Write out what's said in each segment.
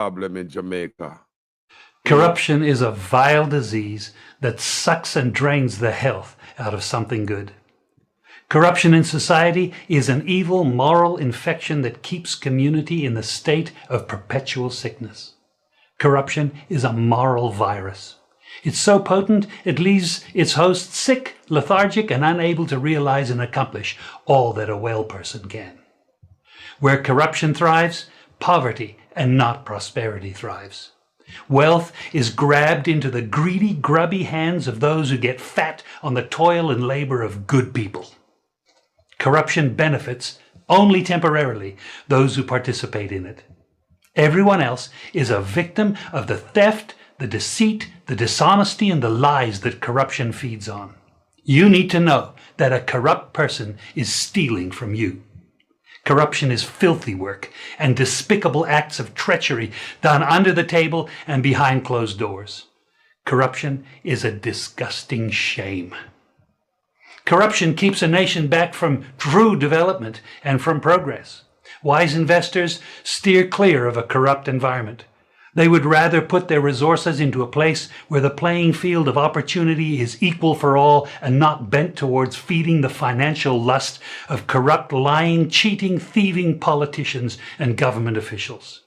problem in Jamaica. Corruption is a vile disease that sucks and drains the health out of something good. Corruption in society is an evil moral infection that keeps community in the state of perpetual sickness. Corruption is a moral virus. It's so potent it leaves its host sick, lethargic, and unable to realize and accomplish all that a well person can. Where corruption thrives, poverty and not prosperity thrives. Wealth is grabbed into the greedy, grubby hands of those who get fat on the toil and labor of good people. Corruption benefits, only temporarily, those who participate in it. Everyone else is a victim of the theft, the deceit, the dishonesty, and the lies that corruption feeds on. You need to know that a corrupt person is stealing from you. Corruption is filthy work and despicable acts of treachery done under the table and behind closed doors. Corruption is a disgusting shame. Corruption keeps a nation back from true development and from progress. Wise investors steer clear of a corrupt environment. They would rather put their resources into a place where the playing field of opportunity is equal for all and not bent towards feeding the financial lust of corrupt, lying, cheating, thieving politicians and government officials.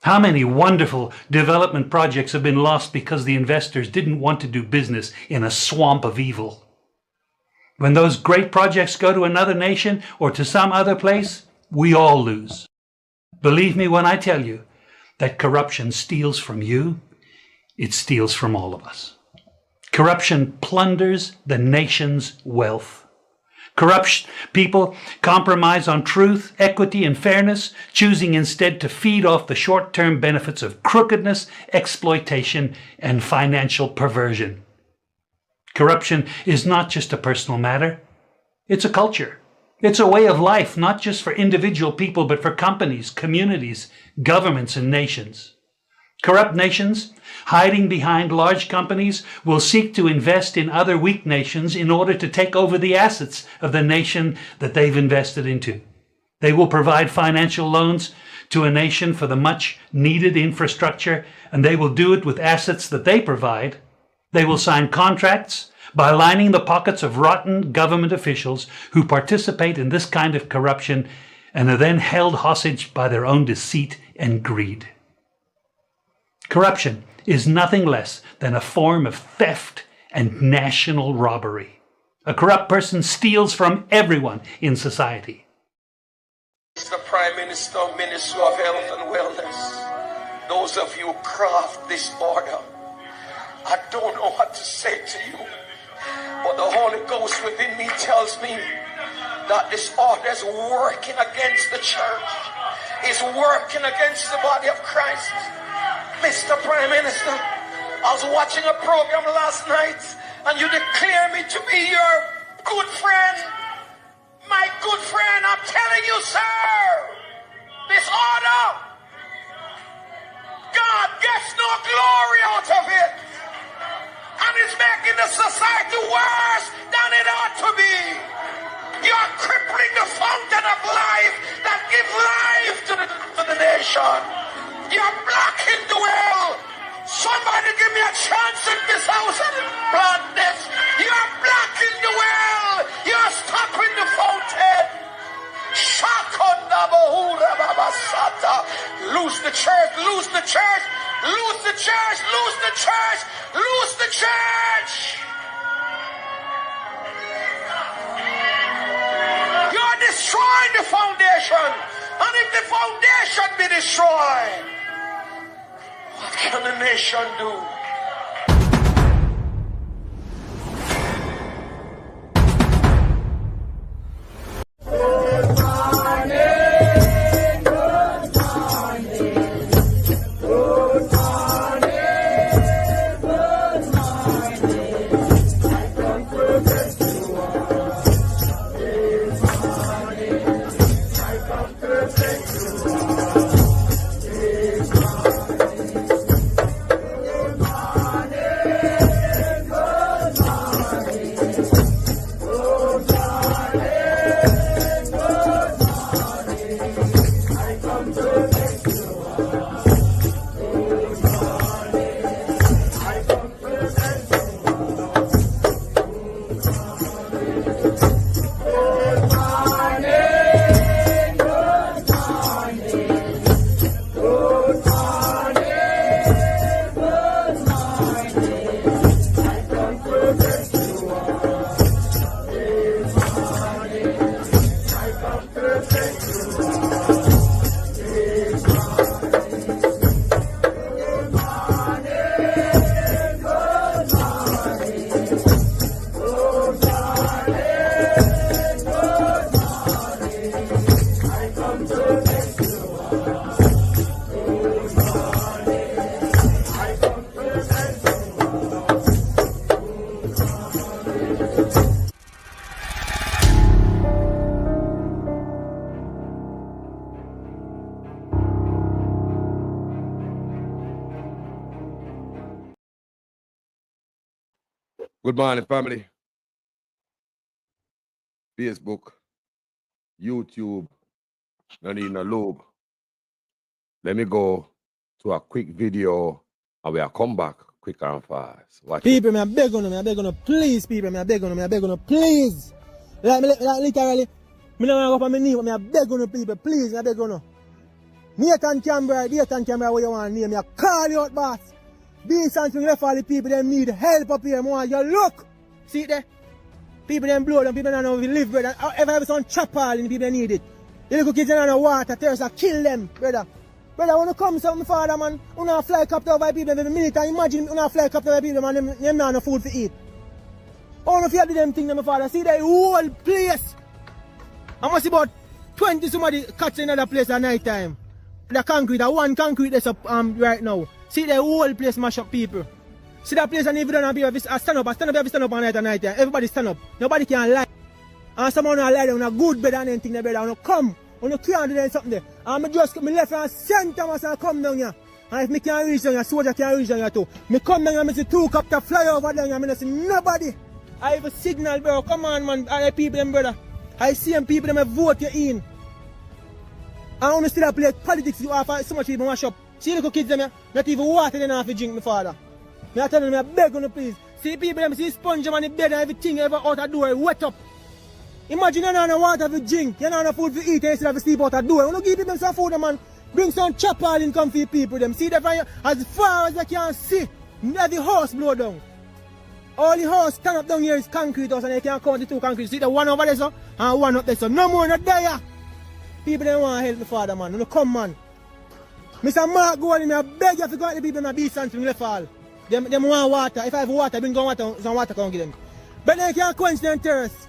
How many wonderful development projects have been lost because the investors didn't want to do business in a swamp of evil? When those great projects go to another nation or to some other place, we all lose. Believe me when I tell you that corruption steals from you, it steals from all of us. Corruption plunders the nation's wealth. Corrupt people compromise on truth, equity, and fairness, choosing instead to feed off the short-term benefits of crookedness, exploitation, and financial perversion. Corruption is not just a personal matter. It's a culture. It's a way of life, not just for individual people, but for companies, communities, governments, and nations. Corrupt nations, hiding behind large companies, will seek to invest in other weak nations in order to take over the assets of the nation that they've invested into. They will provide financial loans to a nation for the much needed infrastructure, and they will do it with assets that they provide. They will sign contracts by lining the pockets of rotten government officials who participate in this kind of corruption and are then held hostage by their own deceit and greed. Corruption is nothing less than a form of theft and national robbery. A corrupt person steals from everyone in society. Mr. Prime Minister, Minister of Health and Wellness, those of you who craft this order, I don't know what to say to you, but the Holy Ghost within me tells me that this order is working against the church, is working against the body of Christ. Mr. Prime Minister, I was watching a program last night and you declare me to be your good friend. My good friend, I'm telling you, sir, this order, God gets no glory out of it. And it's making the society worse than it ought to be. You're crippling the fountain of life that gives life to the nation. You're blocking the well. Somebody give me a chance in this house and blood this. You're blocking the well. You're stopping the fountain. Lose the church, lose the church, lose the church, lose the church, lose the church. You're destroying the foundation. And if the foundation be destroyed, what can the nation do? Good morning, family. Facebook, YouTube, no need no lube. Let me go to a quick video and we'll come back quick and fast. Watch people, me I beg on you, please, people, me I beg on you, please. Like literally, me no want to go up on my knee, but me I beg on you, people, please, me I beg on you. Nathan Canberra, what you want to name, me I call you out, boss. Be something left all the people, them need help up here, more. You look, see it there? People them blow them, people don't know if live, brother. Ever have some chop all in the people that need it. The little kids don't know water, terrorists kill them, brother. Brother, when you come to my father, man, you know fly copter over people every minute, and imagine you know fly copter over people, man, them not have no food to eat. How do you do them things, my father? See the whole place. I must see about 20 somebody catch another place at night time. The concrete, the one concrete that's up right now. See the whole place mash up people. See that place and if you don't have people, stand up at night time. Everybody stand up. Nobody can lie. And someone will lie down on a good bed and anything there, brother. When you come, when you can't do something there. And I just me left and center must come down here. And if me can't reach down here, soldier can't reach down here too. Me come down here, I see two copter fly over down here, I don't see nobody. I have a signal, bro. Come on, man. I people them, brother. I see them people them vote you in. I want to still play politics you have so much people mash up. See the little kids them here, not even water they don't have to drink, my father. Me I tell them, I beg on you please. See people them see sponge them on the bed and everything ever out the door wet up. Imagine you don't have no water to drink, you don't have no food to eat, and you still have to sleep out the door. You don't give them some food, man. Bring some chop all in come for people them. See them as far as they can see. Every house blow down. All the house stand up down here is concrete house and they can't count the two concrete. See the one over there so and one up there so. No more not there. People don't want to help the father, man. You come, man. Mr. Mark Golding, I beg you to go out the people in the beach and left all. Them want water. If I have water, bring down water, some water can give them. But they can't quench them terrorists.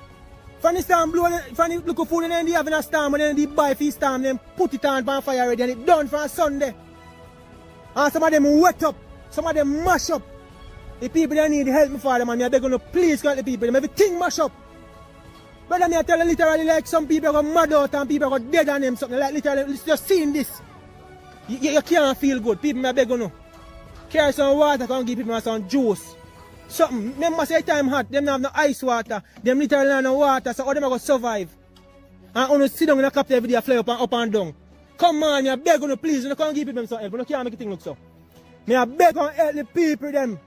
From the storm blowing, from the look of food and then they having a storm and then they buy for storm, then put it on fire already and it done for a Sunday. And some of them wet up, some of them mash up. The people that need help, my father, man, I beg you, please go out the people, them everything mash up. Brother, me I tell you literally like some people go mad out and people go dead on them, something like literally, just seeing this. You can't feel good, people, me I beg you. Carry some water, can give people some juice. Something. Remember say time hot, them have no ice water, them literally have no water, so how them go survive? And when you sit down in a captain every day, fly up and down. Come on, I beg you, please, you can't give people some help, you can't make it thing look so. Me I beg you help the people them.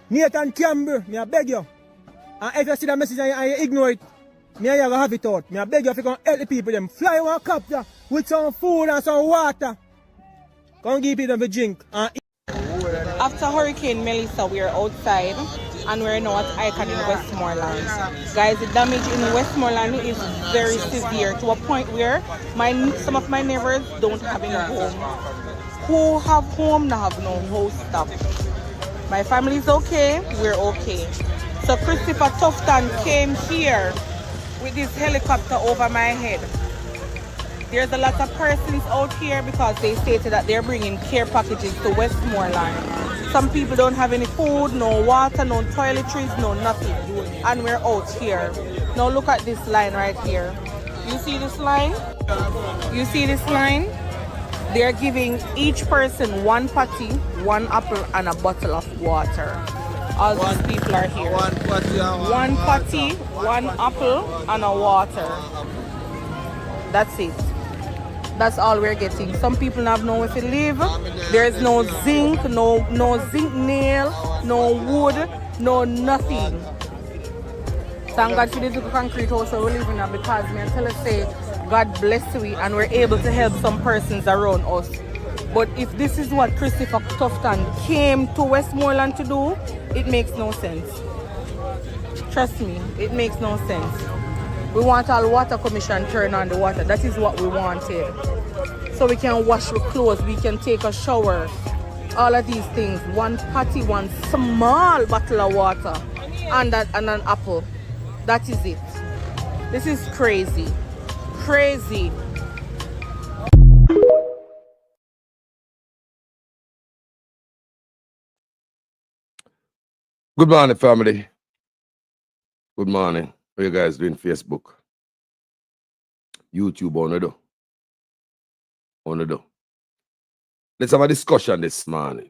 Nathan Campbell, me I beg you. And if you see that message and you ignore it, me I have it out. Me I beg you if you can help the people them. Fly one copter with some food and some water. Come give people them a drink and eat. After Hurricane Melissa, we are outside and we're now at Icon in Westmoreland. Guys, the damage in Westmoreland is very severe to a point where some of my neighbors don't have any home. Who have home now have no house stuff. My family's okay, we're okay. So Christopher Tufton came here with this helicopter over my head. There's a lot of persons out here because they stated that they're bringing care packages to Westmoreland. Some people don't have any food, no water, no toiletries, no nothing. And we're out here. Now look at this line right here. You see this line? You see this line? They're giving each person one patty, one apple, and a bottle of water. All these people are here. One patty, one apple, and a water. That's it. That's all we're getting. Some people have nowhere to live. There's no zinc, no zinc nail, no wood, no nothing. Thank God for this little concrete house we're living in because me and tell us say God bless we and we're able to help some persons around us. But if this is what Christopher Tufton came to Westmoreland to do, it makes no sense. Trust me, it makes no sense. We want our water commission turn on the water. That is what we wanted. So we can wash our clothes, we can take a shower. All of these things. One patty, one small bottle of water, and an apple. That is it. This is crazy. Crazy. Good morning, family. Good morning. How you guys doing? Facebook, YouTube, on the do. Let's have a discussion this morning.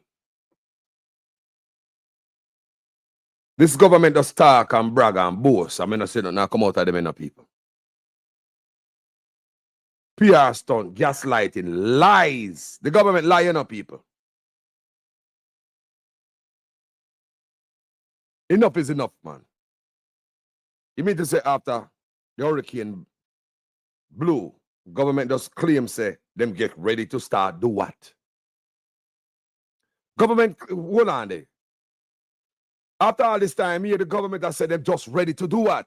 This government does talk and brag and boast. I mean, I say nothing come out of them enough people. PR stunt, gaslighting, lies. The government lying on people. Enough is enough, man. You mean to say after the hurricane blew, government just claim say them get ready to start do what? Government, hold on there. After all this time here, the government has said they're just ready to do what?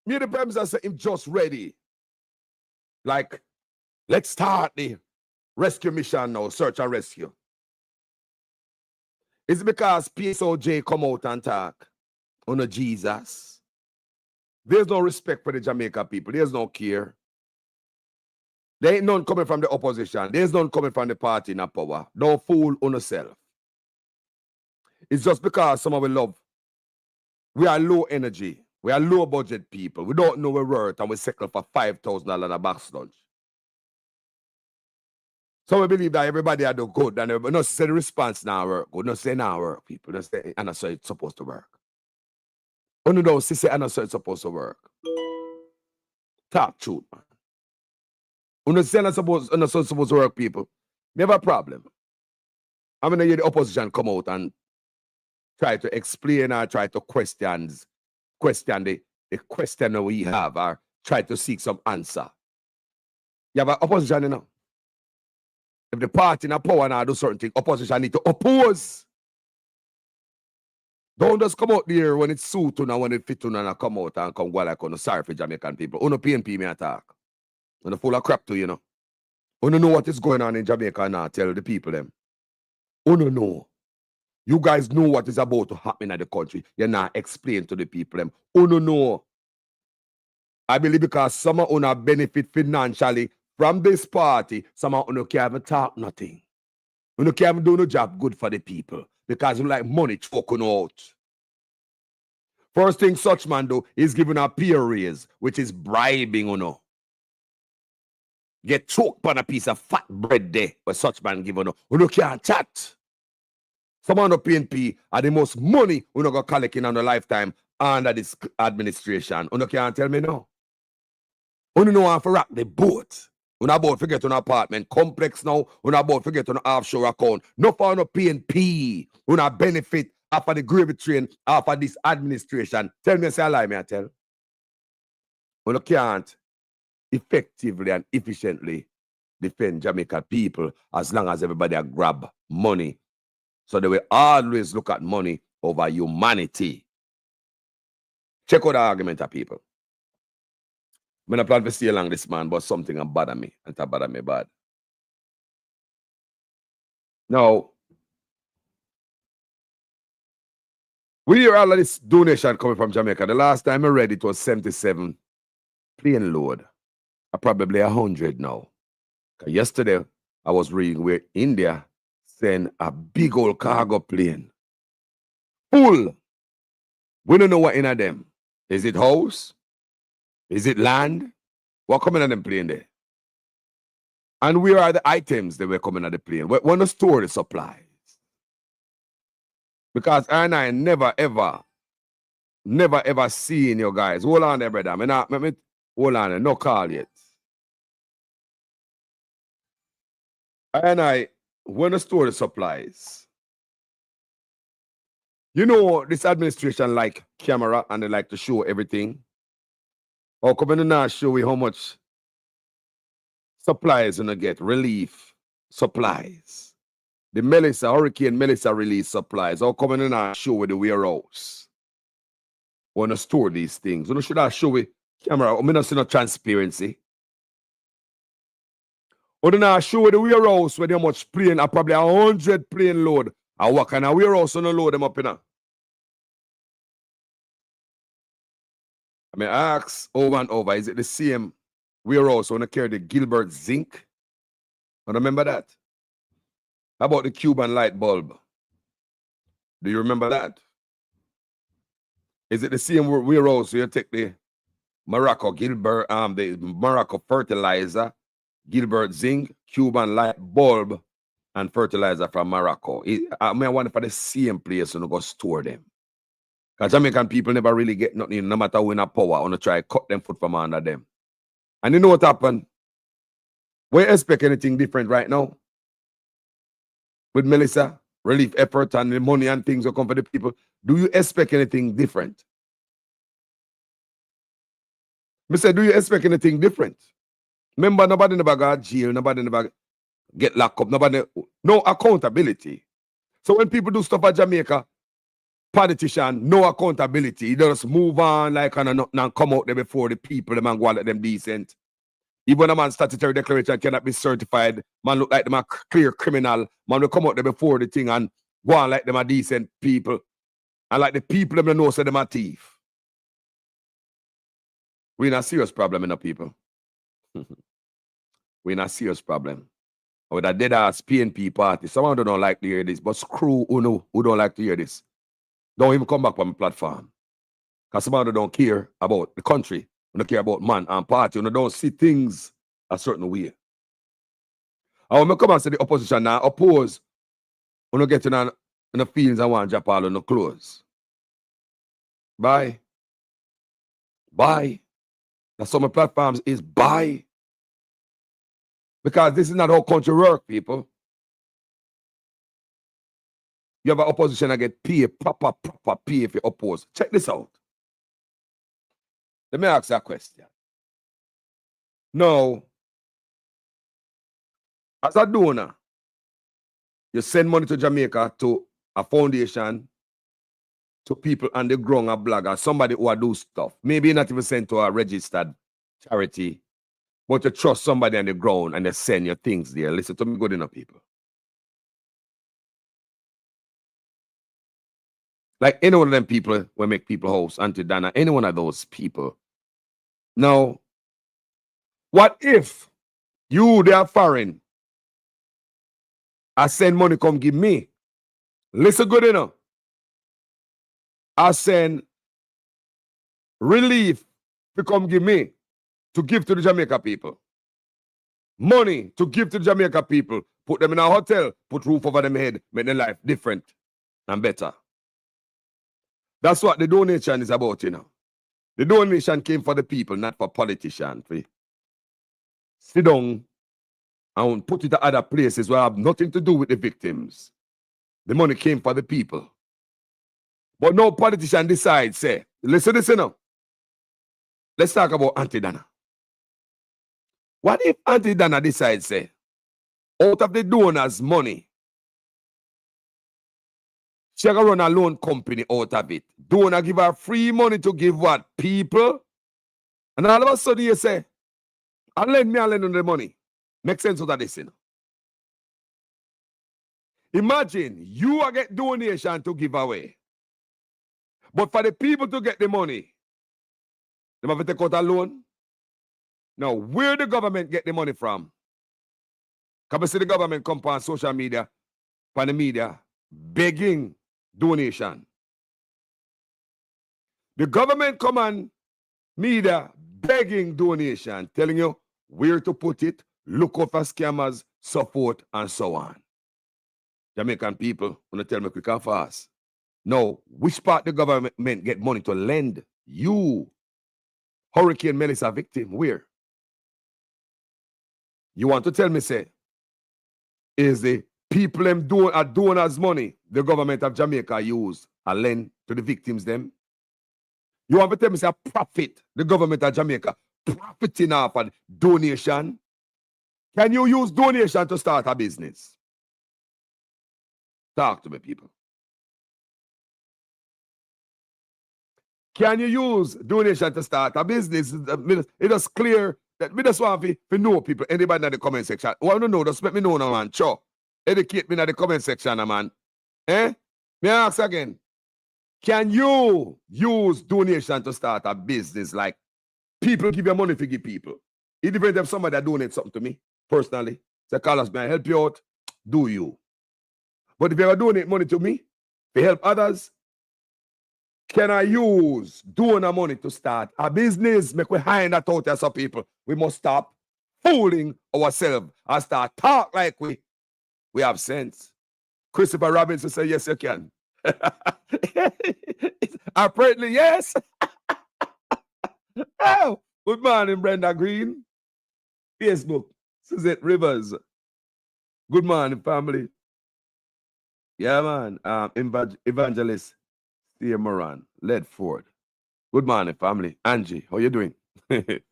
Me the premise has said him just ready. Like, let's start the rescue mission now, search and rescue. It's because PSOJ come out and talk on a Jesus. There's no respect for the Jamaica people. There's no care. There ain't none coming from the opposition. There's none coming from the party in a power. Don't fool on yourself. It's just because some of we love. We are low energy. We are low budget people. We don't know we're worth and we settle for $5,000 in a box lunch. So we believe that everybody are do good and everybody not say the response now work. Good not say now work, people. Not say and that's how it's supposed to work. Only don't say and that's how it's supposed to work. Talk truth, man. When say and supposed to work, people, never a problem. I'm gonna hear the opposition come out and try to explain or try to question the question that we have or try to seek some answer. You have an opposition, you know. If the party in a power now do certain things, opposition need to oppose. Don't just come out there when it's suit and when it fit and come out and come go like on sorry for Jamaican people. Uno PNP me attack. Uno full of crap too, you know. Uno know what is going on in Jamaica now, tell the people them. Uno know. You guys know what is about to happen in the country. You're not explain to the people them. Uno know. I believe because some of uno benefit financially from this party, some of uno can't even talk nothing. Uno can't even do no job good for the people because you like money choking out. First thing such man do is giving a peer raise, which is bribing uno. Get choked on a piece of fat bread there, but such man give uno. Uno can't chat. Some of the PNP are the most money uno go collecting on the lifetime under this administration. Uno can't tell me no. Uno know how to rock the boat. Uno about to get an apartment complex now. Uno about to get an offshore account. No for no PNP. Uno benefit after the gravy train after this administration. Tell me, say a lie, me I tell. Uno can't effectively and efficiently defend Jamaica people as long as everybody grab money. So they will always look at money over humanity. Check out the argument of people. I'm not plan to stay along this man, but something bother me. And that bother me bad. Now, we hear all of this donation coming from Jamaica. The last time I read it was 77 plane load. Probably 100 now. Yesterday, I was reading where India send a big old cargo plane. Full. We don't know what in of them. Is it house? Is it land? What coming on them plane there? And where are the items that were coming on the plane? When to store the supplies? Because I never ever seen you guys. Hold on there, brother. Hold on there. No call yet. I when to store the supplies. You know, this administration like camera and they like to show everything. Or come in and show you how much supplies you're gonna get, relief supplies. The Hurricane Melissa release supplies. Or come in and show you the warehouse. Want to store these things. You know, should I show you camera? I mean, not see no transparency. Or then I show you the warehouse where how much plane, probably 100 plane load. And what kind of warehouse on the load them up in? I mean, I ask over and over, is it the same warehouse when I carry the Gilbert zinc? I remember that. How about the Cuban light bulb? Do you remember that? Is it the same warehouse where you take the Morocco Gilbert, the Morocco fertilizer, Gilbert zinc, Cuban light bulb, and fertilizer from Morocco. I wonder for the same place and go store them. Because Jamaican people never really get nothing, no matter who in a power, want to try cut them foot from under them. And you know what happened? We expect anything different right now? With Melissa, relief effort and the money and things will come for the people. Do you expect anything different? I said, do you expect anything different? Remember, nobody never got jail, nobody never get locked up, no accountability. So when people do stuff at Jamaica, politician, no accountability. He just move on like and come out there before the people, the man go and let them decent. Even a man statutory declaration cannot be certified, man look like them a clear criminal, man will come out there before the thing and go on like them a decent people. And like the people them know say them a thief. We're in a serious problem, people. We're in a serious problem. With a dead ass PNP party. Some of them don't like to hear this, but screw who don't like to hear this. Don't even come back on my platform. Because some of them don't care about the country. They don't care about man and party. They don't see things a certain way. And when I come and say the opposition now oppose, when you get in the fields and want to drop all on the clothes. Bye. Bye. That's some of the platforms is buy. Because this is not how country work, people. You have an opposition that get paid, proper pay if you oppose. Check this out. Let me ask you a question. Now, as a donor, you send money to Jamaica to a foundation, to people on the ground, a blogger, somebody who do stuff. Maybe not even sent to a registered charity, but you trust somebody on the ground and they send your things there. Listen to me good enough, people. Like any one of them people will make people host, Auntie Dana, any one of those people. Now, what if you, they are foreign, I send money, come give me. Listen good enough. I send relief to come give me, to give to the Jamaica people. Money to give to the Jamaica people. Put them in a hotel, put roof over them head, make their life different and better. That's what the donation is about, you know. The donation came for the people, not for politicians. Sit down and put it at other places where I have nothing to do with the victims. The money came for the people. But no politician decides, say, listen now. Let's talk about Auntie Dana. What if Auntie Dana decides, say, out of the donors' money, she can run a loan company out of it. Donor give her free money to give what? People? And all of a sudden you say, I'll lend on the money. Make sense of that, this, you know? Imagine you are get donation to give away. But for the people to get the money, they have to take out a loan. Now, where the government get the money from? Come and see the government come on social media, on the media, begging donation. The government come on media begging donation, telling you where to put it, look out for scammers, support, and so on. Jamaican people, want to tell me quick and fast. Now, which part the government get money to lend you? Hurricane Melissa victim, where? You want to tell me, say, is the people them donors' money the government of Jamaica use and lend to the victims them? You want to tell me, say, profit the government of Jamaica profiting off of donation? Can you use donation to start a business? Talk to me, people. Can you use donation to start a business? It is clear that we just want to know people. Anybody in the comment section? Want to know? Just let me know now, man. Sure. Educate me in the comment section, man. Eh? May I ask again? Can you use donation to start a business? Like people give you money to give people. It depends if somebody that donates something to me personally. Say, Carlos, may I help you out? Do you? But if you ever donate money to me to help others, can I use donor money to start a business? Make we hide that out there, some people. We must stop fooling ourselves and start talk like we We have sense. Christopher Robinson said, yes, you can. Apparently, yes. Oh, good morning, Brenda Green. Facebook, Suzette Rivers. Good morning, family. Yeah, man. Evangelist Steve Moran, Ledford. Good morning, family. Angie, how you doing? Good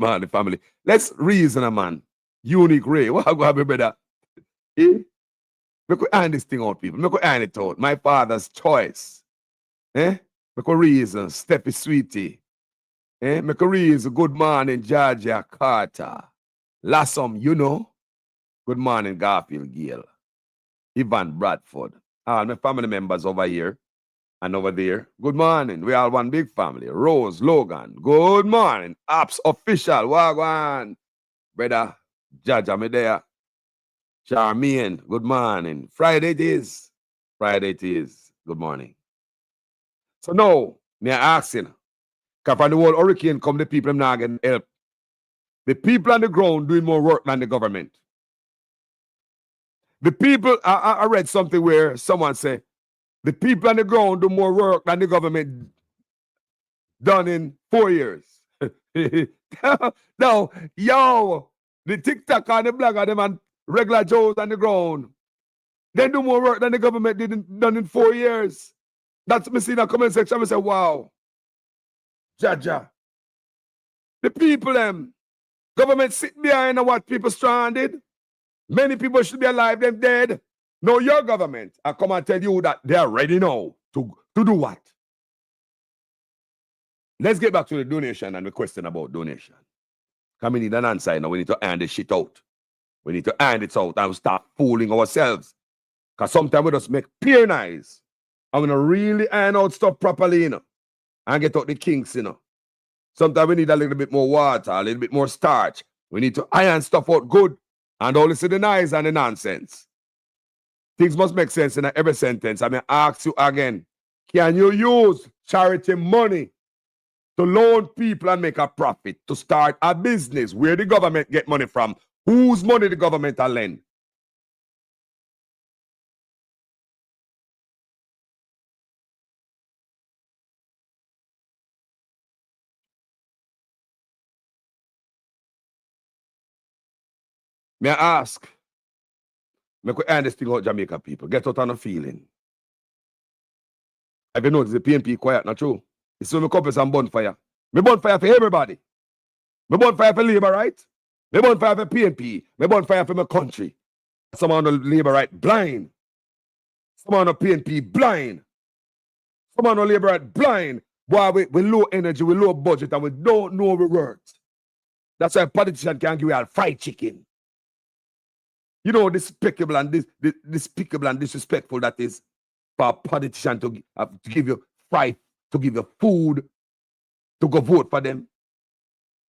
morning, family. Let's reason, man. Unique Ray. What go happen, brother? Eh? Make we iron this thing out, people. Make we iron it out. My father's choice. Eh? Make we reason. Steffi Sweetie. Eh? Make we reason. Good morning, Georgia Carter. Lassom, you know. Good morning, Garfield Gale. Ivan Bradford. All my family members over here and over there. Good morning. We are one big family. Rose, Logan. Good morning. Apps official. Wagwan. Brother, Jaja, me there. Charmian, good morning. Friday it is. Friday it is. Good morning. So now, me asking, because from the whole hurricane come the people not getting help. The people on the ground doing more work than the government. The people, I read something where someone said, the people on the ground do more work than the government done in 4 years. Now, yo, the TikTok and the blogger, them and regular Joes on the ground, they do more work than the government done in 4 years. That's me see in the comment section. I say, wow. Jaja. The people, government sit behind what people stranded. Many people should be alive, them dead. No, your government, I come and tell you that they are ready now to do what? Let's get back to the donation and the question about donation. Because we need an answer now. We need to iron this shit out. We need to iron it out and start fooling ourselves. Because sometimes we just make peer nice. And we don't really iron out stuff properly, you know. And get out the kinks, you know. Sometimes we need a little bit more water, a little bit more starch. We need to iron stuff out good. And don't listen to the noise and the nonsense. Things must make sense in every sentence. I mean, ask you again. Can you use charity money to loan people and make a profit, to start a business? Where the government get money from? Whose money the government will lend? May I ask? Make we end this thing out, Jamaica people. Get out on a feeling. Have you noticed the PNP quiet, not true? It's so me couple some bonfire. Me bonfire for everybody. Me bonfire for labor, right? Me bonfire for PNP. Me bonfire for my country. Some on the labor right blind. Some on the PNP blind. Some on the labor right blind. Boy, we low energy, we low budget, and we don't know the words. That's why a politician can give you a fried chicken. You know, despicable and despicable and disrespectful that is for a politician to give you fried, to give you food, to go vote for them.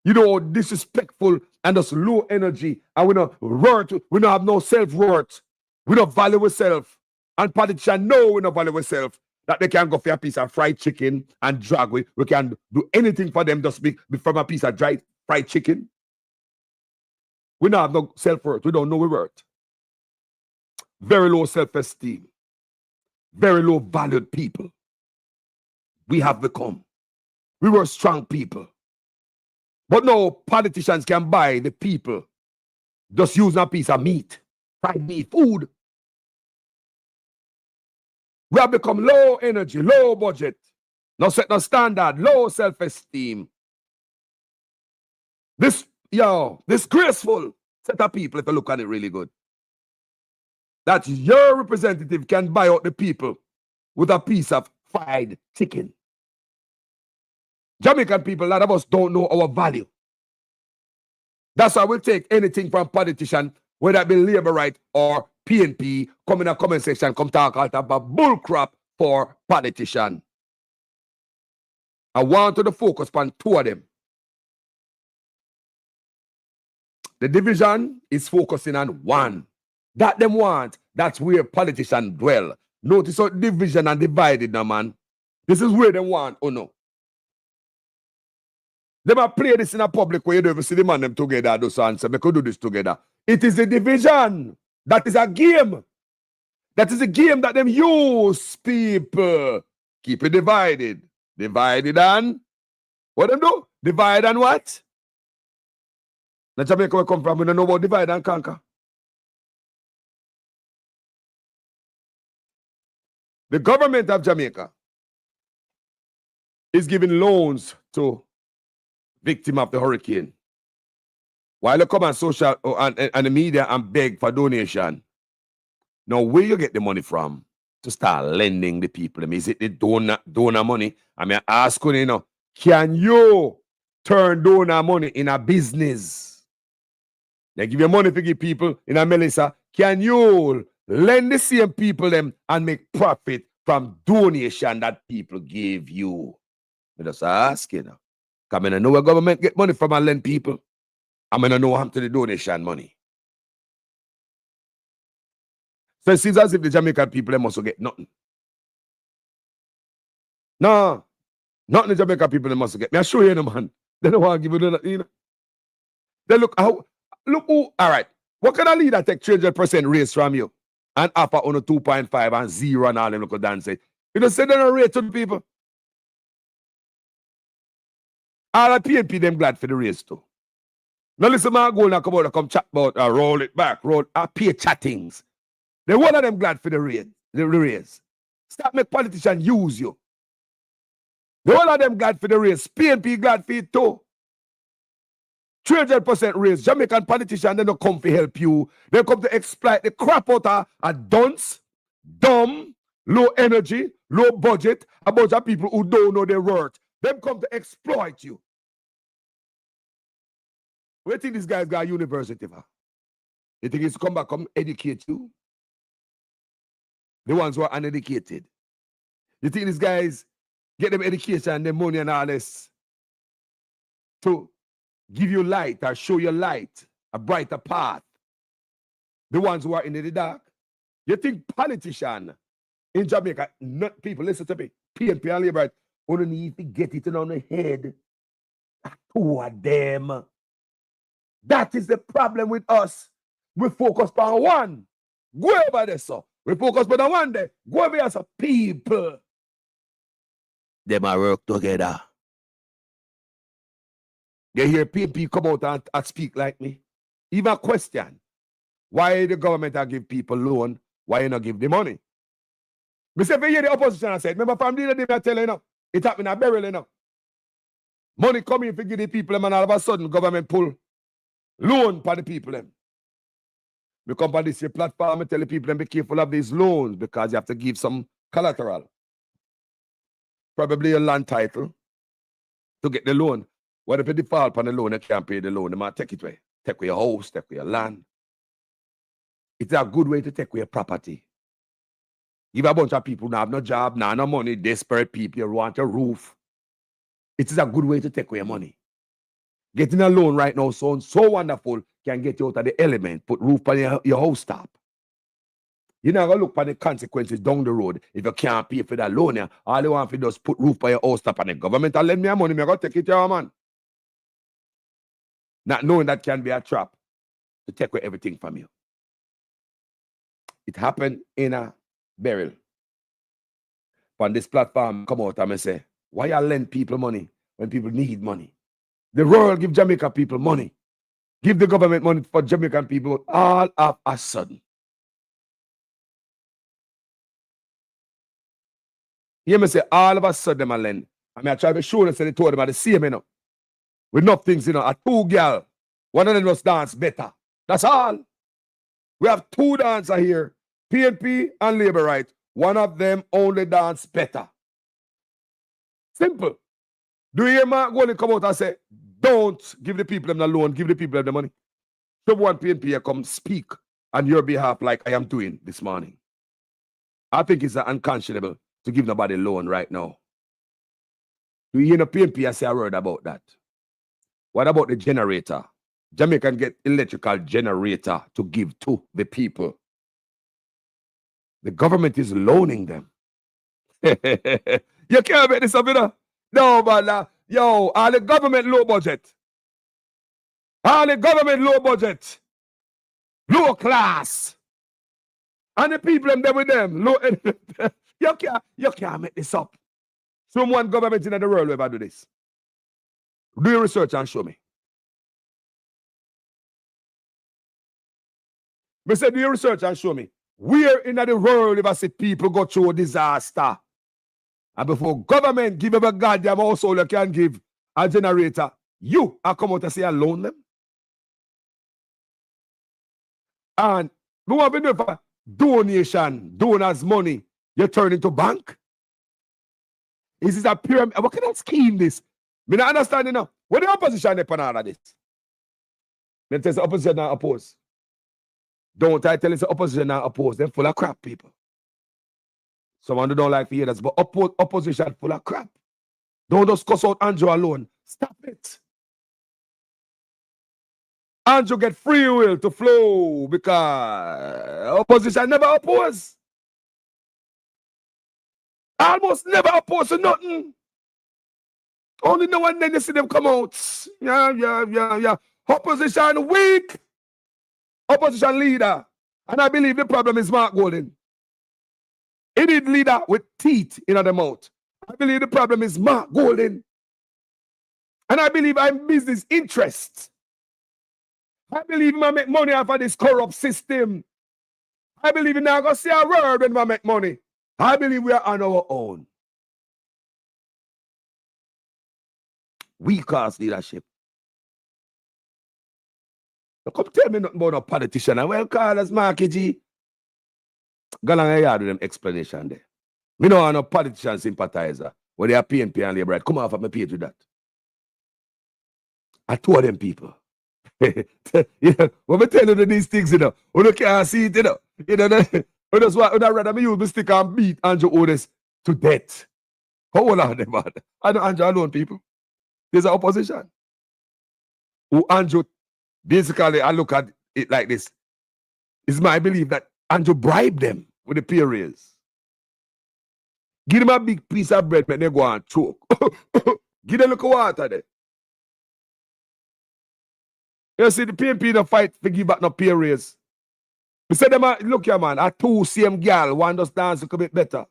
You know, disrespectful and just low energy, and we don't worth, we don't have no self-worth. We don't value ourselves. And politicians know we don't value ourselves. That they can go for a piece of fried chicken and drag we can do anything for them just be from a piece of dry fried chicken. We don't have no self-worth. We don't know we worth. Very low self-esteem. Very low valued people. We have become. We were strong people. But no politicians can buy the people just using a piece of meat, fried meat, food. We have become low energy, low budget, no set no standard, low self-esteem. This graceful set of people, if you look at it really good. That your representative can buy out the people with a piece of fried chicken. Jamaican people, a lot of us don't know our value. That's why we'll take anything from politician, whether it be Labour Right or PNP, come in a comment section, come talk about bullcrap for politician. I want to focus on two of them. The division is focusing on one. That them want, that's where politicians dwell. Notice how division and divided now, man. This is where they want, oh no. They might play this in a public where you don't even see the man them together, do so and say, we could do this together. It is the division That is a game. That is a game that them use, people. Keep it divided. Divided and what them do? Divide and what? Now Jamaica where come from, we don't know about divide and conquer. The government of Jamaica is giving loans to victims of the hurricane. While they come on social and the media and beg for donation. Now, where you get the money from to start lending the people? Is it the donor money? I mean, ask you, can you turn donor money in a business? They give you money to give people in a Melissa. Can you lend the same people them and make profit from donation that people give you? I just ask you now. Because I know where government get money from and lend people. I'm going to know how to the donation money. So it seems as if the Jamaican people they must get nothing. No, nothing the Jamaican people they must get. Me I show you, man. They don't want to give you nothing. They look who, all right. What kind of leader take 300% raise from you and offer on a 2.5 and 0 and all them look dance it? You don't say they don't rate to the people. All the PNP them glad for the raise too. Now listen, man, go and come out and come chat about roll it back, pay chattings. They one of them glad for the raise. Stop make politicians use you. The one of them glad for the raise. PNP glad for it too. 300% raise. Jamaican politicians, they don't come to help you. They come to exploit the crap out of a dunce, dumb, low energy, low budget, a bunch of people who don't know their worth. Them come to exploit you. Where do you think this guy's got a university for? You think he's come back, come educate you? The ones who are uneducated. You think these guys get them education and their money and all this to give you light or show you light, a brighter path? The ones who are in the dark. You think politicians in Jamaica, not people, listen to me, PNP and Labour, only need to get it on the head. Two of them. That is the problem with us. We focus on one. Go over there, so. We focus on the one day. Go over here, so people. They might work together. They hear people come out and speak like me. Even question. Why the government give people loan? Why you not give the money? Me say, if you hear the opposition, I said, remember from the day I tell you, now, it happened at Beryl, now. Money coming to give the people, and all of a sudden, government pull loan for the people. Them. We come on this platform and tell the people them be careful of these loans because you have to give some collateral. Probably a land title to get the loan. What if you default on the loan, you can't pay the loan, they might take it away. Take away your house, take away your land. It's a good way to take away your property. Give a bunch of people who have no job, no money, desperate people who want a roof. It is a good way to take away your money. Getting a loan right now sounds so wonderful, can get you out of the element, put roof on your house top. You're not going to look for the consequences down the road. If you can't pay for that loan, all you want to do is put roof on your house top and the government will lend me money, I'm going to take it to you, man. Not knowing that can be a trap to take away everything from you. It happened in a Beryl. On this platform, come out and say, why you lend people money when people need money? The world give Jamaica people money. Give the government money for Jamaican people all of a sudden. You hear me say, all of a sudden, them lend. I mean, I try to show them, say they told them the same, you know. With enough things, a two girl. One of them just dance better. That's all. We have two dancers here, PNP and Labour Right. One of them only dance better. Simple. Do you hear Mark going to come out and say, don't give the people them the loan, give the people them the money? Someone PNP come speak on your behalf like I am doing this morning. I think it's unconscionable to give nobody loan right now. Do you hear the PNP say a word about that? What about the generator? Jamaica can get electrical generator to give to the people. The government is loaning them. You can't make this up, you know? No, man. Yo, all the government low budget. All the government low budget. Low class. And the people them there with them. Look, you can't make this up. Someone government in the world will ever do this. Do your research and show me. I said, do your research and show me. Where in the world if I see people go through a disaster? And before government give every goddamn household you can give a generator, you are come out and say I loan them. And we want to do for donation, donors' money, you turn into bank. Is this a pyramid? What kind of scheme this? I don't understand enough. What the opposition upon all of this? Then tell the opposition not oppose. Don't I tell the opposition not oppose? They're full of crap, people. Someone who don't like to hear this, but opposition full of crap. Don't just cuss out Andrew alone. Stop it. Andrew get free will to flow because opposition never oppose. Almost never oppose to nothing. Only now and then you see them come out. Yeah. Opposition weak. Opposition leader. And I believe the problem is Mark Golding. He need leader with teeth in the mouth. I believe the problem is Mark Golding. And I believe I'm business interests. I believe I make money off of this corrupt system. I believe we're not going to see a word when we make money. I believe we are on our own. We cause leadership. So come tell me nothing about a politician. Well, call us Marky G. Go along a yard with them explanation there. We don't have no politician sympathizer. When they are PNP and Labour, come off of my page with that. I told them people. When I tell you these things, you can't see it, that's why I'd rather me use my stick and beat Andrew Otis to death. How old are they, man? I know Andrew alone, people. There's an opposition. Who Andrew, basically, I look at it like this. It's my belief that Andrew bribed them with the pay raise. Give them a big piece of bread, make them go and choke. Give them a little water there. You see, the PNP don't fight to give back no pay raise. We said them, look here, man, a two same girl, one does dance a little bit better.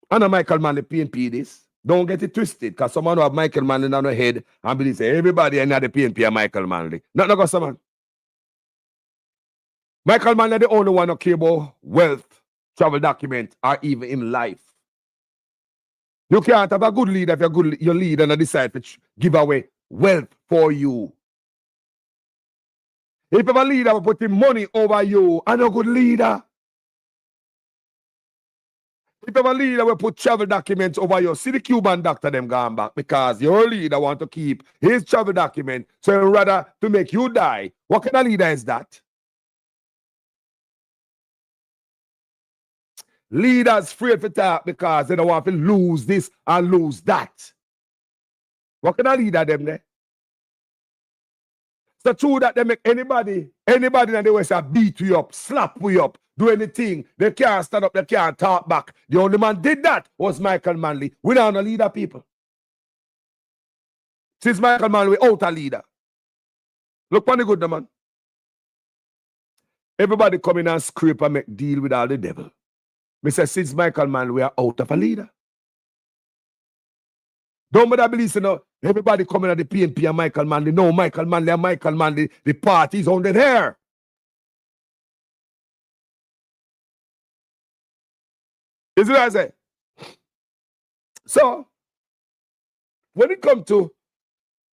I know Michael Manley PNP this. Don't get it twisted, because someone who have Michael Manley on their head and believe say everybody in the PNP are Michael Manley. Not no someone. Michael Manley the only one who care about wealth, travel document, or even in life. You can't have a good leader if you're good, your leader and decide to give away wealth for you. If you have a leader will put money over you, and a good leader. If you have a leader will put travel documents over you, see the Cuban doctor them gone back because your leader want to keep his travel document, so rather to make you die. What kind of leader is that? Leaders afraid to talk because they don't want to lose this and lose that. What kind of leader them there? It's the true that they make anybody in the West beat you up, slap you up, do anything. They can't stand up, they can't talk back. The only man did that was Michael Manley. We don't know leader, people. Since Michael Manley, we out a leader. Look on the good, man. Everybody come in and scrape and make deal with all the devil. Me say, since Michael Manley, we are out of a leader. Don't bother believe, everybody coming at the PNP and Michael Manley. No, Michael Manley and Michael Manley, the party is under there. Is what I say? So, when it comes to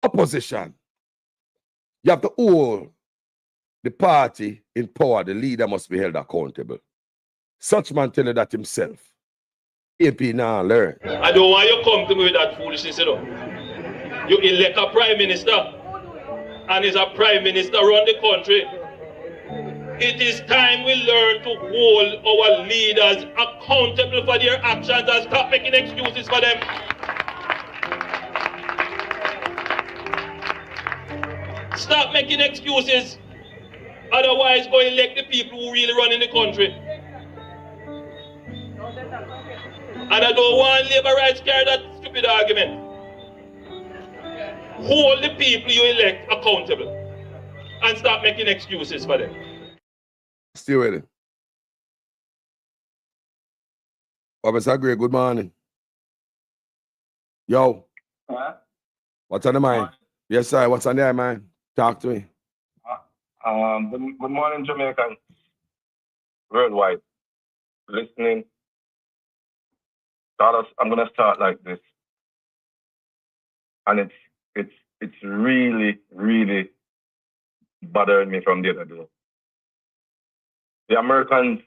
opposition, you have to hold the party in power. The leader must be held accountable. Such man tell you that himself. AP now learn. I don't want you to come to me with that foolishness, You elect a prime minister, and is a prime minister run the country. It is time we learn to hold our leaders accountable for their actions and stop making excuses for them. Stop making excuses. Otherwise, go elect the people who really run in the country. And I don't want labor rights carry that stupid argument. Hold the people you elect accountable and stop making excuses for them. Still ready. Officer Gray, good morning. Yo, what's on the mind? Yes, sir. What's on there, man? Talk to me. Good morning, Jamaican. Worldwide. Listening. I'm gonna start like this. And it's really, really bothering me from the other day. The Americans,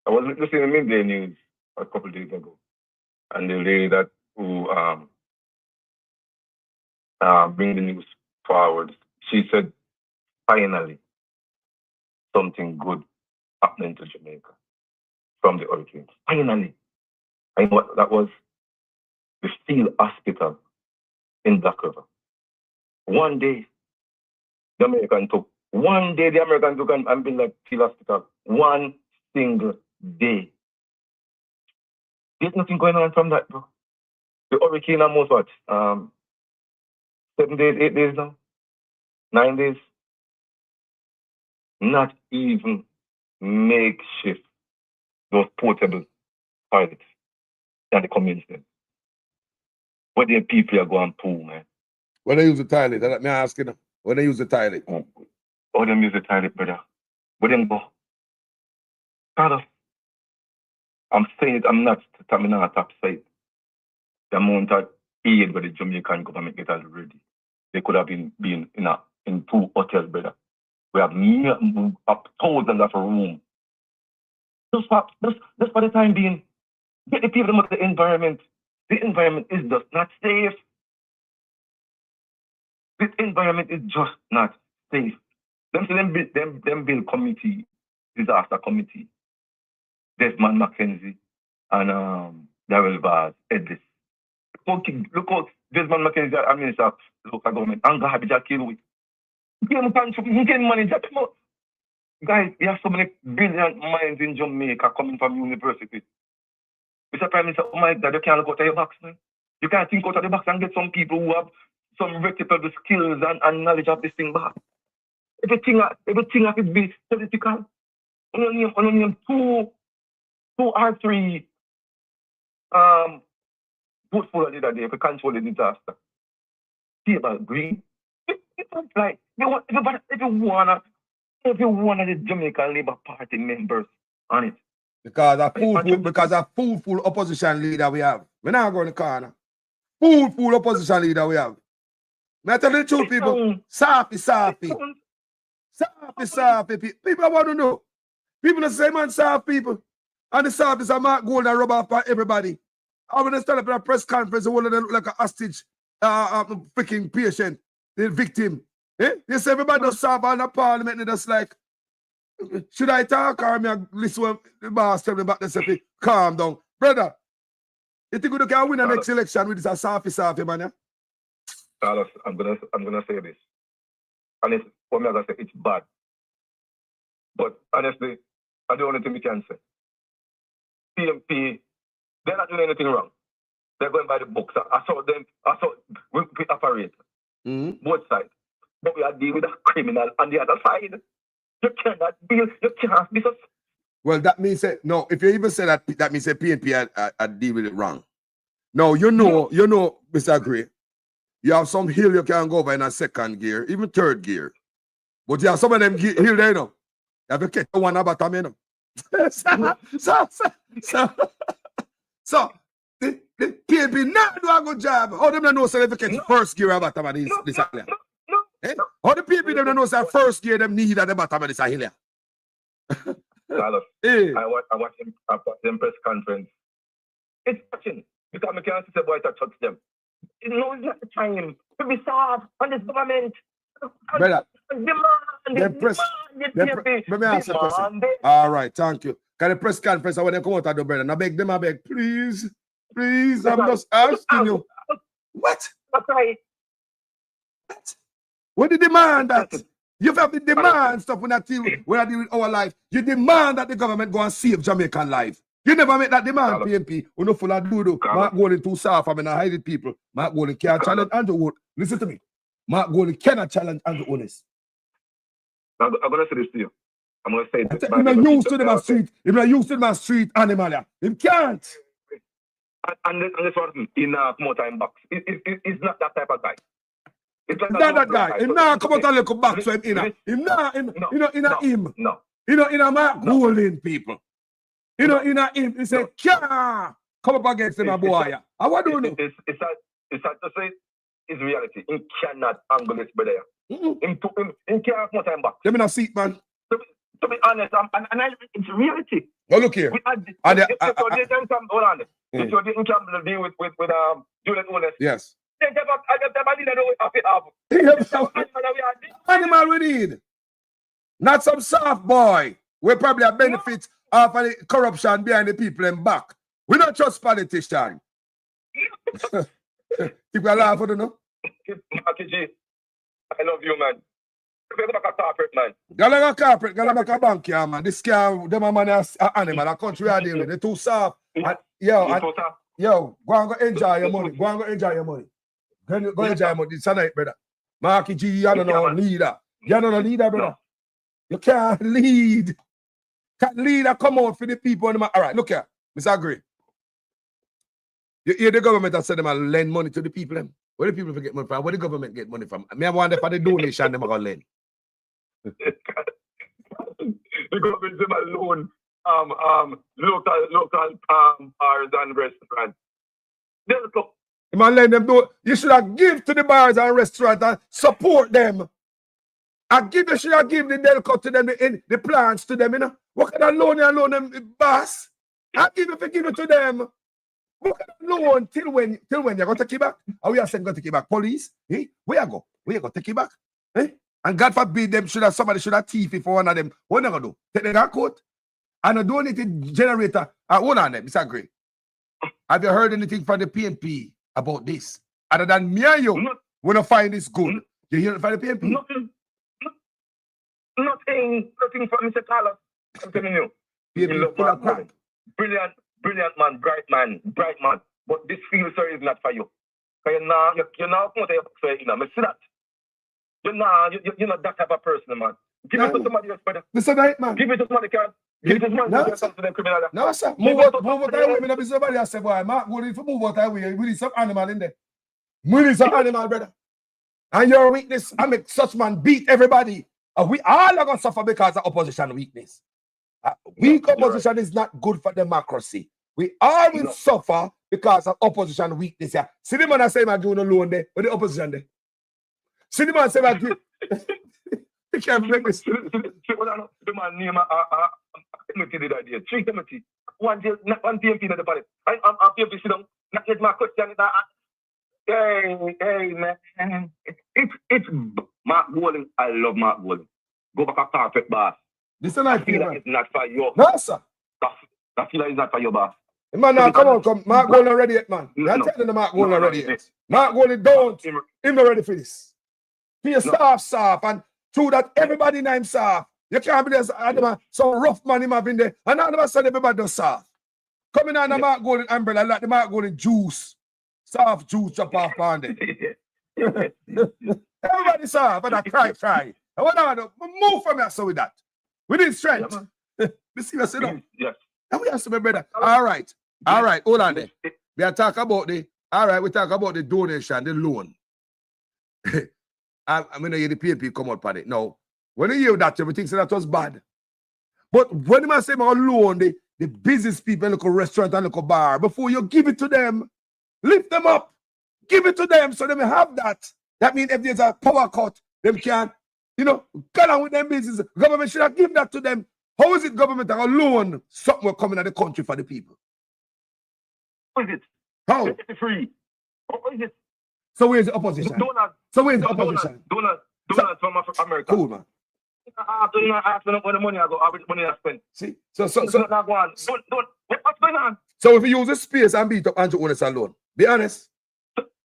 I was listening to the midday news a couple of days ago, and the lady that who bring the news forward, she said, finally, something good happening to Jamaica from the hurricane. Finally. I know what that was? The Steel Hospital in Black River. One day, the American took and built that Steel Hospital. One single day. There's nothing going on from that, bro. The hurricane almost what? 7 days, 8 days now? 9 days? Not even makeshift those portable toilets and the community. Where the people are going pool, man. When they use the toilet, let me ask you. When they use the toilet? Oh, them use the toilet, brother. Where them go? Father, I'm saying it, I'm not upset. The amount of aid where the Jamaican government get already. They could have been in 2 hotels, brother. We have thousands of rooms. Just for the time being, get the people out of the environment. The environment is just not safe. This environment is just not safe. Them build committee, disaster committee. Desmond McKenzie and Darrell Vaz, Edlis. Look out, Desmond McKenzie, I Minister of Local Government, and garbage are killed with. You can manage that. Guys, we have so many brilliant minds in Jamaica coming from university. Mr. Prime Minister, oh my God, you can't look out of your box, man. You can't think out of the box and get some people who have some reputable skills and knowledge of this thing back. Everything has to be political. Only name two or three votes for the other day to control the disaster. Table green. It's like every one of the Jamaican Labour Party members on it. Because a fool opposition leader we have. We're not going to corner. Fool opposition leader we have. I tell the truth, people. Safi. People want to know. People say, man, soft people. And the soft is a mark gold and rub off for everybody. I when they stand up in a press conference, they want to look like a hostage, freaking patient, the victim. They say everybody does soft on the parliament, and just like, should I talk or me listen when the boss tell me about this? Calm down. Brother, you think we can win the next election with this softy, man? Yeah? Carlos, I'm gonna say this. And it's for me, as I say, it's bad. But honestly, that's the only thing we can say. PMP, they're not doing anything wrong. They're going by the books. I saw we operate. Both sides. But we are dealing with a criminal on the other side. You can't be so. Well, that means that, no, if you even say that means that PNP I deal with it wrong. No, you know, Mr. Gray, you have some hill you can go over in a second gear, even third gear. But you have some of them hill there, you know. You have to catch one about them, you know. So the PNP not do a good job. How them know so they catch first gear about them this area? How the PNP them know so first gear them need at the bottom of this area? Carlos, hey. I watch them press conference. It's touching because I can't see the boy to touch them. It's not the time to be soft on this government. Brother, let me answer the question. All right, thank you. Can the press conference when they come out of the brother? I beg, please, I'm just asking you. What? Okay. What the demand that? You have to demand stuff when I deal with our life. You demand that the government go and save Jamaican life. You never make that demand, PNP. We're not full of doodoo. Mark Golding too soft. I mean, I hide people. Mark Golding can't challenge Andrew Wood. Listen to me. Mark Golding cannot challenge Andrew Honest. I'm going to say this to you. I'm going to say this. I'm not used to them a street. I'm not used to them a street animal. Yeah. Him can't. And this one in more time box. It's not that type of guy. It's not that guy. Him not come out and look back to him in him not him. You know in him. No. You know in a Mark Golding people. You know in a him. He said, "Can't come up against him, boy." I what do you know? It's hard to say. It's reality. He cannot angle this brother. Him can't more time back. Let me not see it, man. To be honest, it's reality. Well, look here. Hold on. If you didn't come to deal with Julian Wallace. Yes. Animal we need. Not some soft boy. We probably have benefits of the corruption behind the people in back. We don't trust politicians. Keep your laugh, you know? I love you, man. Go back a carpet, man. Go like a carpet, go like a bank, yeah, man. This scam, them a man is animal. A country are dealing with. They're too soft. And, yo, go and go enjoy your money. Go and go enjoy your money. Go enjoy your money. It's a night, brother. Marky G, you don't know leader. You don't know leader, brother. No. You can't lead. Can't leader come out for the people. All right, look here. Mr. Agree. You hear the government that said them will lend money to the people. Them. Where the people get money from? Where the government get money from? I wonder for the donation them are going to lend. The government them alone. Local bars and restaurants. Man, lend them do. You should have give to the bars and restaurants and support them. You should have give the Delco to them, the plants to them, you know. What kind of loan them, boss? I give it to them. What kind of loan till when you're going to take it back? Are we are saying going to take it back? Police? Eh? Where you go? Where you go take it back? Eh? And God forbid somebody should have thief for one of them. What are they going to do? Take them court? And a donated generator. Hold on there, Mr. Gray. Have you heard anything from the PNP about this? Other than me and you, we don't find this good. You hear it from the PNP? Nothing from Mr. Carlos. I'm telling you. Brilliant man, bright man. But this field, sir, is not for you. You're not going to say, you know, I see that. You're not that type of person, man. Give it to somebody else, brother. Mr. Knight, man. Give it to somebody else. Give it to somebody else. No, sir. Move out that way. Me somebody else say, boy, Mark, go if you move out that way, we need some animal in there. We need some animal, brother. And your weakness, I make such man beat everybody. We all are going to suffer because of opposition weakness. Weak opposition is not good for democracy. We all will suffer because of opposition weakness. Yeah. See the man I say, I'm doing a loan there, with the opposition there. See the man say, I'm doing. You can't make this. The man name Timothy did idea. 3 Timothy. One PMP in the party. I'm PMP sit down. Not get my question. Hey, man. It's Mark Golding. I love Mark Golding. Go back a carpet, boss. This is not it's not for you. No, sir. That feel is not for you, boss. Man, now come. Mark Golding ready yet, man. I'm telling the Mark Golding ready yet. Mark Golding don't. Him not ready for this. Be a soft, and through that everybody named soft. You can't be there, some rough man him having there. And all of a sudden everybody does soft. Coming on the Mark Golding umbrella like the Mark Golding juice. Soft juice chop off on there. Everybody soft, but I cry. I want to move from here so with that. We need strength. You see what's up? Yes. And we have to be brother. All right. Hold on there. We are talking about we talk about the donation, the loan. I mean, the PNP come out on it. Now, when you hear that, everything say that was bad. But when you say about loan, the business people look a restaurant and look a bar, before you give it to them, lift them up, give it to them so they may have that. That means if there's a power cut, them can, get on with them business. Government should have given that to them. How is it government that alone something will come in the country for the people? How is it? How? It's free. How is it? So where's the opposition? Donuts from America. Cool, man. Ask me where the money I go, how much money I spend. See? What's going on? So if you use this space and beat up Andrew Onis alone, be honest.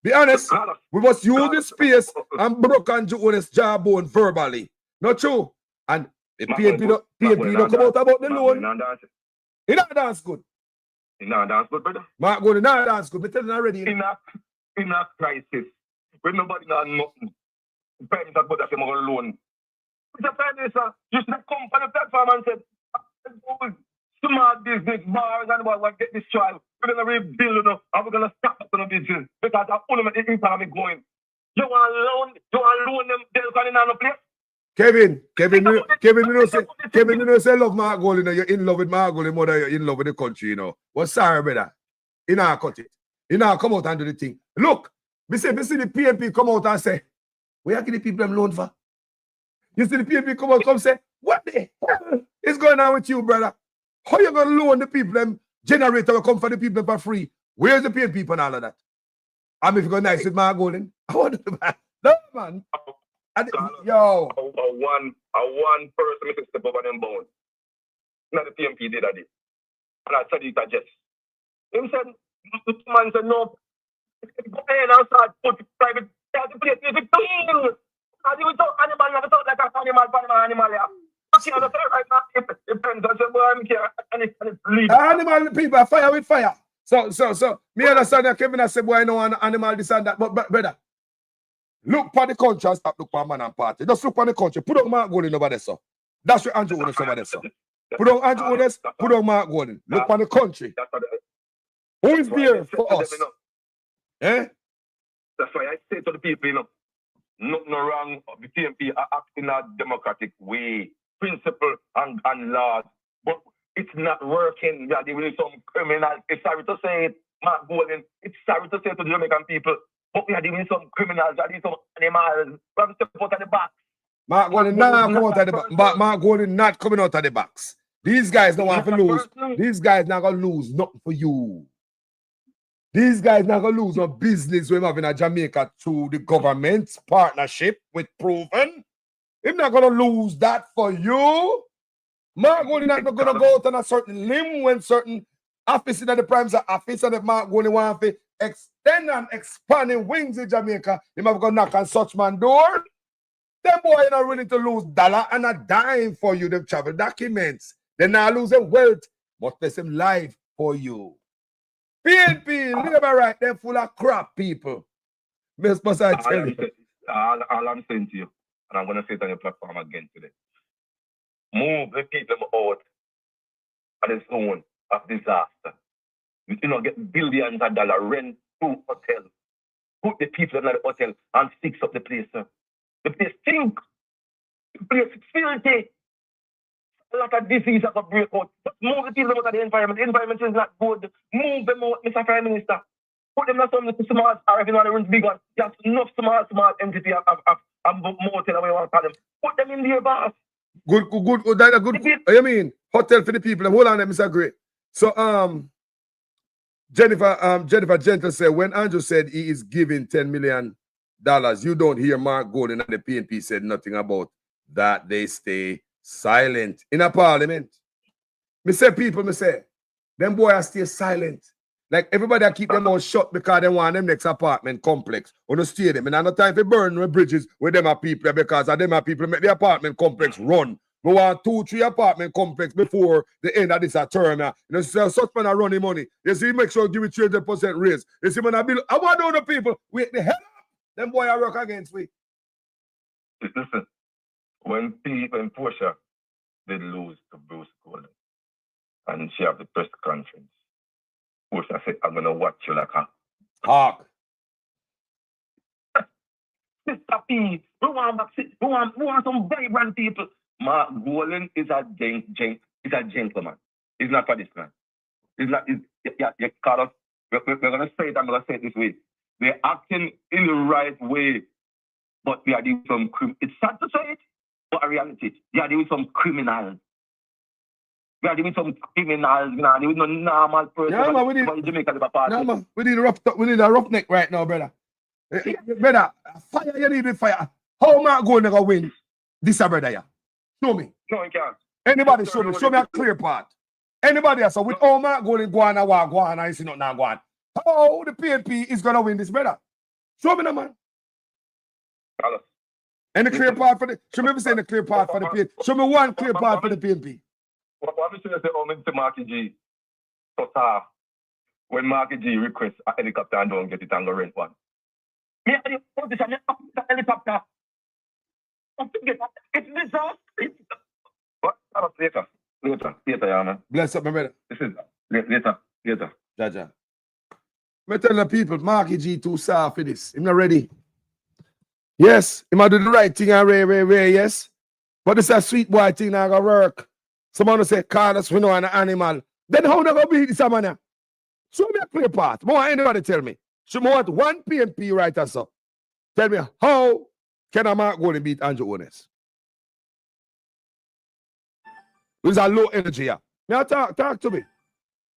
Be honest. We must use this space and broke Andrew Onis' jawbone verbally. Not true. And if PNP don't come out about the loan, he not dance good. He not dance good, brother. Mark Golding not dance good. Me tell you already. In a crisis, when nobody knows nothing, parents are good at him on loan. It's a prime minister. You should have come for the platform. platform and said, small business bars and what get destroyed. We're gonna rebuild, you know, and we're gonna stop up on the business because that's only the economy going. You want loan them, they're going in on the place. Kevin, you know, say love Mark Gold, you know, you're in love with Mark Gold, mother, you're in love with the country, you know. What's sorry, brother? You know, cut it. You know, come out and do the thing. Look, we see the PNP come out and say, where are the people them loan for? You see the PNP come out and say, what the hell is going on with you, brother? How you going to loan the people them generator will come for the people for free? Where's the PNP and all of that? I mean, if you go nice with Mark Golden, I want to no, man. Yo. One person made a step over them bones. Now the PMP did that. And I said it just. Him said, the man said, no. Go ahead and start put private place. If it's clean. And you talk animal, never talk like an animal, yeah. Animal people fire with fire. So me understand that Kevin has said boy no animal this and that, but brother, look for the country and stop look for man and party. Just look for the country. Put on Mark Golden over there, sir. That's what Andrew Odes over there, sir. Put on Andrew Odes, put on Mark Golden. Look for the country. Who is there for us? Eh? That's why I say to the people, you know, nothing wrong. The PMP are acting in a democratic way, principle and laws, but it's not working. Yeah, they will some criminals. It's sorry to say it, Mark Golden. It's sorry to say it to the Jamaican people, but we are dealing with some criminals. We are dealing with some animals. We have to step out of the box. Mark Golden not coming out of the box. But Mark Golden not coming out of the box. These guys don't want to lose. These guys not gonna lose nothing for you. These guys not gonna lose no business we have in Jamaica through the government's partnership with Proven. He's not gonna lose that for you. Mark Golden not gonna go out on a certain limb when certain offices in the Prime Minister office and if Mark Golden want to extend and expand in wings in Jamaica, he might go knock on such man door. Them boy are not willing to lose dollar and a dime for you. Them travel documents. They're not losing wealth, but there's them life for you. PNP, labor right, they're full of crap, people. Miss I tell you. All I'm saying to you, and I'm going to say it on your platform again today. Move the people out of the zone of disaster. You know, get billions of dollars, rent 2 hotels. Put the people in the hotel and fix up the place. The place stink. The place is filthy. A lot of disease that got break out. Just move the people out of the environment. The environment is not good. Move them out, Mr. Prime Minister. Put them in some small, or if you want to run big one, you have enough small entity of motel away want to them. Put them in there, boss. Good. That's a good. You mean hotel for the people? Hold on, Mr. Gray. So Jennifer Gentle said when Andrew said he is giving $10 million, you don't hear Mark Golden and the PNP said nothing about that. They stay silent in a parliament. Me say them boys stay silent. Like everybody keep them mouth shut because they want them next apartment complex on the stadium. And I no time to burn the bridges with them people because of them people make the apartment complex run. We want 2-3 apartment complex before the end of this term. You know, so such man are running money. You see, make sure give it 30% raise. You see, when I build, I want the people wait the hell up. Them boys are work against me. Listen, when Portia did lose to Bruce Golden and she have the press conference, Portia said, I'm gonna watch you like a hawk. Mr. P, we want some vibrant people. Mark Golden is a gentleman. He's not for this man. He's not. You call us. We're gonna say it. I'm gonna say it this way. They're acting in the right way, but we are doing some. It's sad to say it, but a reality. We are doing some criminals. We are doing some criminals. We are doing no normal person. Yeah, man, we need a roughneck right now, brother. Brother, fire. You need fire. How Mark Golden gonna win this, brother? Yeah. Show me. No, you can't. Anybody show me. Show me a clear part. Anybody else? So with all Mark Golden go on, I see not now go on. How the PNP is gonna win this, brother? Show me, no man. Any clear part for the? Show me saying the clear part for the PNP. Show me one clear part for the PNP. What I'm saying is to Marky G. When Marky G requests a helicopter and don't get it and go rent one. Helicopter. It's disaster. Later, yeah, man. Bless up, my brother. This is later. Jaja. Me tell the people, Marky G too soft for this. Him not ready. Yes, he might do the right thing and Ray, yes. But this is a sweet boy thing not gonna work. Someone will say, call us, we know an animal. Then how not gonna beat this man? Show me a clear path. More anybody tell me. So more want one PNP writer, so. Tell me, how can a Mark go and beat Andrew Honest? There's a low energy here. Now talk to me.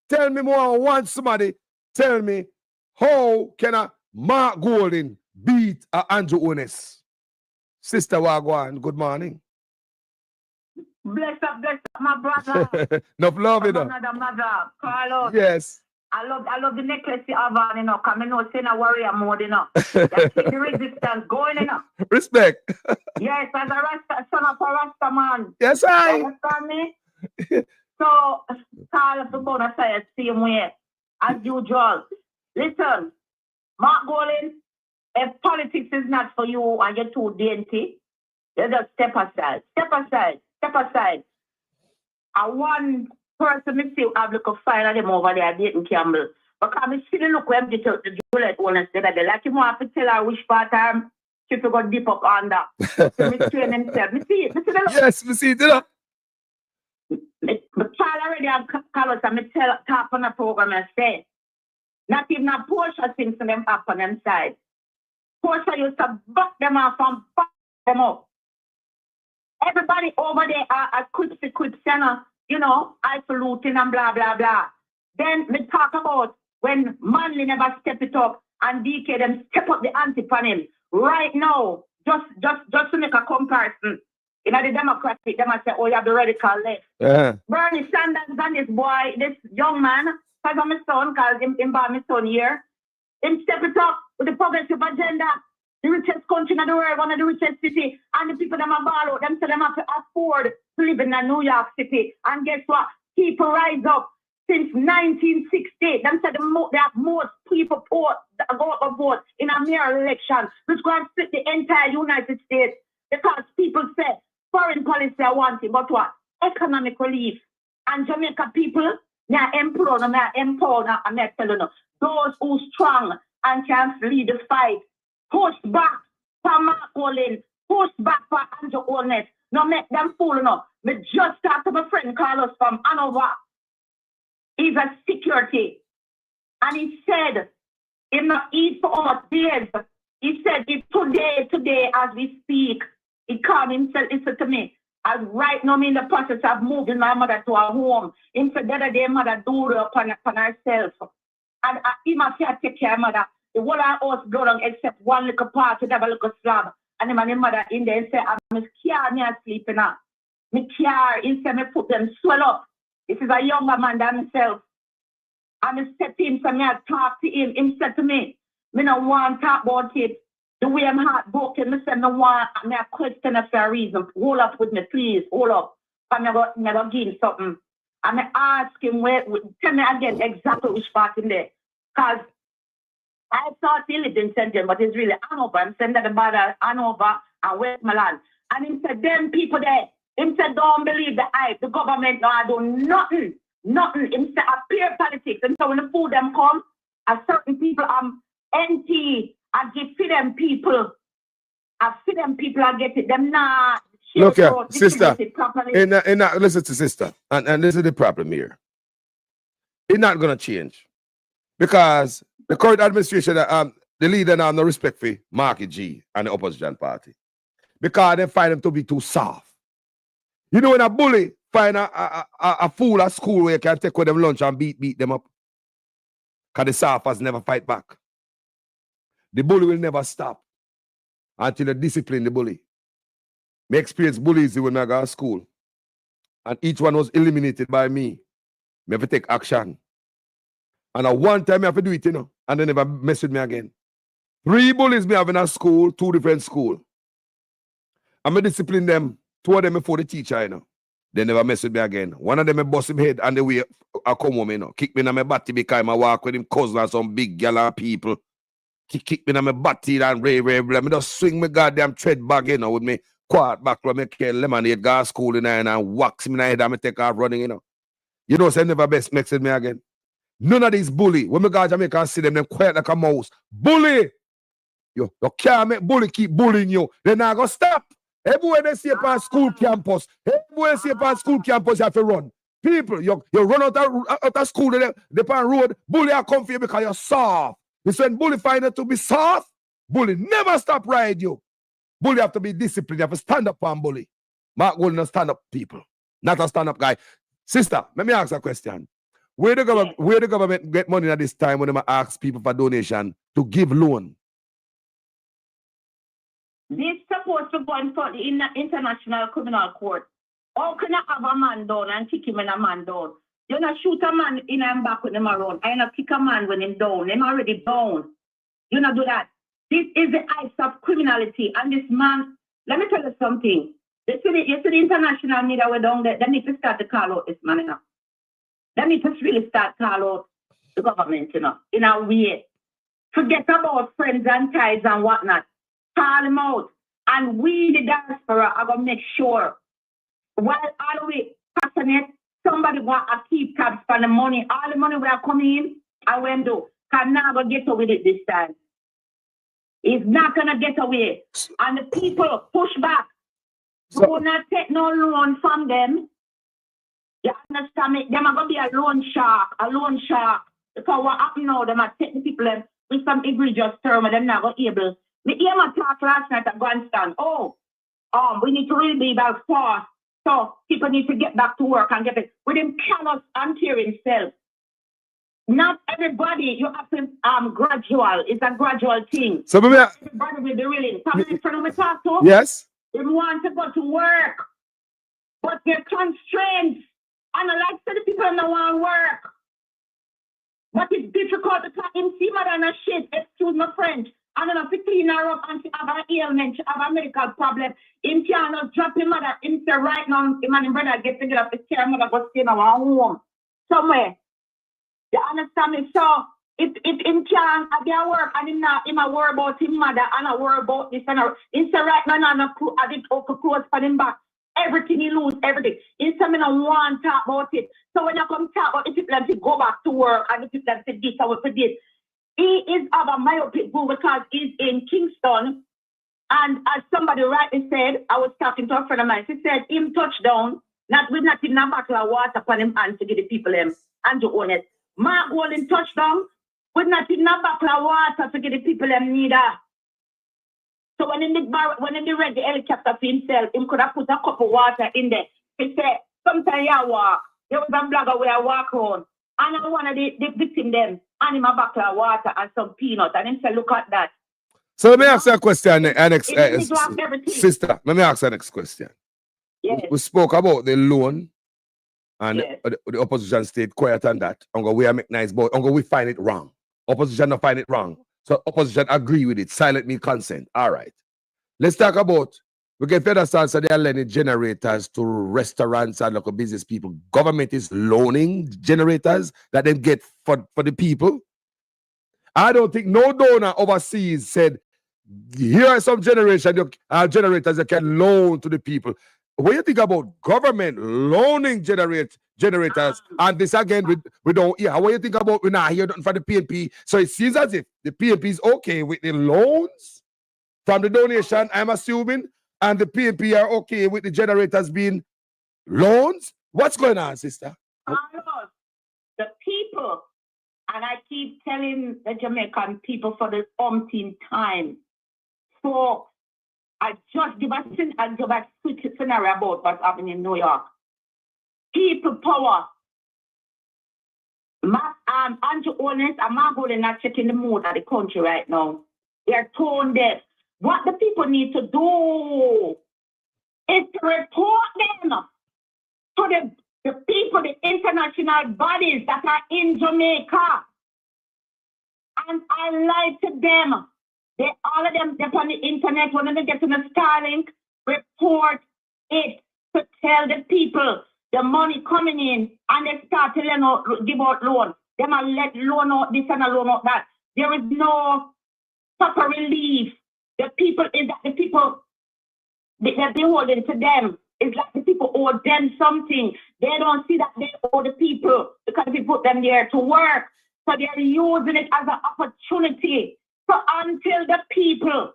Tell me more. I want somebody tell me how can a Mark Golding beat a Andrew Honest? Sister Wagwan, good morning. Bless up, my brother. Enough love, you know. Another mother, Carlos. Yes. I love the necklace you have on, you know, because I know it's in a warrior mode, you know. That's the resistance going, you know. Respect. Yes, as a Rasta, son of a Rasta man. Yes, I. You understand me? So, Carlos, we're going to say it the same way, as usual. Listen, Mark Golding, if politics is not for you and you're too dainty, you just step aside. Step aside. And one person me see have look a file of them over there, Dayton Campbell. Because I see the look when they tell the Juliet honest that they like him have to tell her which part she forgot deep up under. So me train himself. Me see the look. Yes, me see it, you know. Me child already have colors and me tell talk on the program and say, not even a Portia things to them up on them side. Portia used to buck them off and buck them up. Everybody over there are quick, you know, isolating and blah, blah, blah. Then we talk about when Manley never step it up and DK them step up the anti-panel. Right now, just to make a comparison, in the Democratic, they might say, oh, you have the radical left. Bernie Sanders and this boy, this young man, because I'm my son, because him by my son here, him step it up with the progressive agenda. The richest country in the world, one of the richest cities, and the people that are borrow, them so them have to afford to live in New York City. And guess what? People rise up since 1960. Them said they have most people go out vote in a mayor election, which going to split the entire United States because people say foreign policy are wanting, but what? Economic relief. And Jamaica people, they are empowered, and I'm telling you, those who strong and can lead the fight. Push back for Mark Golding. Push back for Andrew Honest. No make them fool, no. Me just talked to my friend Carlos from Hanover. He's a security. And he said, he not eat for over days. He said, it's today, as we speak. He called himself, he said to me, as right now I'm in the process of moving my mother to her home. He said, the other day, mother do her upon herself. And he must take care of mother. The whole house go down except one little part to have a little slab. And my mother in there and say, I'm scared me sleeping now. Me care, instead me put them swell up. This is a younger man than himself. And I said to him, so me I talk to him. He said to me don't want to talk about it. The way I'm heartbroken, me said no want, me a question for a reason. Hold up with me, please, hold up. And I go give him something. And I ask him, tell me again exactly which part in there. Because I thought he lived in St. John, but it's really Hanover. I'm saying that the border Hanover and Westmoreland. And he said, them people there, he said, don't believe the hype. The government now do nothing. He said, appear politics. And so when the food them come, certain people empty. I give for them people. I get it. Them not. Look here, sister. Listen to sister. And this is the problem here. It's not going to change. Because the current administration, the leader now have no respect for Marky G and the opposition party. Because they find them to be too soft. You know when a bully find a fool at school where you can take with them lunch and beat them up? Because the softers never fight back. The bully will never stop until they discipline the bully. Me experience bullies when I go to school. And each one was eliminated by me. Me have to take action. And at one time I have to do it, you know, and they never mess with me again. 3 bullies me have in a school, 2 different schools. And I discipline them, 2 of them before the teacher, you know. They never mess with me again. One of them I bust him head and the way I come home, you know. Kick me in my body because I walk with him cousin and some big gala people. Kick me in my body and ray. Let me just swing my goddamn tread bag, you know, with me quad back when me carry lemonade, go to school in there and wax me in the head and me take off running, you know. You know, say never best mixing me again. None of these bully. When me go to Jamaica and see them quiet like a mouse. Bully! You can't make bully keep bullying you. They're not going to stop. Everywhere they see upon school campus, everywhere they see upon school campus, you have to run. People, you run out of school, the road, bully are come for you because you're soft. You when bully find it to be soft, bully never stop ride you. Bully have to be disciplined. You have to stand up on bully. Mark Golden, stand up people, not a stand up guy. Sister, let me ask a question. Where the government get money at this time when they ask people for donation to give loan? This supposed to go in for the International Criminal Court. How can I have a man down and kick him in a man down? You not shoot a man in and back with him around. I not kick a man when him down. Him already down. You not do that. This is the heights of criminality. And this man, let me tell you something. You see the international media were down there. They need to start to call out this man, you know. They need to really start to call out the government, you know, in a way. Forget about friends and ties and whatnot. Call them out. And we, the diaspora, are going to make sure, while all we passionate, somebody want to keep tabs for the money. All the money we are coming in, I will do. Can now go get away with it this time. He's not going to get away. And the people push back. So, do not take no loan from them. You understand me? Them are going to be a loan shark. Because what happened now, them are taking people with some egregious term and they're not going to be able. Me hear my talk last night at Grandstand. We need to really be about fast. So people need to get back to work and get it. With him callous and tear himself. Not everybody, you have to gradual. It's a gradual thing. So everybody will be willing. Yes. They want to go to work. But they're constraints. And I like to the people that want to work. But it's difficult to talk him see mother and a shit. Excuse my French. And then if you clean her up and she have an ailment, she have a medical problem, him cannot drop him mother. Him say right now, him and him brother get together to care mother go stay in our home. Somewhere. You understand me? So if him can have their work and him not him a worry about him mother and a worry about this and a him say right now and I did open clothes for him back. Everything he lose, everything. He say me no want to talk about it. So when I come talk about the people that go back to work and the people that say this or for this. He is of a myopic view because he's in Kingston. And as somebody rightly said, I was talking to a friend of mine. She said, him touchdown, not in a bottle of water for him and to give the people him and to own it. Mark Golden touchdown, with not in a bottle of water to give the people him neither. So when he read the helicopter for himself, him could have put a cup of water in there. He said, sometimes I walk. There was a blogger where I walk on. And I one of the victim them, and him a bottle of water and some peanut. And him say, look at that. So let me ask you a question, sister. Let me ask you the next question. Yes. We spoke about the loan, and the opposition stayed quiet on that. We are make nice boy. We find it wrong. Opposition don't find it wrong. So opposition agree with it. Silent me consent. All right. Let's talk about. We get further stance, so they are lending generators to restaurants and local business people. Government is loaning generators that they get for the people. I don't think no donor overseas said, here are some generators that can loan to the people. When you think about government loaning generators, and this again, we don't hear. When you think about, we're not hear nothing from the PNP. So it seems as if the PNP is okay with the loans from the donation, I'm assuming. And the PNP are okay with the generators being loans? What's going on, sister? The people, and I keep telling the Jamaican people for the umpteenth time. So I just give a quick scenario about what's happening in New York. People power. Andrew Holness and Margot are not checking the mood of the country right now. They're tone deaf. What the people need to do is to report them to the people, the international bodies that are in Jamaica. And I lied to them. All of them, they're on the internet, when they get to the Starlink, report it to tell the people the money coming in, and they start to give out loans. They might let loan out this and a loan out that. There is no proper relief. The people they're beholden to them. It's like the people owe them something. They don't see that they owe the people because we put them there to work. So they're using it as an opportunity. So until the people,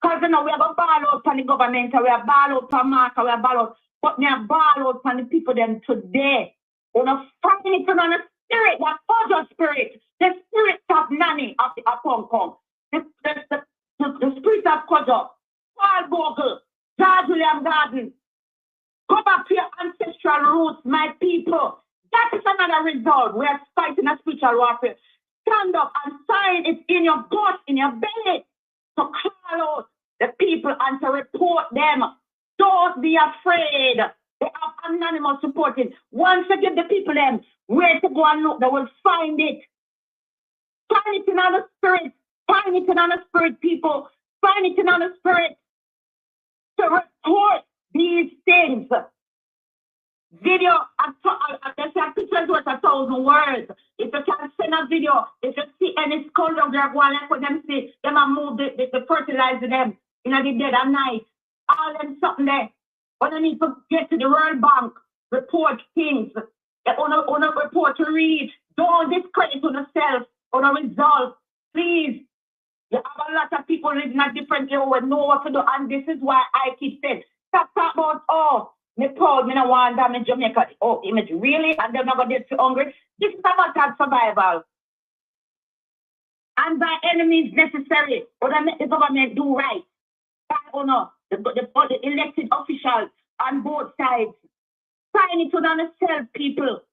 because you know we have a ball out from the government, we have ball out from Mark, we have ball out, but we have ball out from the people them today. We don't find it on the spirit, that other spirit, the spirit of Nanny of the Hong Kong, the spirit of Kojo, Paul Bogle, George William Garden. Go back to your ancestral roots, my people. That is another result. We are fighting a spiritual warfare. Stand up and sign it in your gut, in your belly, to call out the people and to report them. Don't be afraid. They have anonymous supporting. Once you give the people them where to go and look, they will find it. Find it in the spirit. Find it in the spirit, people. Find it in the spirit. To report these things. Video, there's a pictures worth 1,000 words. If you can send a video, if you see any sculpture they're going like what them see, them and move the fertilizer them, you know, the dead at night. All them something there. When you need to get to the World Bank, report things. On a report to read. Don't discredit on yourself, on a result. Please. You have a lot of people living a different way who know what to do, and this is why I keep saying, stop talking about, me proud, me no want damage Jamaica. Oh, image really? And they're not going to get too hungry. This is about that survival. And by any means necessary, or that make the government do right. The elected officials on both sides. Sign it to themselves, people.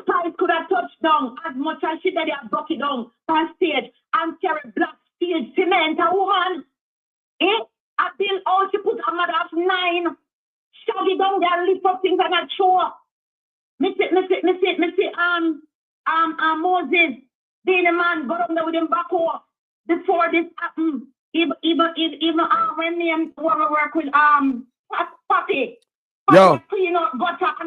Spice could have touched down as much as she did have broke it down on stage and carry black steel cement, a woman. A bill out, she put a mother of 9. Shaggy down there, lift up things and not show. Missy, Moses, being a man, go down there with him back over. Before this happened, even when me work with Papi. Yo,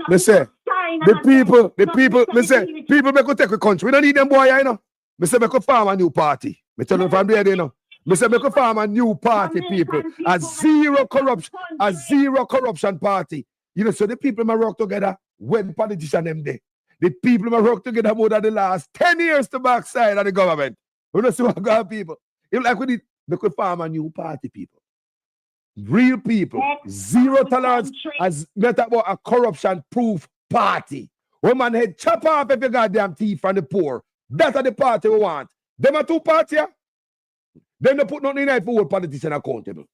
listen, the people, listen, people make us take a country. We don't need them boy, you know. Me say make us form a new party. Me tell them from there, you know. Me say make us form a new party, people. A zero corruption party. You know, so the people may work together when politicians them there. The people may work together more than the last 10 years to backside of the government. We don't see what God people. If like we need, make us form a new party, people. Real people, zero tolerance as not about a corruption-proof party. Woman head chop off every goddamn thief from the poor. That's the party we want. Them are two parties. Them don't put nothing in there for politician accountable.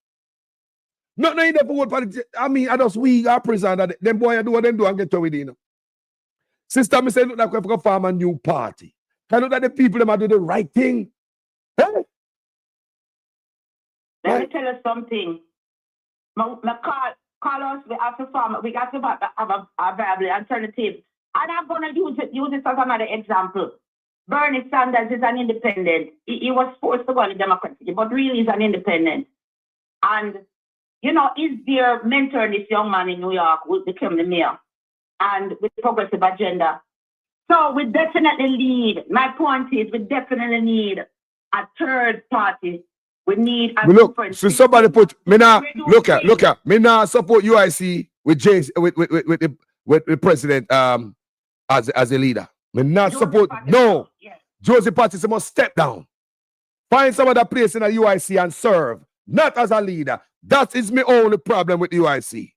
Nothing in there for politician. I mean, I just we are prison that them boy do what them do and get to with it. Sister, me say look like we have to form a new party. Can look that the people them are do the right thing. Hey? Let me tell you something. Call us, we have to form, we got to have a viable alternative. And I'm going to use it as another example. Bernie Sanders is an independent. He was forced to go on the Democratic, but really he's an independent. And, you know, he's there mentoring this young man in New York who became the mayor and with the progressive agenda. So we definitely need, my point is, we definitely need a third party. We need a look, so somebody put me now look at me now support UIC with James with the president as a leader. Me not support no. Yes. Joseph Patterson must step down. Find some other place in a UIC and serve, not as a leader. That is my only problem with UIC.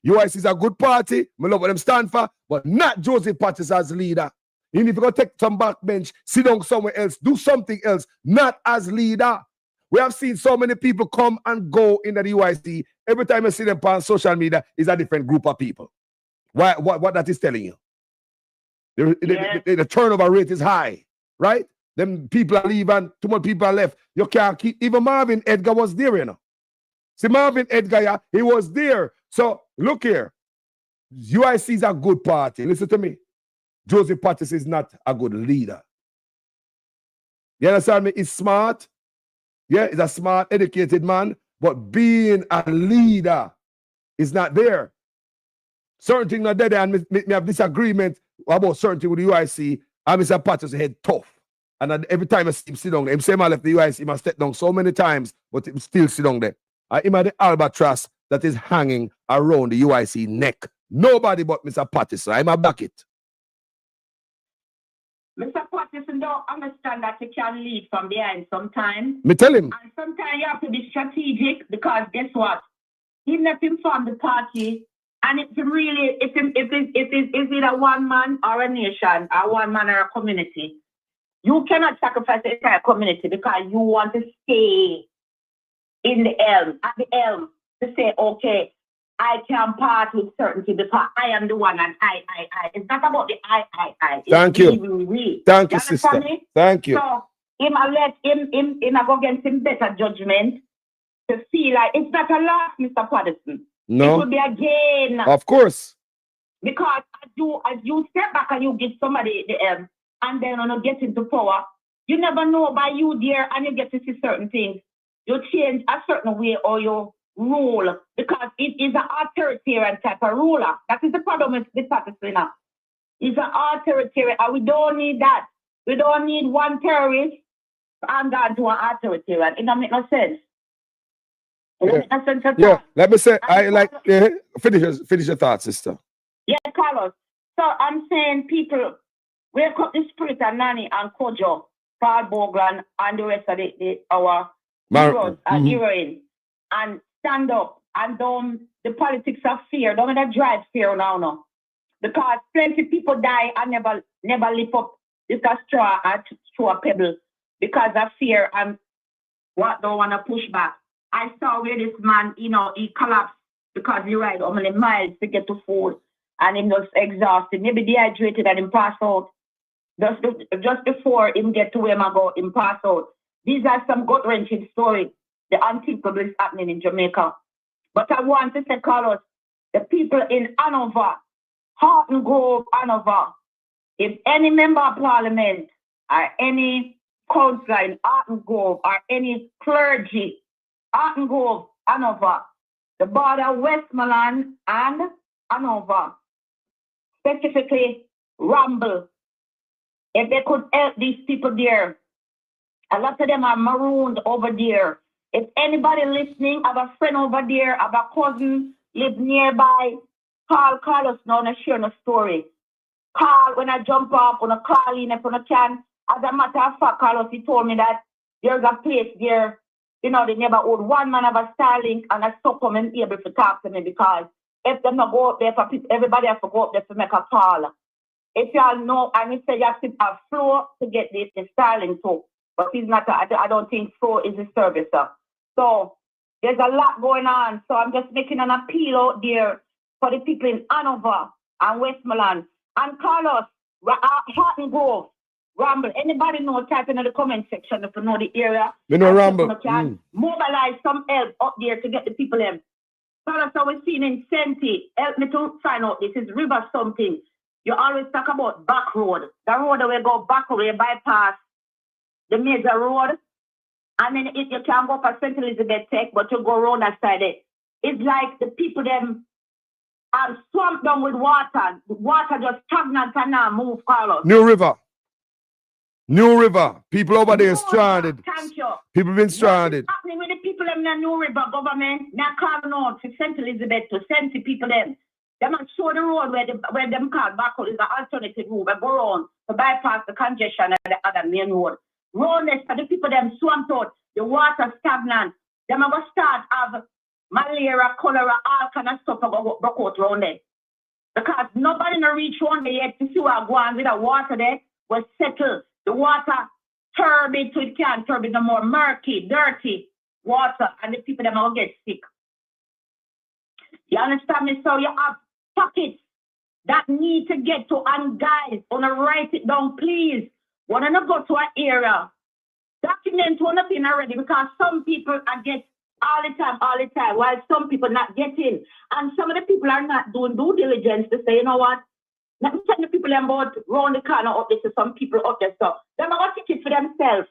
UIC is a good party, me love what them stand for, but not Joseph Patterson as leader. Even if you go take some backbench, sit down somewhere else, do something else, not as leader. We have seen so many people come and go in the UIC. Every time I see them on social media, is a different group of people. What that is telling you? The turnover rate is high, right? Them people are leaving, too many people are left. You can't keep, even Marvin Edgar was there, you know. See, Marvin Edgar, yeah, he was there. So, look here. UIC is a good party. Listen to me. Joseph Patterson is not a good leader. You understand me? He's smart. Yeah, he's a smart, educated man, but being a leader is not there. Certain things not there, and me have disagreement about certain things with the UIC, and Mr. Patterson head tough. And every time I see him sit down, him say I left the UIC, he must step down so many times, but he still sit down there. him are the albatross that is hanging around the UIC neck. Nobody but Mr. Patterson. I'm a back it. Mr. Patterson don't understand that you can lead from behind sometimes. Me tell him. And sometimes you have to be strategic because guess what? He let him form the party, and it's really if it a one man or a nation, or one man or a community, you cannot sacrifice the entire community because you want to stay in the elm, at the elm, to say, okay, I can part with certainty because I am the one and I. It's not about the I. It's Thank you. we. Thank you, sister. Me? Thank you. So him I let him go against him better judgment to feel like it's not a loss, Mr. Patterson. No. It will be a gain. Of course. Because as you step back and you give somebody the M and then when you get into power, you never know by you there and you get to see certain things. You change a certain way or you rule because it is an authoritarian type of ruler. That is the problem with the Patterson. It's an authoritarian and we don't need that. We don't need one terrorist and gone to an authoritarian. It doesn't make no sense. Yeah, let me say, I like, finish your thoughts, sister. Yeah, Carlos. So I'm saying people, wake up the spirit of Nani and Kojo, Paul Boglan, and the rest of our heroes and heroines, and stand up and don't, the politics of fear, don't let that drive fear now, no. Because plenty people die and never lift up this straw and throw a pebble because of fear and what don't want to push back. I saw where this man, he collapsed because he ride how many miles to get to food and he was exhausted, maybe dehydrated and him pass out. Just before him get to where I go, him pass out. These are some gut-wrenching stories. The unthinkable is happening in Jamaica. But I want to say, Carlos, the people in Hanover, Harton Grove, Hanover, if any member of parliament or any councillor in Harton Grove or any clergy, Harton Grove, Hanover, the border Westmoreland and Hanover, specifically Ramble, if they could help these people there, a lot of them are marooned over there. If anybody listening, have a friend over there, have a cousin, live nearby, call us now and share a story. Call when I jump up, when I call in, if I can. As a matter of fact, Carlos, he told me that there's a place there, the neighborhood, one man have a Starlink and a stop and able to talk to me because if they not go up there, everybody has to go up there to make a call. If y'all know, and he said you have to have Flow to get the Starlink too. But he's not, I don't think Flow is a service. So there's a lot going on. So I'm just making an appeal out there for the people in Hanover and Westmoreland. And Carlos, Harton Grove, Ramble. Anybody know, type in the comment section if you know the area. We know Ramble. Mobilize some help up there to get the people in. Carlos, I was seeing in Senti. Help me to find out. This is River something. You always talk about back road. The road that we go back road, you bypass the major road. And then if you can go for St. Elizabeth Tech, but you go around that side. It's like the people them are swamped down with water. The water just stagnant and now move, Carlos. New River. People over there stranded. Thank you. People been stranded. What's happening with the people in the New River government? Now calling out to St. Elizabeth to send the people them. They must show the road where them call back is the alternative route. We go around to bypass the congestion and the other main road. Roadless for the people them swamped out. The water stagnant. Them are going to start have malaria, cholera, all kind of stuff go out around there. Because nobody no reach one day yet to see what go on with the water there was settled. The water turbid so it can't turbid no more murky, dirty water, and the people them will get sick. You understand me? So you have pockets that need to get to, and guys, wanna write it down, please. Wanna not go to an area. Document one of thing already because some people are get all the time, while some people not getting. And some of the people are not doing due diligence to say, you know what? Let me tell the people about round the corner up there to some people up there. So they're going to take it for themselves.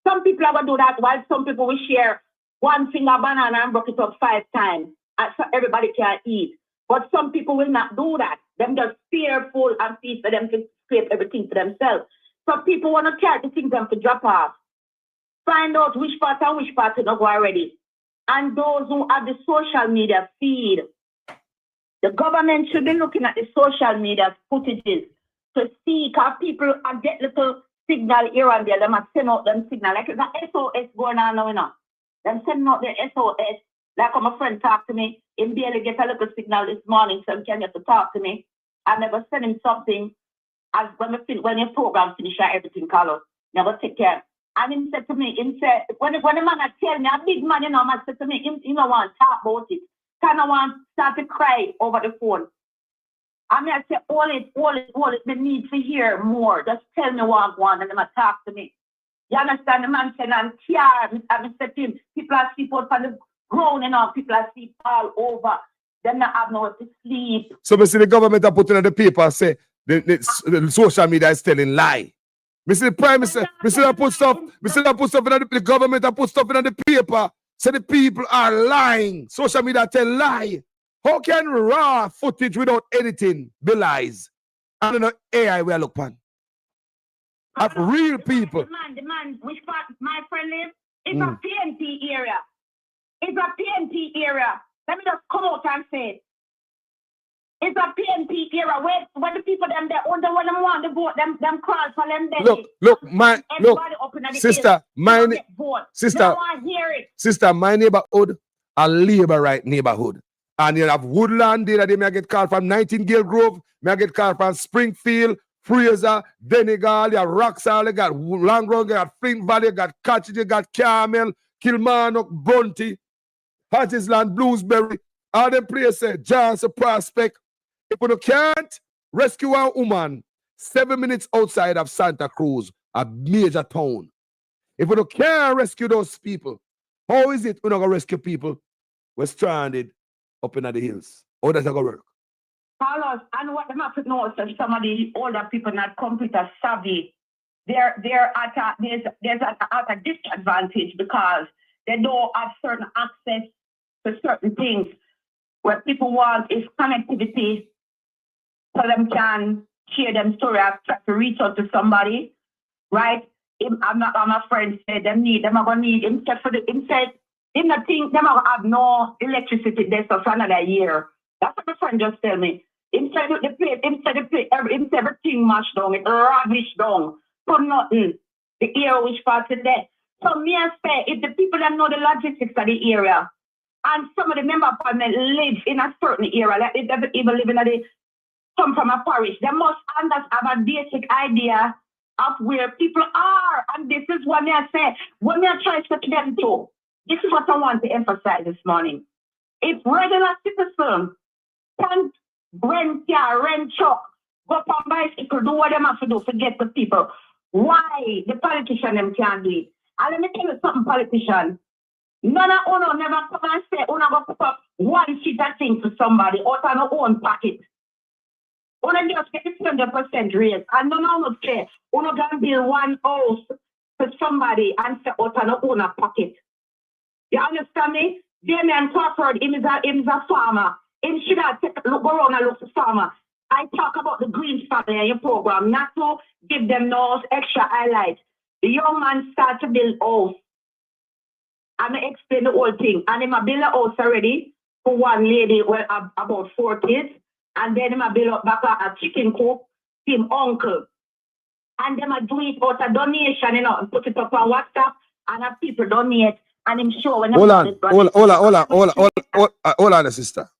Some people are going to do that while some people will share one finger banana and break it up 5 times. So everybody can eat. But some people will not do that. Them just fearful and feed for them to scrape everything for themselves. So people want to carry the things them to drop off. Find out which part and which part to not go already. and those who have the social media feed. The government should be looking at the social media footages to see how people get little signal here and there. They must send out them signal. Like it's a SOS going on now, you know. Them sending out the SOS. Like my friend talked to me, he barely get a little signal this morning, so he can get to talk to me. I never send him something as when your program finish and everything color. Never take care. And he said to me, when the man tell me, a big man, you know, man said to me, he don't want to talk about it. Kind of want to start to cry over the phone. I mean, I say, all it, they need to hear more. Just tell me what I want, and they talk to me. You understand? The man said, I'm tired. I said to him, people are sleep out on the ground, you know, people are sleep all over. They not have nowhere to sleep. So, we see the government are putting on the paper, say, the social media is telling lie. We see the prime minister, we see that put stuff in the government and put stuff in the paper. So the people are lying. Social media tell lie. How can raw footage without editing be lies? I don't know AI we are looking at. Of real people. The man, which part my friend lives, it's a PNP area. It's a PNP area. Let me just come out and say it. It's a PNP era where when the people them there under when them want to vote, them call for them belly. Sister, my neighborhood a labor right neighborhood. And you have Woodland there, they may get called from Nightingale Grove, may get called from Springfield, Fraser, Donegal, you have Roxall, you got Langrod, you got Flint Valley, you got Catchy, you got Carmel, Kilmarnock, Bunty, Hattisland, Bluesberry, all them places, Johnson, Prospect. If you can't rescue a woman 7 minutes outside of Santa Cruz, a major town, if you can't rescue those people, how is it we're not going to rescue people? We're stranded up in the hills. How does that go work? Carlos, and what them have to know is that some of the older people not computer savvy. They're at a disadvantage because they don't have certain access to certain things. What people want is connectivity so them can share them story or try to reach out to somebody, right? I'm a friend said them are gonna need instead in the thing them are gonna have no electricity there for another year. That's what my friend just tell me. Instead everything mashed down, it ravished down, for nothing. The area which part is there. So me I say if the people that know the logistics of the area and some of the member of parliament live in a certain area, like they never even live in come from a parish, they must have a basic idea of where people are. And this is what I say, when I try to get them to, this is what I want to emphasize this morning. If regular citizens can rent car, rent truck, go up on bicycle, do what they have to do to get the people, why the politician them can't do it? And let me tell you something, politician. None of you never come and say, you go put up one sheet of thing to somebody out of your own pocket. You just get 100% raise. And none of you say, you can build one house for somebody and say out of your own pocket. You understand me? Damian Crawford, him is a farmer. Him should have go around and look for farmer. I talk about the Green family in your program, not to give them no extra highlight. The young man start to build house. I'm going to explain the whole thing. And him a build a house already for one lady, about 4 kids. And then him a build up back a chicken coop to him uncle. And them a do it out a donation, and put it up on WhatsApp, and have people donate, and him show when hold on, sister.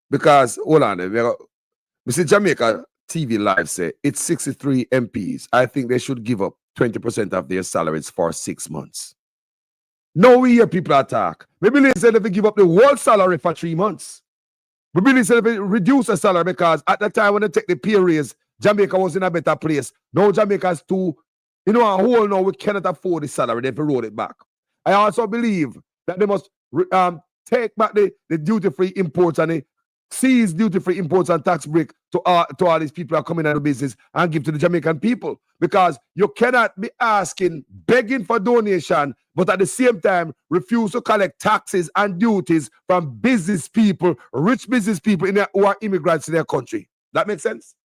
Because, hold on, Mr. Jamaica TV Live say it's 63 MPs. I think they should give up 20% of their salaries for 6 months. No, we hear people attack. Maybe they said if they give up the whole salary for 3 months. Maybe they said if they reduce the salary because at the time when they take the pay raise, Jamaica was in a better place. Now Jamaica's too, a whole now we cannot afford the salary. They've rolled it back. I also believe that they must take back the duty-free imports and the seize duty-free imports and tax break to all these people who are coming out of business and give to the Jamaican people. Because you cannot be begging for donation, but at the same time refuse to collect taxes and duties from business people, rich business people who are immigrants in their country. That makes sense?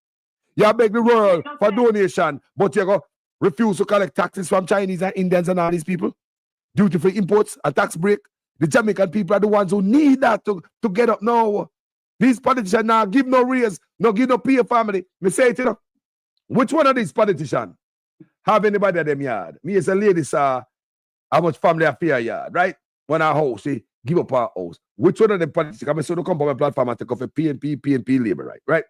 You beg the world for donation, but you go refuse to collect taxes from Chinese and Indians and all these people. Duty-free imports, a tax break. The Jamaican people are the ones who need that to get up now. These politicians now give no raise, no give no pay family. Me say it, you know. Which one of these politicians have anybody at them yard? Me as a lady saw how much family affair yard, right? When our house, say, give up our house. Which one of them politicians, I so come on my platform and take off a PNP labor right?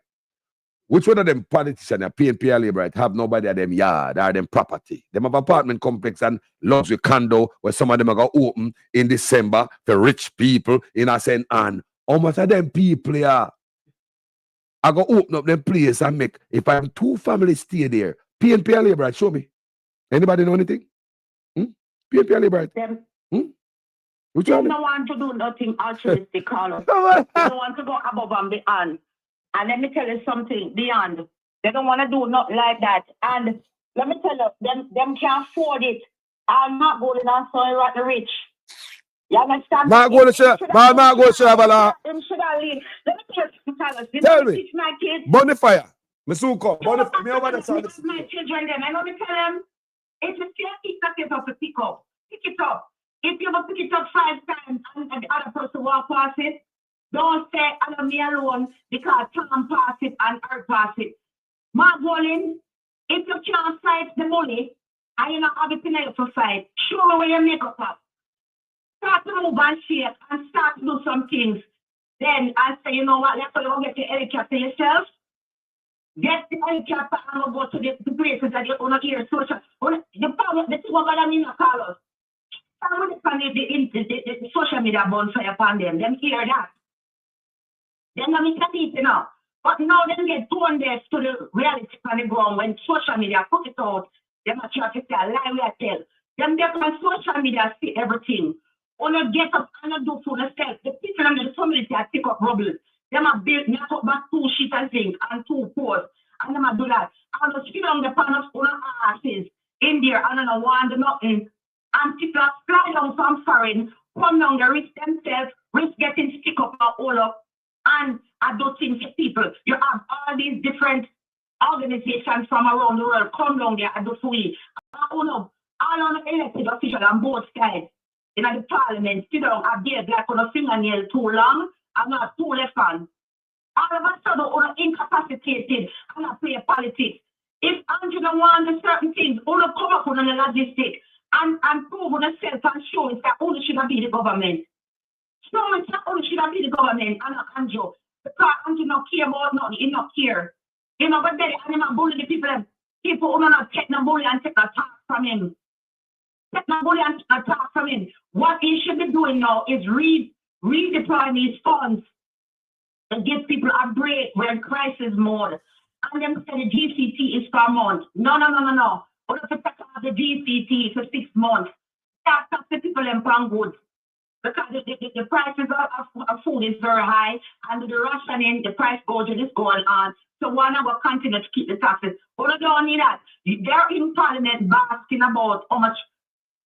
Which one of them politicians, a PNP labor right, have nobody at them yard or them property? Them have apartment complex and luxury condo where some of them are going to open in December for rich people in a St. Anne. How much of them people are? I go open up them place and make, if I have 2 families stay there, PNP labor right, show me. Anybody know anything? PNP labor right? Them, Which they one? don't want to do nothing altruistic, Carlos. They don't want to go above and beyond. And let me tell you something, beyond. They don't want to do nothing like that. And let me tell you, them can't afford it. I'm not going on so right the rich. You understand? Mark go to share. Mark go to share. Him should have leave. Let me tell you, Carlos. Tell me. Teach my kids. Bonfire. Masuko. Bonfire. Me over the side. My children, them. I know me tell them, it's a safety packet of a pick up. Pick it up. If you ever pick it up 5 times and the other person walk past it, don't say, I know me alone because Tom pass it and her pass it. Mark Bolin, if you can't fight the money and you not have it in you for fight, show me where you make up at. Start to move and shake and start to do some things. Then I say, you know what, let's go get the helicopter yourself. Get the helicopter and go to the places that you want to hear social. The power, the two of them in the Carlos. I want to the social media bonfire upon them. Them hear that. Then I miss it, you know. But now they get turned there to the reality on the ground when social media put it out. Them are trying to say a lie we are tell. Them get on social media see everything. Only get up and do for themselves. The people in the community are take up rubble. Them are built not up back 2 sheets of zinc and 2 poles. And them are do that. And just sit on the pan of asses in there and don't want nothing. And people are fly down from foreign, come down, they risk themselves, risk getting stick up and all up. And I do things for people. You have all these different organizations from around the world come down there and do for you. All on the elected officials on both sides. In the parliament, sit down and beard like on a fingernail too long and not too left hand. All of a sudden, on incapacitated and not play politics. If Andrew don't want the certain things, all come up on the logistics and prove on yourself and show it that only should be the government. So it's not only should be the government and not Andrew. Because Andrew not care about nothing, he not care. You know, but then I'm not bullying the people. People who not take no bully and take a talk from him. Take no bully and take a talk from him. What he should be doing now is redeploy these funds and give people a break when crisis mode. And then say the GCT is for a month. No. What if you take out the GCT for 6 months? Start up the people in pound goods. Because the prices of food is very high, and the rationing, the price gouge is going on. So one of will continue to keep the taxes. But I don't need that. They're in parliament basking about how much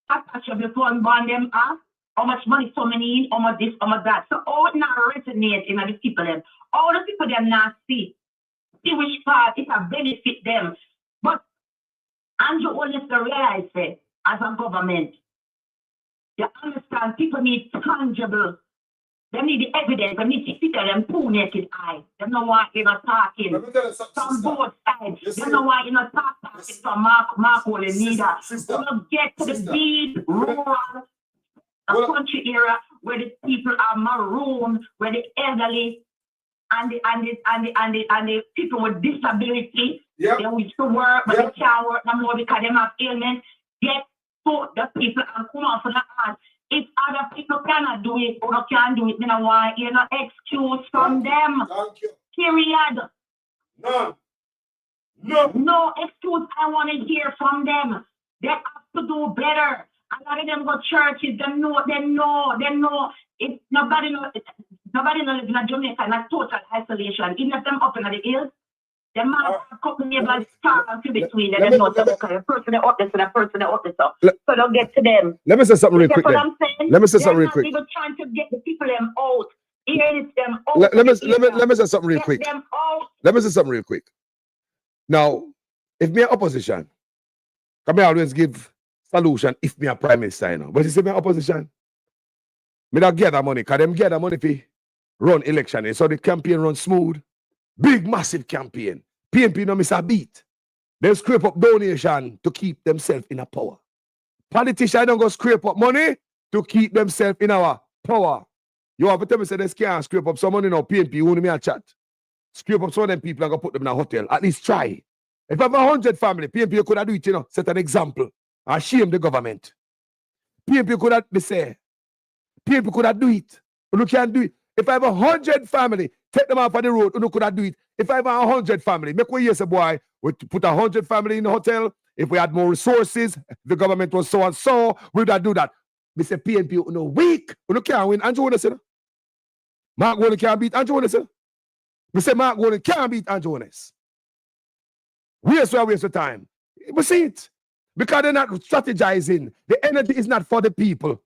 tax of the fund bond them are, how much money so many, how much this, how much that. So all it not resonate in the people them. All the people them not see which part it will benefit them. But Andrew always realize it as a government. You understand, people need tangible. They need the evidence. They need to sit there and pull naked eye. They don't want you not talking from both sides. They don't want you not talking from Mark Ole neither. They don't get to the deep, rural, country area where the people are marooned, where the elderly and the people with disability, they wish to work, but they can't work no more because they have ailments. Get to the people and come on for the hand. If other people cannot do it or can't do it, then I want you know excuse from them. Period. No excuse I want to hear from them. They have to do better. A lot of them go churches, they know. If nobody knows in Jamaica in a total isolation. Even if them up in the hills, the man have a couple neighbors talk and between them. They know the person up this and the person up this. So don't get to them. Let me say something real quick. Let me say something real quick. They're not even trying to get the people them out. Here it's them out. Let me say something real quick. Let me say something real quick. Now, if me opposition, can me always give solution if me a prime minister, you know. But you see me opposition, Me not get that money, because them get that money for run election. So the campaign run smooth. Big, massive campaign. PNP no miss a beat. They scrape up donation to keep themselves in a power. Politicians don't go scrape up money to keep themselves in our power. You have to tell me say they can't scrape up some money now, PNP, you want me a chat. Scrape up some of them people and go put them in a hotel. At least try. If I have 100 family, PNP you could have do it, set an example. And shame the government. PNP could have, they say, PNP could have do it. You can't do it. If I have 100 family, take them off on the road, you could have do it. If I have 100 family, make way, yes, boy, we put 100 family in the hotel. If we had more resources, the government was so and so, we would have do that. We say PNP, you know, weak. You can't win. Andrew Honest, Mark Warner can't beat Andrew Honest. We say Mark Warner can't beat Andrew Honest. Waste the time. We see it. Because they're not strategizing. The energy is not for the people.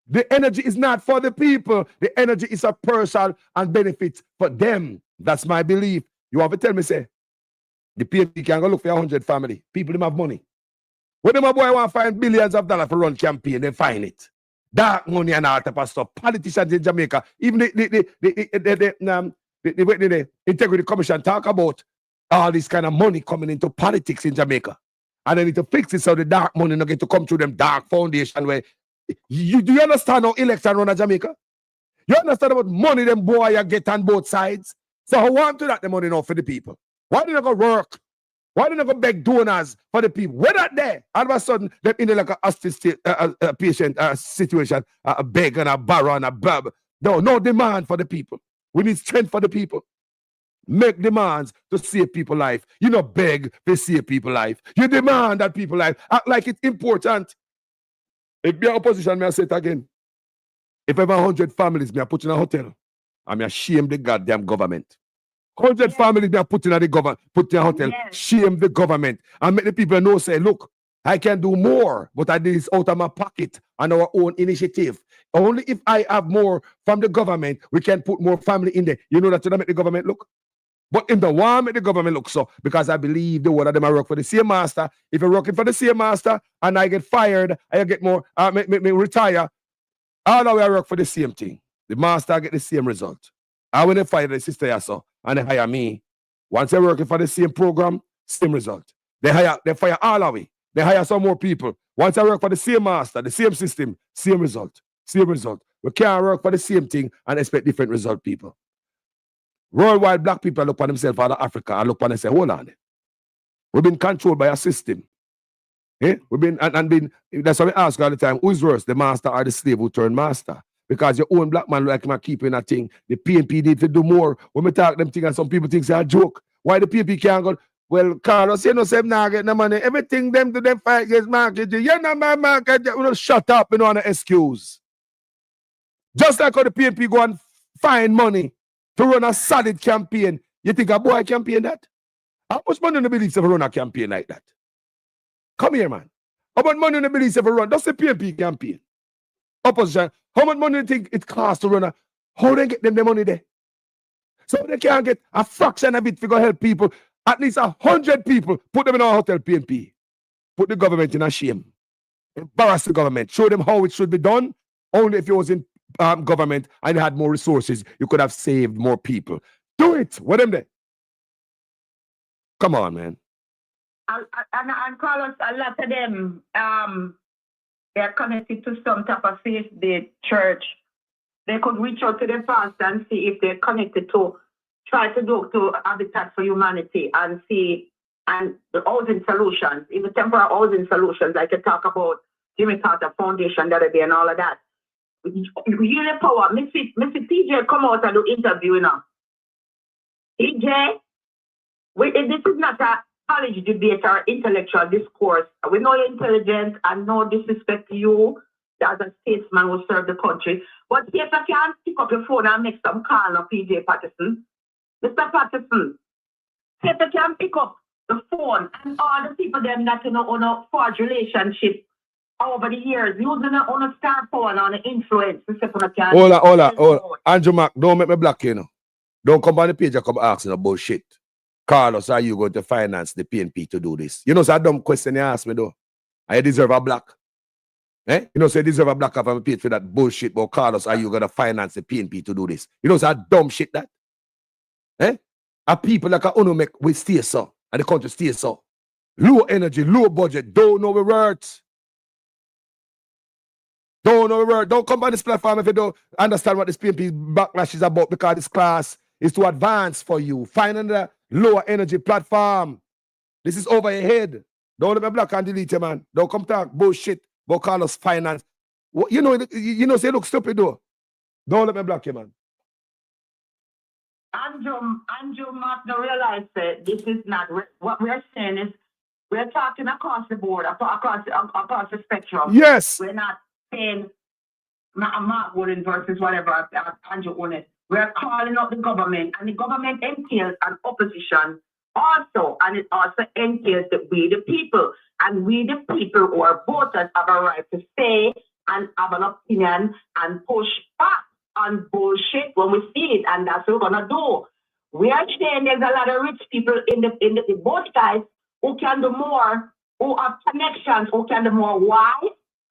The energy is not for the people. The energy is a personal and benefit for them. That's my belief. You want to tell me, say, the PNP can go look for 100 family. People them have money. When them a boy want to find billions of dollars for run campaign, they find it. Dark money and all type of stuff. Politicians in Jamaica, even the Integrity Commission talk about all this kind of money coming into politics in Jamaica. And they need to fix it so the dark money not get to come through them dark foundation where do you understand how election run in Jamaica? You understand about money them boy you get on both sides? So how want to that the money now for the people? Why did they go work? Why did they go beg donors for the people? We're not there. All of a sudden, they're in like a patient situation, a beg and a borrow and a bub. No demand for the people. We need strength for the people. Make demands to save people's life. You know, beg to save people's life. You demand that people's life. Act like it's important. If you're opposition, may I say it again. If I have 100 families, may I put in a hotel. I'm ashamed the goddamn government. 100 families they are put in a government, put in a hotel. Shame the government. And make the people know, say, look, I can do more, but I did this out of my pocket on our own initiative. Only if I have more from the government, we can put more family in there. You know that to make the government look? But in the one, make the government look so, because I believe the one of them I work for the same master. If you're working for the same master and I get fired, I get more, me retire, all of I work for the same thing. The master get the same result. I when they fire the sister so and they hire me. Once they're working for the same program, same result. They fire all of it. They hire some more people. Once I work for the same master, the same system, same result. Same result. We can't work for the same thing and expect different result, people. Worldwide black people look for themselves out of Africa and look for and say, hold on. We've been controlled by a system. We've been that's why we ask all the time, who is worse, the master or the slave who turned master? Because your own black man like him keeping a thing. The PNP need to do more. When we talk them things and some people think it's a joke. Why the PNP can't go? Well, Carlos, you know, say now get no money. Everything them to them fight against market. You're not my market. You know, shut up, you know, on an excuse. Just like how the PNP go and find money to run a solid campaign. You think a boy campaign that? How much money in the beliefs if run a campaign like that? Come here, man. How much money in the beliefs if run? That's the PNP campaign. Opposition. How much money do you think it costs to run a? How they get them the money there? So they can't get a fraction of it to go help people. At least 100 people. Put them in our hotel PNP. Put the government in a shame. Embarrass the government. Show them how it should be done. Only if it was in government and had more resources, you could have saved more people. Do it. What them there? Come on, man. And Carlos, a lot of them, they're connected to some type of faith-based church. They could reach out to the pastor and see if they're connected to, try to go to Habitat for Humanity and see, and the housing solutions, even temporary housing solutions, like you talk about Jimmy Carter Foundation the other day and all of that. Really power. Missy TJ come out and do interview, you know. TJ, this is not a college debate or intellectual discourse. We know you're intelligent and no disrespect to you as a statesman who serve the country. But if I can pick up your phone and make some call on PJ Patterson, Mr. Patterson, if I can pick up the phone and all the people them that you know on a forged relationship over the years, using it on a star phone on the influence. Hold on. Andrew Mac, don't make me block you, know. Don't come on the page and come asking about bullshit. Carlos, are you going to finance the PNP to do this? You know, it's a dumb question you ask me, though. I deserve a block. Eh? You know, say deserve a black off and paid for that bullshit, but Carlos, are you gonna finance the PNP to do this? You know, it's a dumb shit that. Eh? Are people like a uno make we stay so and the country stay so. Low energy, low budget, don't know the words. Don't know the word. Don't come on this platform if you don't understand what this PNP backlash is about, because this class is to advance for you. Find another lower energy platform. This is over your head. Don't let me block and delete you, man. Don't come talk bullshit about Carlos finance. You know, say look stupid though. Don't let me block you, man. Andrew must realize that this is not what we're saying is we're talking across the board, across the spectrum. Yes. We're not saying Mark Wooden versus whatever Andrew Wooden. We're calling out the government, and the government entails an opposition also, and it also entails that we the people, and we the people who are voters have a right to say and have an opinion and push back on bullshit when we see it, and that's what we're gonna do. We are saying there's a lot of rich people in both sides who can do more, who have connections, who can do more. Why,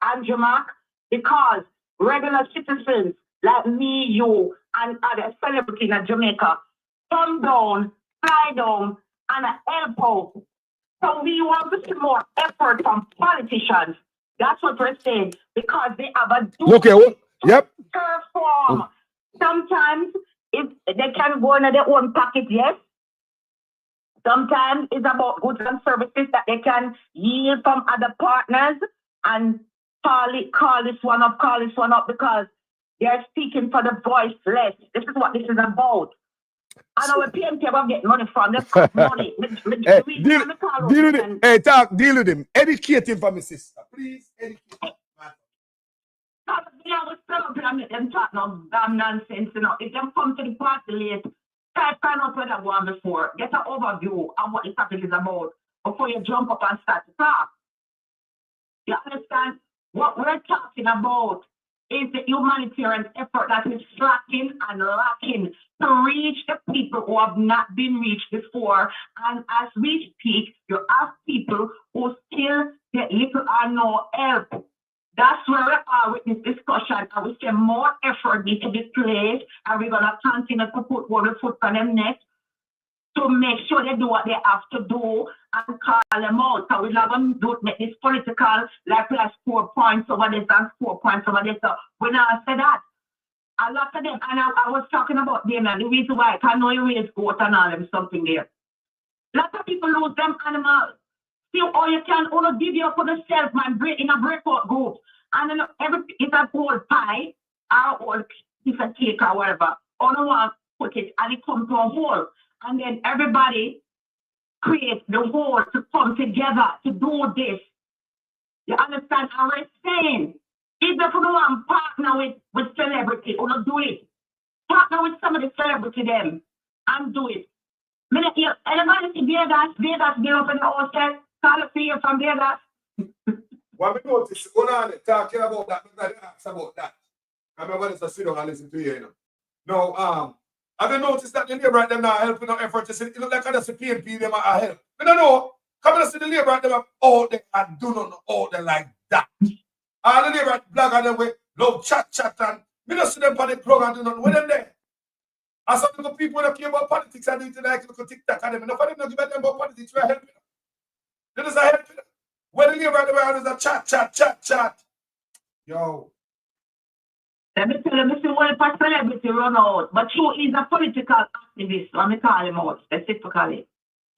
Andrew Mark? Because regular citizens like me, you, and other celebrities in Jamaica come down, fly down, and help out. So we want to see more effort from politicians. That's what we're saying, because they have a duty to perform. Sometimes if they can go in their own pocket, yes. Sometimes it's about goods and services that they can yield from other partners and call this one up, because they're speaking for the voiceless. This is what this is about. I know where PNP will get money from. They cost money. Deal with him. Educate him for me, sister. Please educate him. I was telling them make them talk no damn nonsense, you know. If them come to the party late, try to find out where they've gone before. Get an overview of what the topic is about before you jump up and start to talk. You understand? What we're talking about is the humanitarian effort that is slacking and lacking to reach the people who have not been reached before. And as we speak, you have people who still get little or no help. That's where we are with this discussion, and we say more effort needs to be placed, and we're going to continue to put one foot on them neck to make sure they do what they have to do and call them out. So we're not going to do make this political, like we have 4 points over this and 4 points over this. So we're not say that. A lot of them, and I was talking about them, and the reason why I can't know you raise goat and all them something there. A lot of people lose them animals. See, or you can only give you up on yourself, man, in a breakout group. And then it's a whole pie, or whole piece of cake or whatever. Only one put it, and it comes to a whole. And then everybody creates the whole to come together to do this. You understand? And we're saying, if you want to partner with celebrity, or not do it. Partner with some of the celebrity them and do it. Anybody see Vegas get up in the hotel? Call a fear from Vegas. What we notice, go on talking about that, because I asked about that. I remember this, I sit down and listen to you, you know. Now, have you noticed that the labor right them now helping no effort to see, it look like I see PNP them are help. I don't know. Come and see the labor right them are out there and do not know out there like that. All the labor right blog and them with love chat and we don't see them on the program do nothing with them there. And some people don't care about politics and do it like look at TikTok and them. Enough of them don't give a damn about politics, we're helping them. They just are helping them. When the labor right them there's a chat. Yo. Let me tell you, Mr. One for celebrity run out, but he is a political activist, let me call him out specifically.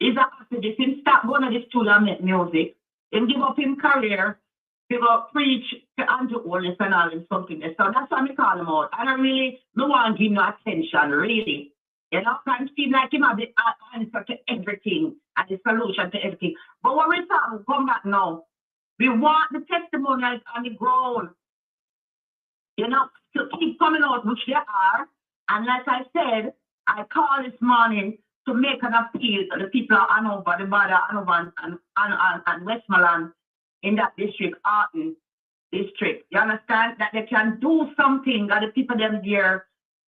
He's an activist. He start going to the studio and make music. He give up his career, he go preach to Andrew Holness and all and something. So that's why I call him out. I don't want to give no attention, really. You know, I feel like him have the answer to everything and the solution to everything. But when we talk, come back now. We want the testimonials on the ground. You know, to keep coming out, which they are. And like I said, I called this morning to make an appeal to the people of Hanover, the border Hanover and Westmoreland in that district, Arden district. You understand? That they can do something that the people them there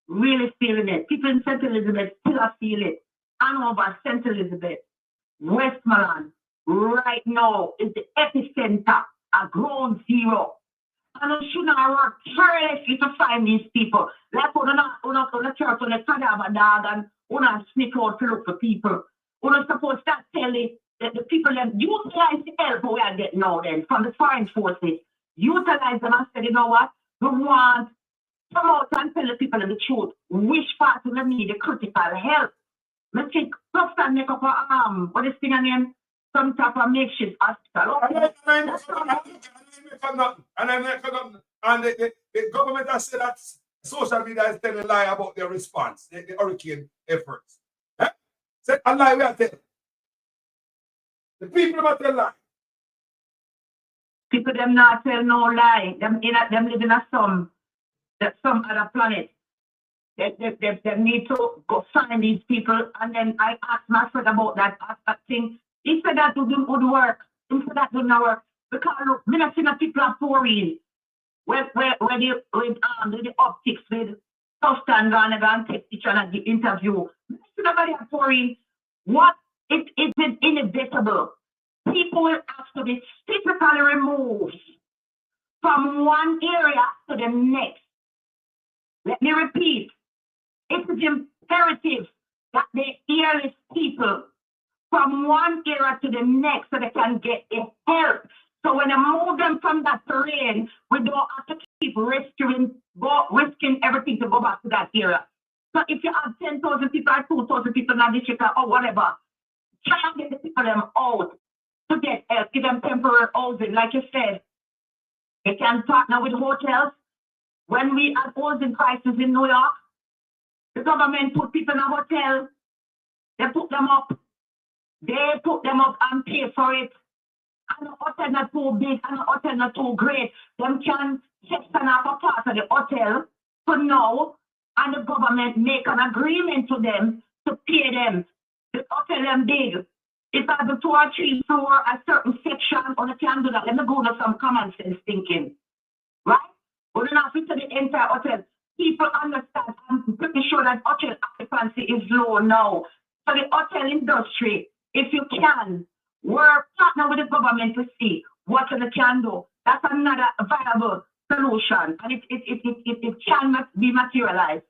really feeling it. People in St. Elizabeth still feel it. Hanover, St. Elizabeth, Westmoreland, right now is the epicenter, a ground zero. And you should not work tirelessly to find these people. Like when the church on the have a dog and when sneak out to look for people. When you're supposed to tell the people that utilize the help we are getting now then from the foreign forces. Utilize them and say, you know what? We want to come out and tell the people the truth. Which part of them need the critical help? I think first time make up a what is thing again? Some type of makeshift hospital. And the government has said that social media is telling a lie about their response, the hurricane efforts. Said a lie we are telling. The people are telling lie. People them not tell no lie. Them live in some other planet. They need to go find these people. And then I asked my friend about that thing. He said that would work. He said that would not work. Because look, me not see the people are pouring. With the optics with Toscan and take each other the interview. Nobody are pouring. What it is inevitable. People will have to be physically removed from one area to the next. Let me repeat. It is imperative that they hear these people from one area to the next so they can get help. So when I move them from that terrain, we don't have to keep risking everything to go back to that area. So if you have 10,000 people or 2,000 people in the district or whatever, try and get the people them out to get help, give them temporary housing. Like you said, they can partner with hotels. When we had housing crisis in New York, the government put people in a hotel. They put them up. And pay for it. And the hotel not too big and the hotel not too great. Them can section off a part of the hotel for now, and the government make an agreement to them to pay them. The hotel them big. If I have 2 or 3 floor a certain section, or they can do that. Let me go to some common sense thinking. Right? We don't have to the entire hotel. People understand. I'm pretty sure that hotel occupancy is low now. So the hotel industry, if you can, work partner with the government to see what they can do. That's another viable solution, and it can be materialized.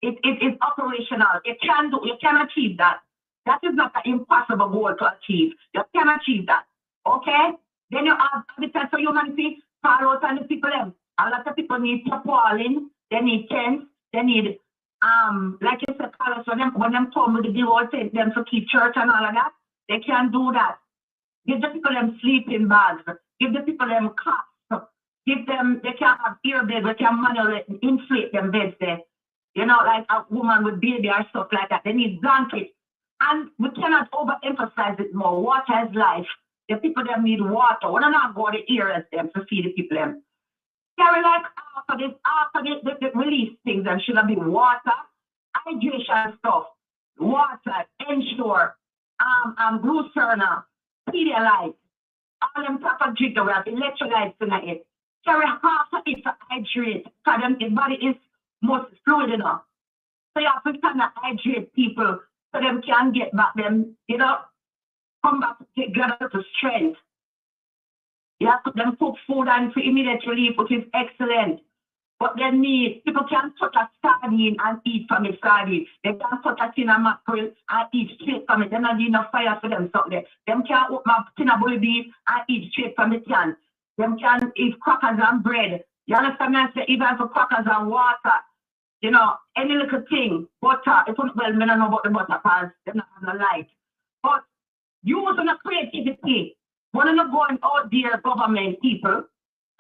It is operational. You can achieve that. That is not an impossible goal to achieve. You can achieve that. Okay? Then you have Habitat for Humanity, call out and the people them. A lot of people need tarpaulin, they need tents, they need like you said, Carlos, when them come with the deal, take them to keep church and all of that, they can do that. Give the people them sleeping bags. Give the people them cots. Give them, they can have ear beds. They can manually inflate them beds there. You know, like a woman with baby or stuff like that. They need blankets. And we cannot overemphasize it more. Water is life. The people them need water. We don't have to go to the areas them to feed the people them. Carry like after the release things, and should be water, hydration stuff, water, Ensure, Glucerna, Pedialyte, all them type of drink that we have electrolytes tonight. Carry half of it to hydrate, because the body is most fluid enough. So you have to kind of hydrate people so them can get back them, you know, come back to get up to strength. You have to them cook food and for immediate relief, which is excellent. But they need, people can touch a sardine and eat from the sardine. They can touch a tin of mackerel and eat straight from it. They don't need enough fire for them something. Them can open a tin of bull beef and eat straight from the can. Them can eat crackers and bread. You understand me? I say even for crackers and water, you know, any little thing, butter. Well, I don't know about the butter because they're not on the light. But using the creativity, when you're going out there, government people,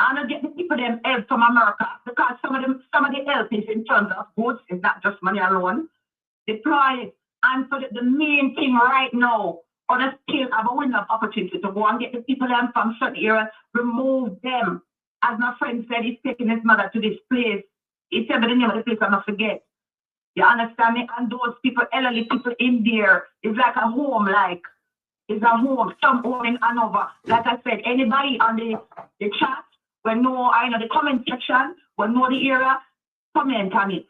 and get the people them help from America, because some of the help is in terms of goods, it's not just money alone. Deploy it. And so the main thing right now, on a scale of a window of opportunity to go and get the people them from certain areas, remove them. As my friend said, he's taking his mother to this place. He said the name of the place, I'm not forget. You understand me? And those people, elderly people in there, is like a home, like, it's a home, some home in Hanover. Like I said, anybody on the chat, when know, I know the comment section, when know the area, comment on it.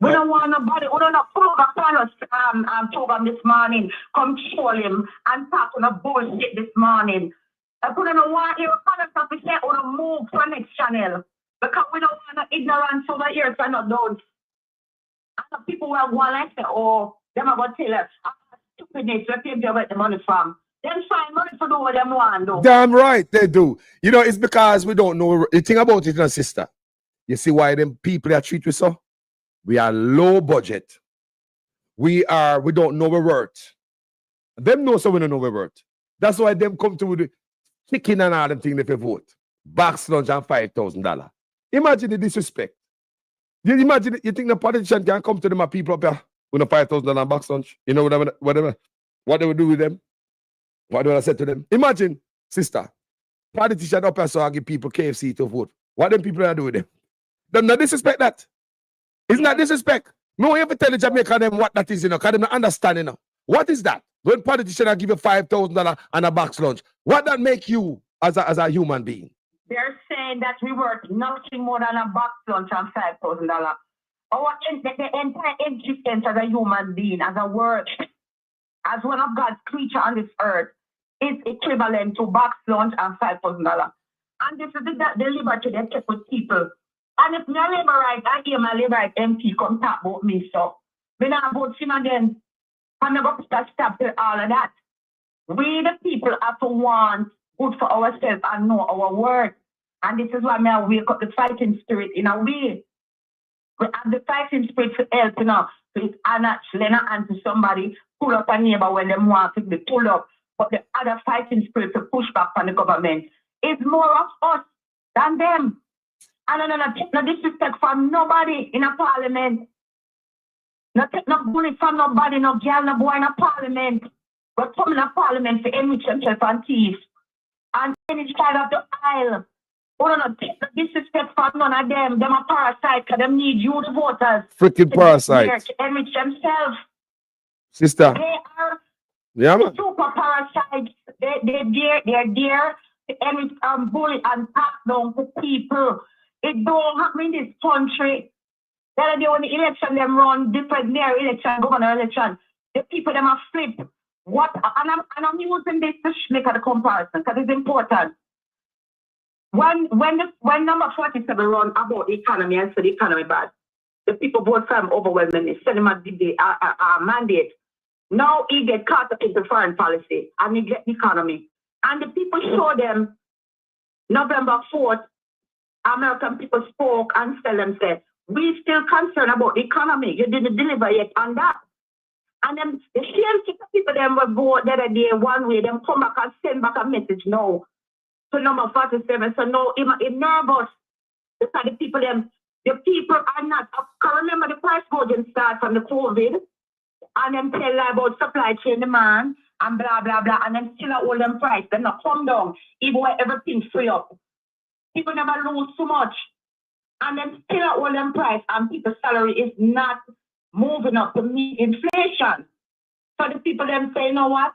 We don't want nobody, we don't know Carlos program this morning, come troll him and talk on a bullshit this morning. I put on a one year color stuff to say on a move for next channel. Because we don't want no ignorance over here, so not done. And the people who are going like say, oh, them are going to tell us, stupidness, where people get the money from. Them find money to do what them want to do. Damn right they do. You know, it's because we don't know the thing about it, sister. You see why them people are treat us so? We are low budget. We don't know the worth. Them know so we don't know the worth. That's why them come to the chicken and all them things if you vote. Box lunch and $5,000. Imagine the disrespect. You imagine, you think the politician can come to them and people up here with a $5,000 box lunch? You know, whatever. What they would do with them? What do I say to them? Imagine, sister, politician up here so I give people KFC to vote. What them people are do with them? Them not disrespect that. It's not disrespect. No, you ever tell the Jamaican them what that is, you know, because they don't understand, you know. What is that? When politicians give you $5,000 and a box lunch, what that make you as a human being? They're saying that we worth nothing more than a box lunch and $5,000. The entire existence as a human being, as a worth, as one of God's creatures on this earth, is equivalent to box lunch and $5,000. And this is the liberty they take with people. And if my labor right, I hear my labor right MP come talk about me, so when I vote him again, I'm not going to stop with all of that. We, the people, have to want good for ourselves and know our worth. And this is why I wake up the fighting spirit in a way. We have the fighting spirit to help, you know. So it's actually not answer somebody, pull up a neighbor when they want to be pulled up. But the other fighting spirit to push back on the government is more of us than them. And I don't take no disrespect from nobody in a parliament. Not take no money from nobody, no girl, no boy in a parliament. We're coming to parliament to enrich themselves and thief. And any side of the aisle. We don't take no disrespect from none of them. Them are parasites because they need you, the voters. Freaking parasites. To enrich themselves. Sister. They are super parasites. They're there to enrich bully and pass down to people. It don't happen in this country. The other day when the election them run different mayor election, governor election, the people them are flip. What and I'm using this to make a comparison because it's important. When number 47 run about the economy and say the economy bad, the people vote for him overwhelmingly, send him a mandate. Now he get caught up into foreign policy and neglect the economy. And the people show them November 4th. American people spoke and tell them, said, we still concerned about the economy. You didn't deliver yet on that. And then the same people them will vote the other day one way, them come back and send back a message now to number 47. So now I'm nervous because the people are not. I remember the price gouging start from the COVID and then tell about supply chain demand and blah, blah, blah. And then still hold them price. They're not come down even when everything's free up. People never lose too much. And then still at all them price and people's salary is not moving up to meet inflation. So the people them say, you know what?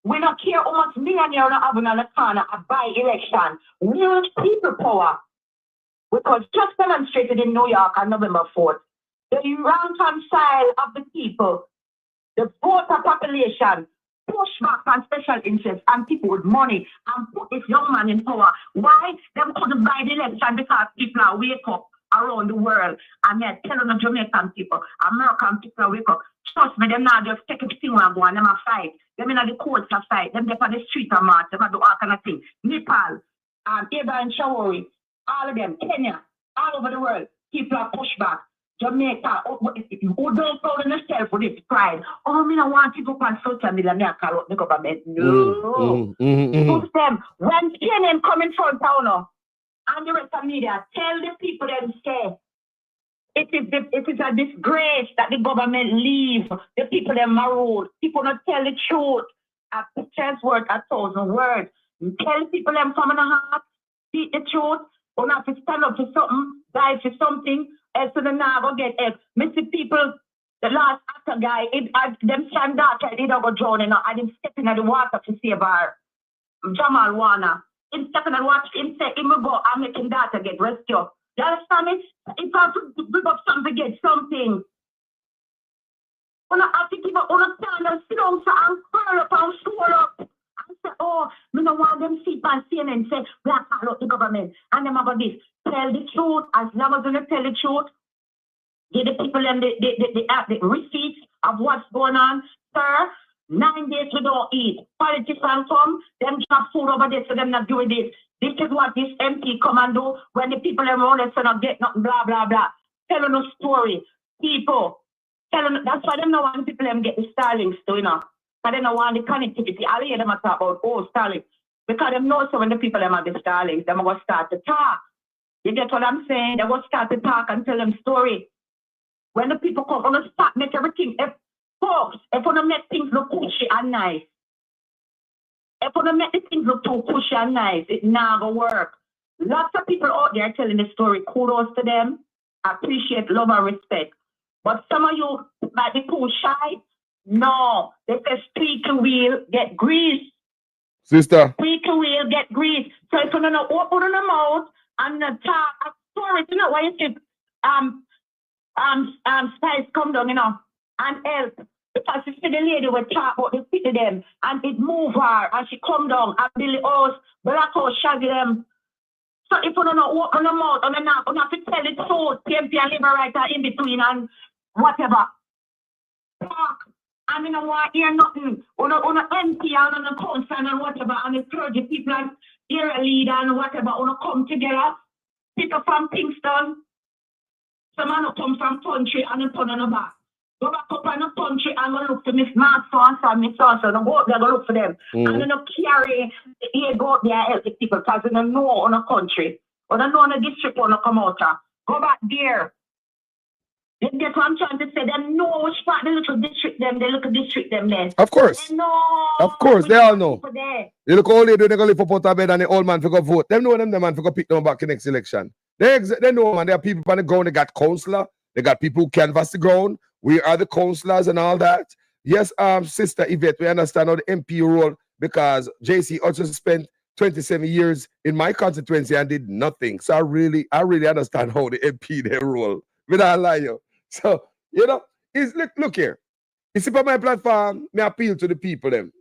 We don't care how much millionaire we have in the corner a by election. We need people power. Because just demonstrated in New York on November 4th, the rank and file of the people, the voter population, push back on special interests and people with money and put this young man in power. Why? They couldn't buy the election because people are wake up around the world and they're telling the Jamaican people, American people wake up. Trust me, them not just take a thing and go and them a fight. Them in the courts a fight. Them on the street a march. Them do all kind of things. Nepal, Eva and Shawari, all of them, Kenya, all over the world, people are pushed back. Jamaica, who don't call themselves with this pride. Oh, me don't want to go on social media, me call out the government. No. Push them. When CNN come in front of and the rest of media, tell the people them say, it is a disgrace that the government leave the people them maroon. People not tell the truth. A picture's worth 1,000 words. Tell people them from the heart, speak the truth, or not to stand up for something, die for something. Else to the now go get help. Missy people, the last actor guy, them stand out, he don't go drowning. I didn't step in the water to save her. Jamal Warner. Him step in the water, him say, him will go and make him daughter get rescued. You understand me? It's hard to bring up something to get something. When I have to give up, when I stand and sit down and curl up and swell up. And say, oh, me don't want them sit on CNN say, we are follow the government. And them about this. Tell the truth. As long as you tell the truth, give the people them the receipts of what's going on. Sir, 9 days we don't eat. Politicians come, them drop food over there, so them not doing this. This is what this MP come and do when the people around us not get nothing, blah, blah, blah. Telling a story. People. That's why they don't want people them get the Starlinks too, you know. But they don't want the connectivity. I hear them talk about, oh, Starlink. Because they know so when the people them have the Starlinks, they're going to start to talk. You get what I'm saying? They're going to start to talk and tell them story. When the people come, they're going to start make everything. Folks, if you don't make things look cushy and nice, if you don't make the things look too cushy and nice, it not going to work. Lots of people out there telling the story. Kudos to them. I appreciate love and respect. But some of you might be too shy. No, they say squeaky wheel get grease. Sister. Squeaky wheel get grease. So if you don't open the mouth and talk a story, you know why you say Spice come down, you know, and help. Because you see the lady will talk about the city them and it move her and she come down and Billy House, Black House, shaggy them. So if you don't open the mouth and you have to tell the truth, PMP and Liberator in between and whatever. Talk. I mean, I want to hear nothing. On a MP and on a council and whatever, and the clergy people and area leader and whatever, on a come together. People from Kingston. Some man come from country and they turn on the back. Go back up in the country and go look for Miss Mark so and Miss so and go up there, go look for them. And then carry the ear go up there and help the people because they don't know on the country. Or they know on the district on the come out. Go back there. You get what I'm trying to say? They know which part the little district them there. Of course. They know. Of course, they all know. There. You look all they do, they go live for out of bed and the old man for go vote. Them know them man for go pick them back in next election. They know, man. There are people on the ground, they got councillor, they got people who canvass the ground. We are the councillors and all that. Yes, Sister Yvette, we understand how the MP role because JC also spent 27 years in my constituency and did nothing. So I really understand how the MP their role. Without lying you. So, you know, look here. You see, for my platform, I appeal to the people them.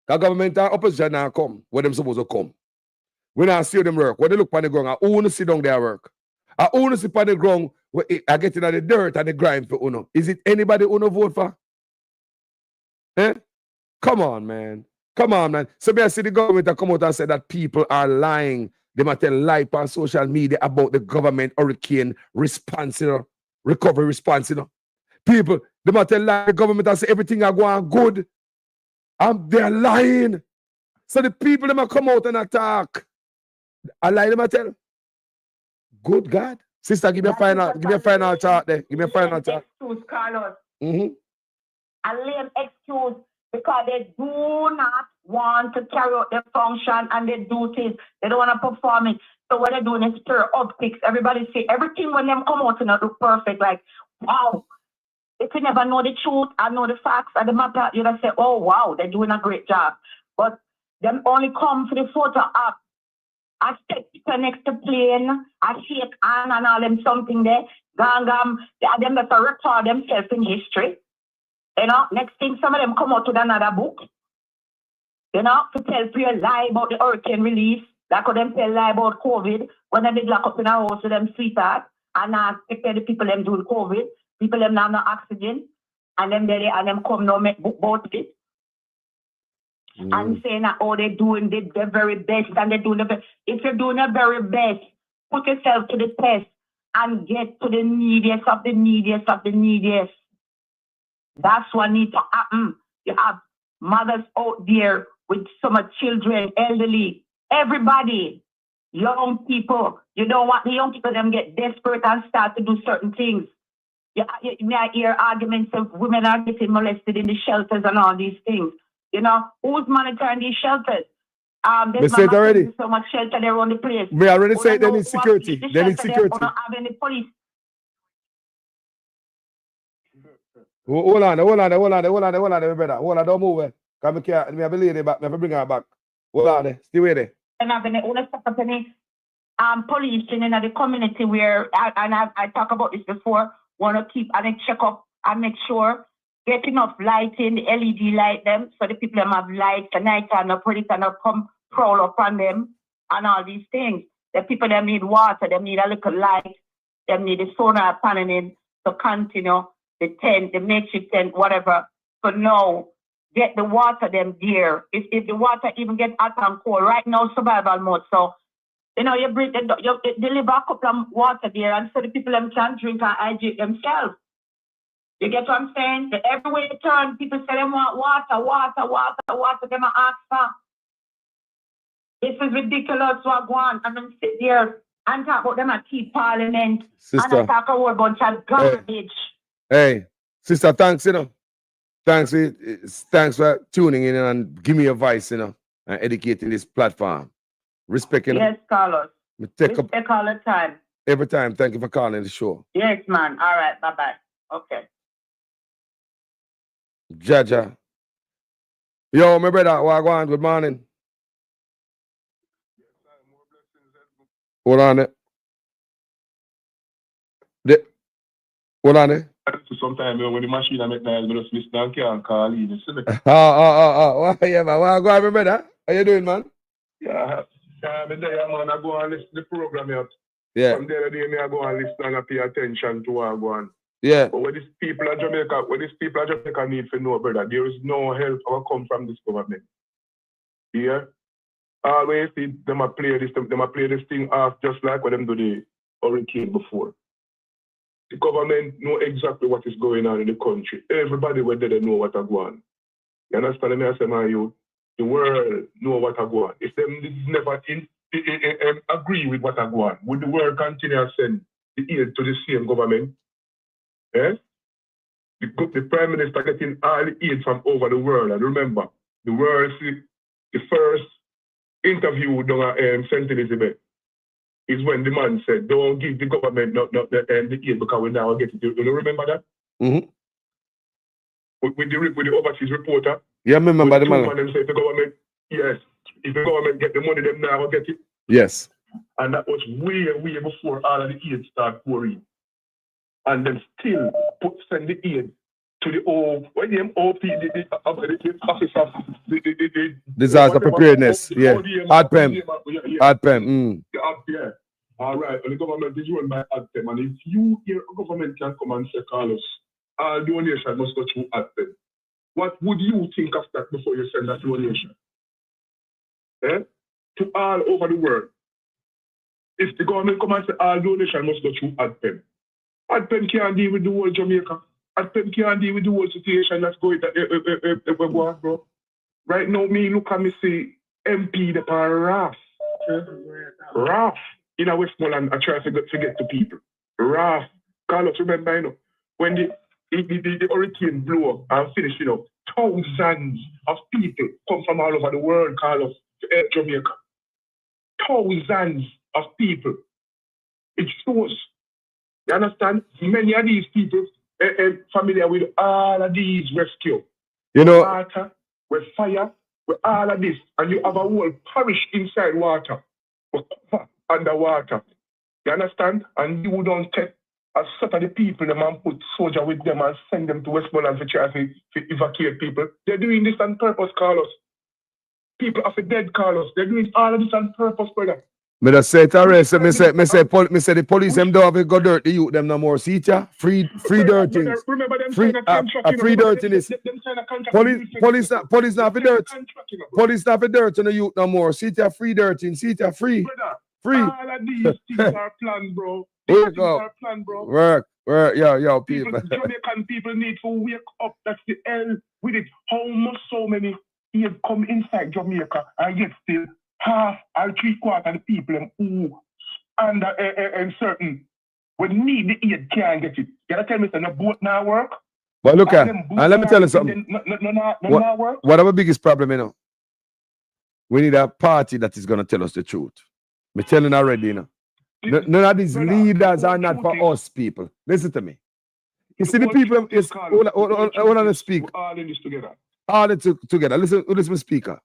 The government and opposition now come where them supposed to come. When I see them work, when they look on the ground, I want to sit down there work. I want to sit on the ground where I get into the dirt and the grime for Uno. Is it anybody Uno vote for? Eh? Come on, man. Come on, man. So I see the government come out and say that people are lying. They might tell lie on social media about the government hurricane response, you know, recovery response, you know. People, they might tell lie the government and say everything are going good. And they're lying. So the people they might come out and attack. I lie them I tell. Good God. Sister, give me a final talk there. Give me a final talk. Excuse, Carlos. Mm-hmm. A lame excuse because they do not want to carry out their function and their duties. They don't want to perform it. So what they're doing is stir optics. Everybody say everything when them come out and not look perfect. Like, wow. If you never know the truth and know the facts and the matter, you're going to say, oh, wow, they're doing a great job. But them only come for the photo op. I take the next to plane, I shake hand and all them something there. Them that record themselves in history. You know, next thing some of them come out with another book. You know, to tell people lie about the hurricane relief. Like how them tell lie about COVID when they did lock up in a house with them sweetheart and take care of the people them doing COVID. People them now have no oxygen. And them come now make book about it. And saying that, oh, they're doing the very best and they're doing the best. If you're doing the very best, put yourself to the test and get to the neediest of the neediest of the neediest. That's what needs to happen. You have mothers out there with some children, elderly, everybody, young people. You don't want the young people them get desperate and start to do certain things. You may hear arguments of women are getting molested in the shelters and all these things. You know, who's monitoring these shelters? They said already. So much shelter there on the place. We already said they need security. They need security. Don't have any police. Hold on, brother. Hold on, don't move it. Come here, I have a lady back. I have to bring her back. Hold on there. Stay with it. And I've been policing in the community where, I talk about this before, want to keep and check up and make sure get enough lighting, the LED light them, so the people them have lights, the night time, no predator, no come crawl up on them and all these things. The people them need water, them need a little light, them need the solar paneling to continue the tent, the makeshift tent, whatever. So now, get the water them there. If the water even get hot and cold, right now survival mode. So, you know, you deliver a couple of water there and so the people them can drink and hydrate themselves. You get what I'm saying? Everywhere you turn, people say they want water, them ask for. This is ridiculous what go on. And them sit there and talk about them at key parliament. Sister. And I talk a whole bunch of garbage. Hey, sister, thanks, you know. Thanks for tuning in and give me a voice, you know, and educating this platform. Respect, you know. Yes, Carlos. Take Respect up all the time. every time. Thank you for calling the show. Yes, man. All right. Bye-bye. Okay. Jaja. Yo, my brother, Wagwan, good morning. Hold on it. Hold on it. Sometimes when the machine I make noise, I just listen and can't call in. You see me? Yeah, man. Wagwan, my brother. How you doing, man? Yeah, I'm there, man. I go and listen to the program here. Yeah. From there, I go and listen and pay attention to Wagwan. Yeah. But what these people of Jamaica need to know, brother, there is no help or come from this government. Yeah? Always see them a play this thing off just like what them do the hurricane before. The government know exactly what is going on in the country. Everybody where they know what is going on. You understand me? I say, man, the world know what is going on. If them never agree with what is going on, would the world continue to send the aid to the same government? Yes? The Prime Minister getting all the aid from over the world. And remember, the world, the first interview down at St. Elizabeth is when the man said, don't give the government the aid because we now get it. Do you remember that? Mm-hmm. With the overseas reporter? Yeah, I remember the man. Them said the government, yes, if the government get the money, them now get it. Yes. And that was way before all of the aid start pouring. And then still send the aid to the OP, the office of the disaster preparedness. Yeah. ADPEM. ADPEM. Yeah. All right. And the government is run by ADPEM. And if you hear a government can come and say, Carlos, all donation must go through ADPEM. What would you think of that before you send that donation? To all over the world. If the government come and say all donation must go through ADPEM. ADPEM can't deal with the whole Jamaica. ADPEM can't deal with the whole situation that's going on, bro. Right now, me look at me see MP the RAF. RAF in a Westmoreland, I try to get to people. RAF. Carlos, remember, you know, when the hurricane blew up and finished, you know, thousands of people come from all over the world, Carlos, to help Jamaica. Thousands of people. It shows. You understand? Many of these people are familiar with all of these rescue. You know, water, with fire, with all of this. And you have a whole parish inside water, underwater. You understand? And you don't take a set of the people them and put soldier with them and send them to Westmoreland to try to evacuate people. They're doing this on purpose, Carlos. People are dead, Carlos. They're doing all of this on purpose, brother. Me just say it already. So me say the police them don't have to go dirt the youth them no more. See ya? Free dirt things. Remember them free dirt in this. Police not for dirt. Police not for dirt in the youth no more. See ya? Free dirt in. See ya? Free. All of these things are planned, bro. Wake up. Work. Yo, people. Jamaican people need to wake up. That's the hell with it. How much so many years come inside Jamaica and yet still half or 3/4 of the people who under certain would need the aid can't get it. You gotta tell me, the boat now work. But look at, and let me tell you something. What our biggest problem, you know? We need a party that is gonna tell us the truth. I'm telling you already, you know. None of these leaders are not for us people. Listen to me. You see the people is hold on to speak. All in this together. All it together. Listen, speaker.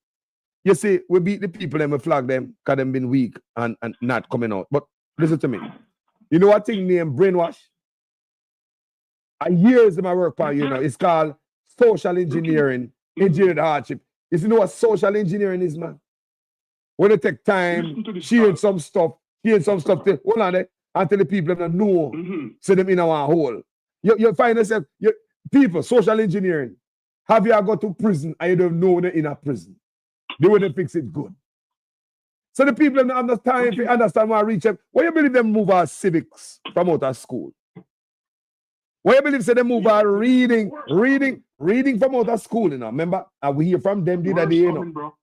You see, we beat the people and we flag them because they've been weak and not coming out. But listen to me. You know what thing named brainwash? Years in my work part, you know, it's called social engineering, engineered hardship. You know what social engineering is, man? when they take Listen time, to this sharing part. some stuff, hold on there, and tell the people that know, send them in our hole. You find yourself, people, social engineering. Have you got to prison and you don't know they're in a prison? They wouldn't fix it good. So the people don't understand, if you understand why I reach them, why you believe them move our civics from out of school? Why you believe say they move our reading from out of school, you know? Remember? And we hear from them the other day, you know. Bro.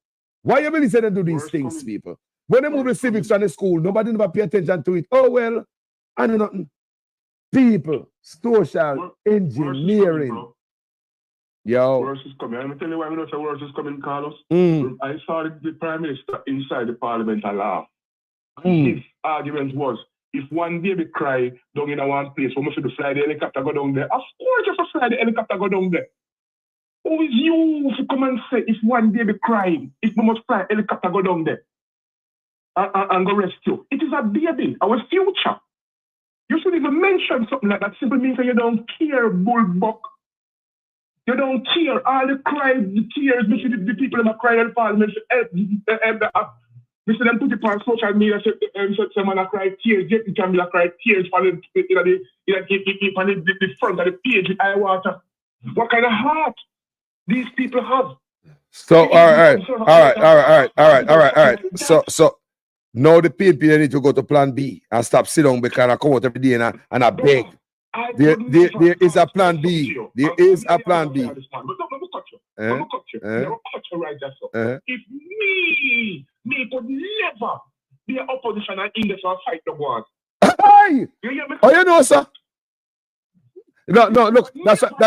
Why you believe say they do these Worse things, coming. people? When they move the civics from the school, nobody never pay attention to it. Oh well, I know nothing. People, social engineering. Bro. Yo. Worse is coming. I'm tell you why we don't say worse is coming, Carlos. Mm. I saw the Prime Minister inside the Parliament and laugh. Mm. His argument was, if one baby cry down in a one place, we must fly the helicopter go down there. Of course you have to fly the helicopter go down there. Who is you to come and say if one baby cry, if we must fly helicopter go down there and go rescue? It is a baby, our future. You should even mention something like that. Simply means that you don't care, bullbuck. You don't care. All the cry, the tears, the people in the cry in Parliament, we see them put it on social media, someone cry tears, Jeffy Campbell cry tears for the front of the page with eye water. What kind of heart these people have? So all right. So now the people need to go to plan B and stop sit down because I come out every day and I beg. There is a plan B. There is a plan B. But let me cut you right there, so. If me could never be an opposition and in this and fight the war. Hey! You hear me? Oh, you know, sir. No, look, that's Andrew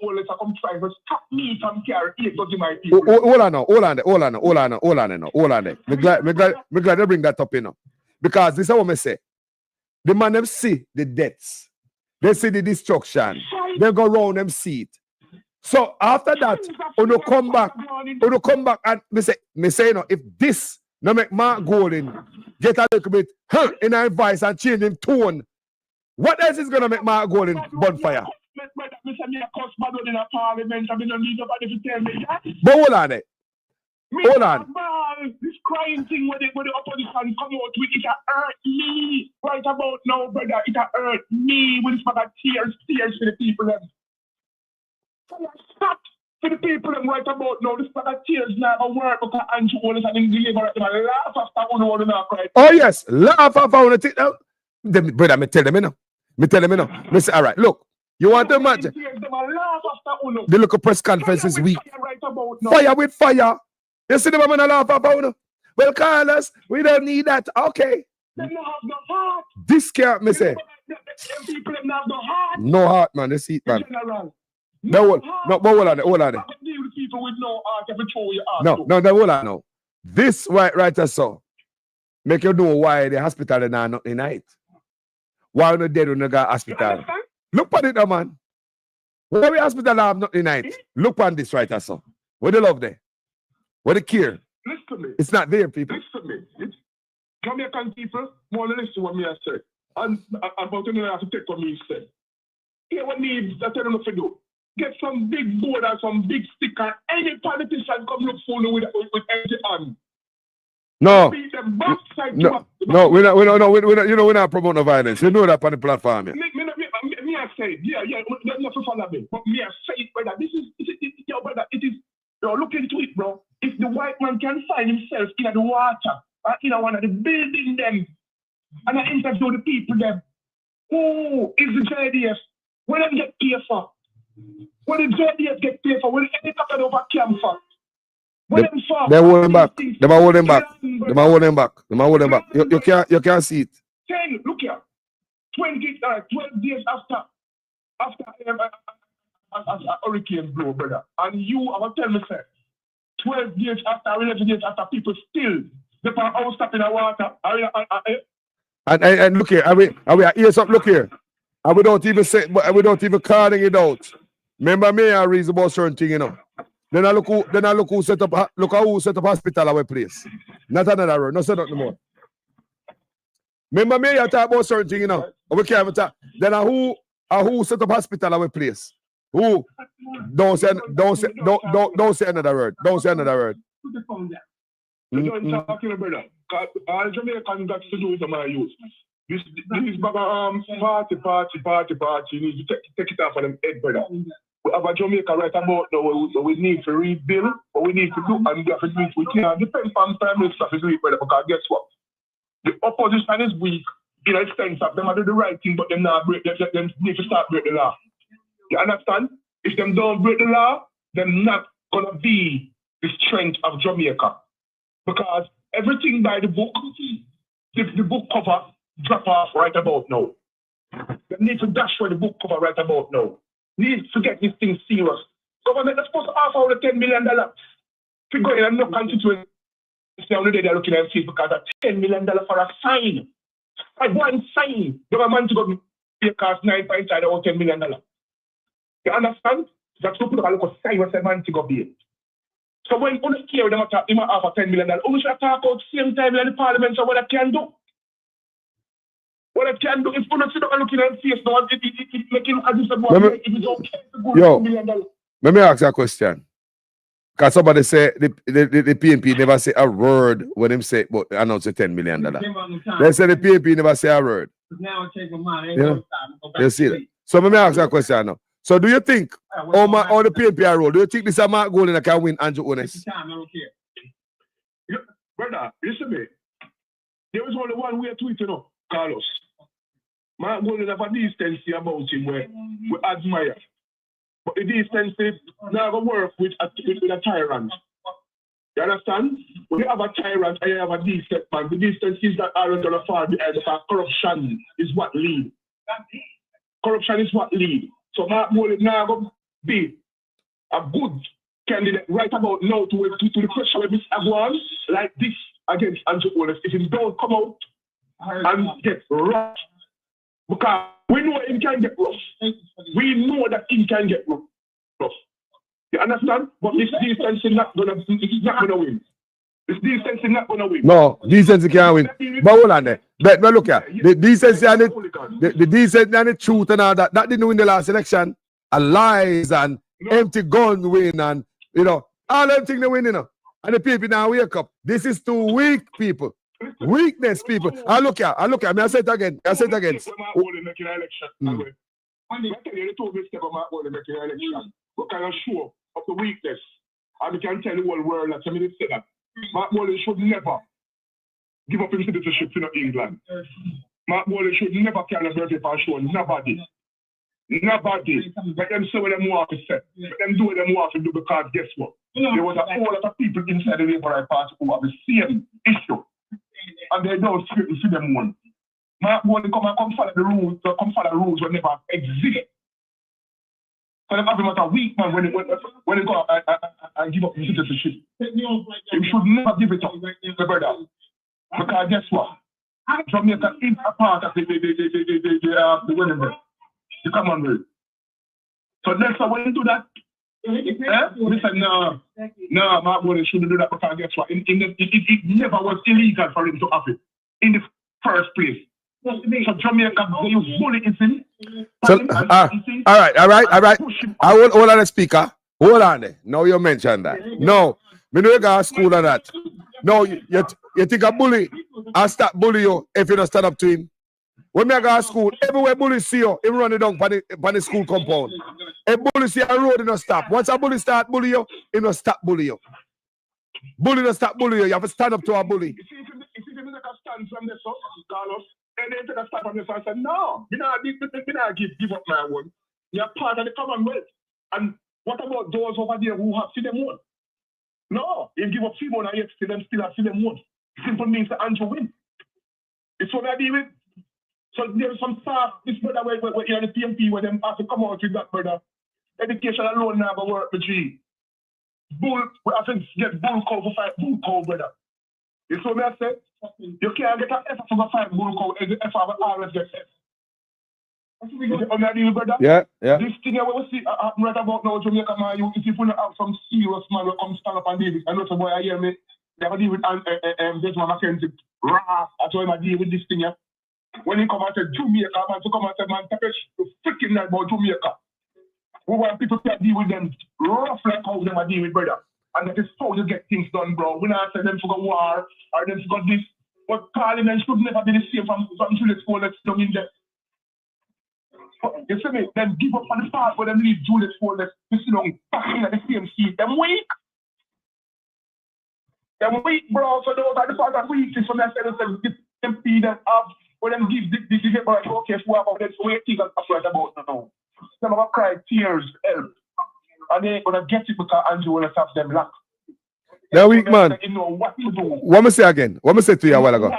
Oles come try to stop me from carrying 8 of my people. Hold on there. Me glad they bring that up, you know. Because this is what I say. The man them see the deaths. They see the destruction. They go round them see it. So after that, when you come back and me say, you know, if this no make Mark Golding get a little bit in our voice and change him tone, what else is gonna make Mark Golding bonfire? But hold on there. Hold on. This crying thing where the opposition come out with it hurt me right about now, brother. It hurt me with this bag of tears for the people. Stop for the people right about now. This bag of tears now a work because Andrew Oles and him deliver it. Laugh after one now cry. Oh yes, laugh after one thing. Brother, me tell them, you know. Me say, all right, look. You want to imagine? The local press conference is weak. Fire with fire. You see the woman laugh about? Well, Carlos, we don't need that. Okay. They don't have no heart. This can't me say. People don't have no heart. No heart, man. They see it, man. No, but hold on. People with no heart, every show you ask. No, hold on now. This right so make you know why the hospital is not tonight. Why not dead when you got hospital? Look at it, man. Why we hospital have not tonight? Look on this right so. What the love there? What the care? Listen to me. It's not there, people. Listen to me. It's Jamaican people more than listen to what me I said. And about to have to take what me said. Here what needs that I don't know if you do. Get some big board and some big sticker. Any politician come look for you with empty hand. No. We're not promoting no violence. You know that on the platform. Yeah. Me I say, yeah, you have to follow me. But me I say, brother, this is, brother, it is, look into it, bro. If the white man can find himself in the water, in one of the building them, and I interview the people them, who is the JDF? When them get paid for? When the JDF get paid for? When the helicopter over camp for? They hold him back. They hold him back. You can't see it. 10, look here. 12 days after hurricane blow, brother. And you, I'm going to tell me, sir, 12 days after, 11 days after, people still, they're all stuck in the water. And look here, we are here, look here. And we don't even say, we don't even calling it out. Remember me, I reason about certain thing, you know. Then I look who set up, look how who set up hospital our place. Not another road, no set up no more. Remember me, I talk about certain thing, you know. We can't even talk. Then who set up hospital our place? Who? Don't say another word. Don't say another word. You don't talk to your brother. All Jamaican got to do with my youth. This bag of party. You need to take it off of them head, brother. We have a Jamaica right about now where we need to rebuild, what we need to do, and we have to do it. We can't depend on Prime Minister to do it, brother, because guess what? The opposition is weak in a sense of them do the right thing, but them not break, them need to start break the law. You understand? If them don't break the law, them not gonna be the strength of Jamaica. Because everything by the book, the book cover drop off right about now. They need to dash for the book cover right about now. Need to get this thing serious. Government is supposed to offer the $10 million to go in and no constituency. Now they're looking at it because of $10 million for a sign. One sign. The government to go pay cost 9 points or $10 million. You understand? That's what people look at sign was a man to go pay. So when you care them about offer $10 million, we should talk about same time in the parliament so what I can do. What I can do is put a sit down looking at face now, it make it look as if it's okay to go $10 million. Let me ask you a question. Because somebody say the PNP never say a word when him say but announce a $10 million. They say the PNP never say a word. You see that? So let me ask you a question now. So do you think all the PNP are role? Do you think this Mark Golding can win Andrew Holness? Brother, listen to me. There was only one way to it, you know, Carlos. Mark Golding have a decency about him where we admire. But the decency now going to work with a tyrant. You understand? When you have a tyrant and you have a decent man, the decency is that aren't going to fall behind because corruption is what lead. Corruption is what lead. So Mark Golding now going to be a good candidate right about now to the pressure with Mr. Aguan like this against Andrew Holness. If he don't come out and get rough, because we know he can get rough. We know that he can get rough. You understand? But this decency is not gonna win. This decency is not gonna win. No, decency can't win. But hold on there. But look here, the decency and the decency and the truth and all that didn't win the last election. And lies and empty guns win and you know all them things they win, you know. And the people now wake up. This is too weak, people. Weakness, people. I look at. I say it again. I say it again. What kind of show of the weakness? And we can tell the whole world that somebody said that Mark Golding should never give up his citizenship to England. Mark Golding should never carry a birthday for show. Nobody. Let them say what they want to say. Let them do what they want to do because guess what? There was a whole lot of people inside the Labour Party who have the same issue. And they don't see them one. Mark Golding come follow the rules, will never exist. So they have him as a weak man when he go and give up his citizenship. He should never give it up, the brother. Because guess what? Jamaica is a part of the Commonwealth. So next time when you do that, we said no, Mark Golding shouldn't do that because guess what? It never was illegal for him to have it in the first place. So Jamaica, you bully it. So, all right. I will hold on the speaker. Hold on there. Now you mentioned that. No, me no go to school on that. No, you think a bully, I start bully you if you don't stand up to him. When me go to school, everywhere bully see you, he run it down by the school compound. A bully see a road, he no stop. Once a bully start bully you, he no stop bully you. Bully no stop bully you. You have to stand up to a bully. If you take a stand from the source, Carlos, and then take a stand from the source and say, no, we not give up my one. You're part of the Commonwealth. And what about those over there who have freedom one? No, you give up freedom and yet still have freedom one. Simple means the Andrew win. It's what I deal with. So there's some stuff, this brother where you're the PMP where them have to come out with that brother. Education alone now but work with you. Bull, we have to get bull cow for fight bull cow, brother. You see what I said? You can't get an F for fight bull cow, and the F have always get F. Brother? Yeah. This thing I will see right about now, Jamaica man, you if you have some serious man will come stand up and deal with. I know some boy I hear me. They have to deal with Desmond McKenzie. That's why I deal with this thing here. When he come and say Jamaica, man, to come and say, man, you freaking night about Jamaica. We want people to deal with them rough like how they deal with, brother. And that is how you get things done, bro. We not say them to go war or them to go this. But Parliament should never be the same from Julius Folders down in there. You see me? Them give up on the part where them leave Julius Folders to sit down back in the same seat. Them weak. Them weak, bro. So those are the part of weakness when they say them feed them up. When them give the about okay, for about them, so we think about now. Them have cried tears, help. And they ain't gonna get it because Andrew will have them locked. They're weak, man. You know what to do. What me say again? What me say to you a while ago?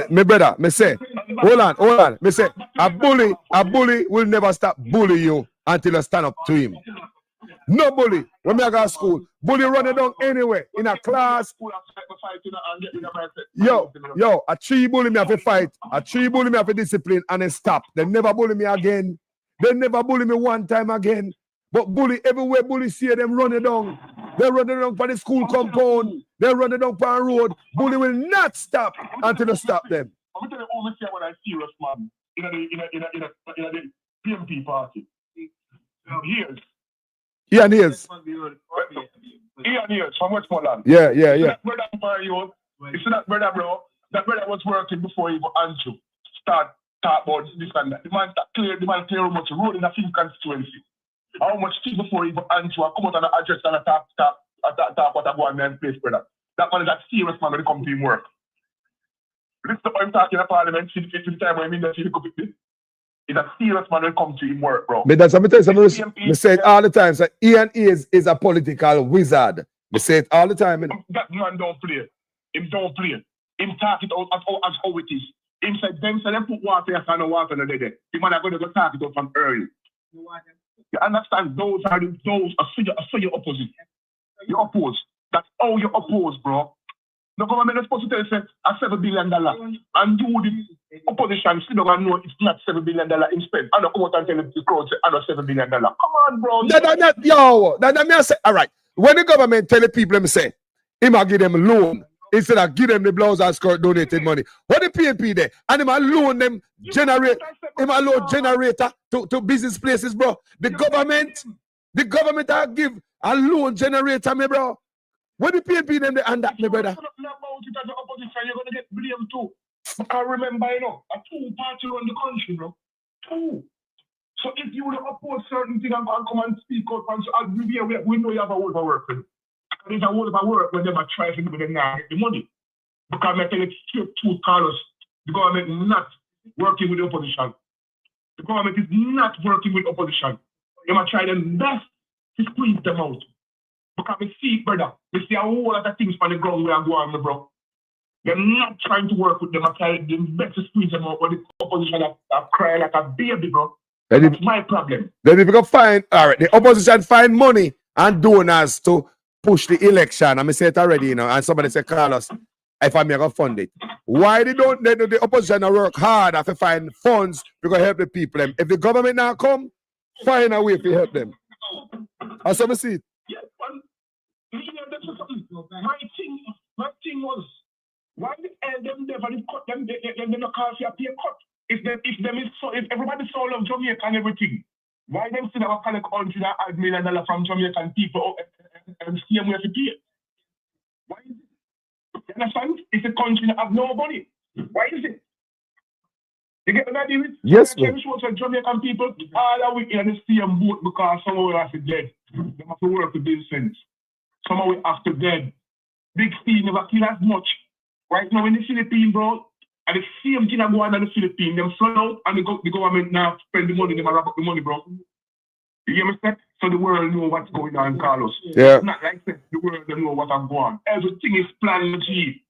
Me brother, me say, hold on. Me say, a bully will never stop bully you until you stand up to him. No bully. When me go to school, bully run it down anywhere in a class. Yo, a tree bully me have to fight. A tree bully me have to discipline and then stop. They never bully me again. They never bully me one time again. But bully, everywhere bully see them run it down. They run it down for the school compound. They run it down for a road. Bully will not stop until you stop them. I'm going to tell you always say when I serious, man, in the PMP party. Years. Yeah, and years. Years from Westmoreland. Yeah. That brother, you see that brother, bro? That brother was working before he got Andrew. Start talk about this and that. The man clear how much road in the film constituency. How much thing before he got Andrew come out and address and talk what I go on in place, brother. That man is that serious man when it comes to him work. Listen to what I'm talking in Parliament, see the time when I'm in the field, he's a serious man when it comes to him work, bro. But that's what I tell you something. I say it all the time. So Ian is a political wizard. I say it all the time. That man don't play. Him don't play. Him talk it out as how it is. Him said, them say them put water and no water in the day. The man are going to go talk it out from early. You understand? Those are your opposite. You oppose. That's how you oppose, bro. The government is supposed to tell you a $7 billion. And you, the opposition, still don't know it's not $7 billion in spend. And come out and tell the crowd, say, I know $7 billion. Come on, bro. That me say, all right. When the government tell the people, them say, he might give them a loan instead of give them the blouse and skirt donated money. What the PNP there? And he might loan them generator to business places, bro. The government will give a loan generator, me, bro. What the PNP them they and that, me brother? About it as the opposition, you're gonna get blamed too. I remember, a two-party around the country, bro. Two. So if you would oppose certain things and come and speak out, and we know you have a whole of work. There's a whole of work when they are trying to give them the money. Because I tell you straight to Carlos, the government is not working with the opposition. The government is not working with opposition. They are trying their best to squeeze them out. Because we see, brother, we see a whole lot of things on the ground where I'm going, bro. They're not trying to work with them. I'm trying their best to squeeze them out, but the opposition are crying like a baby, bro. That's my problem. Then if you can find, all right, the opposition find money and donors to push the election. I say it already, and somebody say, Carlos, if I'm going to fund it. Why the opposition work hard to find funds to help the people? If the government now come, find a way to help them. That's what I see it. Yeah, my thing was, why the hell them never cut them? They not call for a pay cut. If everybody saw love Jamaica and everything, why them still have a collect $100 million from Jamaican people and see them where to pay? Why is it? You understand? It's a country that have no money. Why is it? You get what I mean? Yes, sir. Jamaican people all are in the same boat because some of us are dead. They have to work with these things. Some of us have to dead. Big C never kill as much. Right now in the Philippines, bro, and the same thing that go on in the Philippines, them flood out and the government now spend the money, they wrap up the money, bro. You hear me say? So the world know what's going on, Carlos. Yeah. It's not like that. The world don't know what's going on. Everything is planned, G.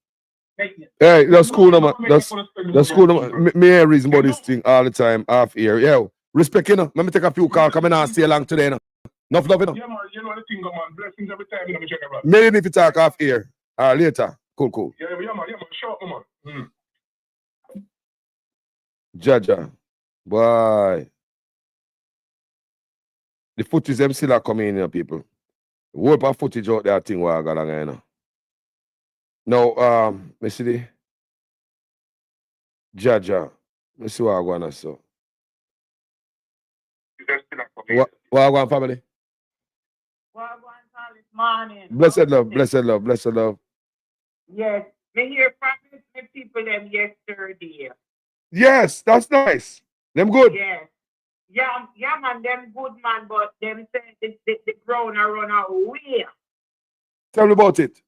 Hey, that's cool, man. That's cool, man. Me hear reason about this thing all the time, half here. Yo, respect, Let me take a few calls. Come and stay along today, Enough love, Yeah, man. You know the thing, man. Blessings every time, me check it out. Maybe if you talk half here. Later. Cool. Yeah, man. Sure, man. Jaja. Boy. The footage them still are coming in, people. Whole of footage out there thing where I got on. Now, me see the Jaja. Me see what I want to say. What I want, family? What I want, morning. Blessed love, blessed love, blessed love. Yes. Me hear from the people them yesterday. Yes, that's nice. Them good. Yes. Yeah, man, them good man, but them say the ground are run away. Tell me about it.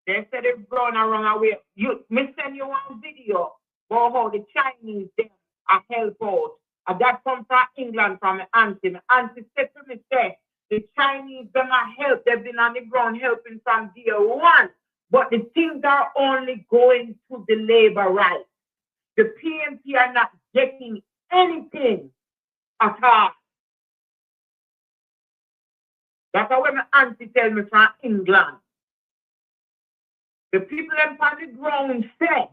They said the ground are run away. Me send you one video about how the Chinese them are help out. And that comes from England from my auntie. My auntie said to me, say, the Chinese them are help. They've been on the ground helping from day one. But the things are only going to the labor rights. The PMP are not getting anything at all. That's what my auntie tell me from England. The people on the ground say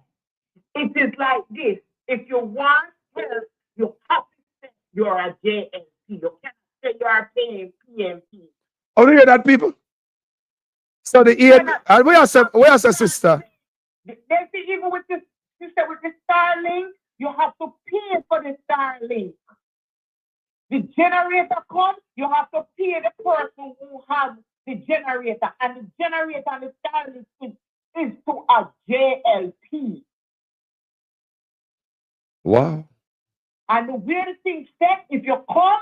it is like this. If you want help, you have to say you're a JLP. You can't say you're paying PMP. Oh, you hear that, people? So the ear, and where's a sister? They say even with the sister with the Starlink, you have to pay for the Starlink. The generator comes, you have to pay the person who has the generator, and the generator and the Starlink is to a JLP. Wow. And the weird thing said, if you come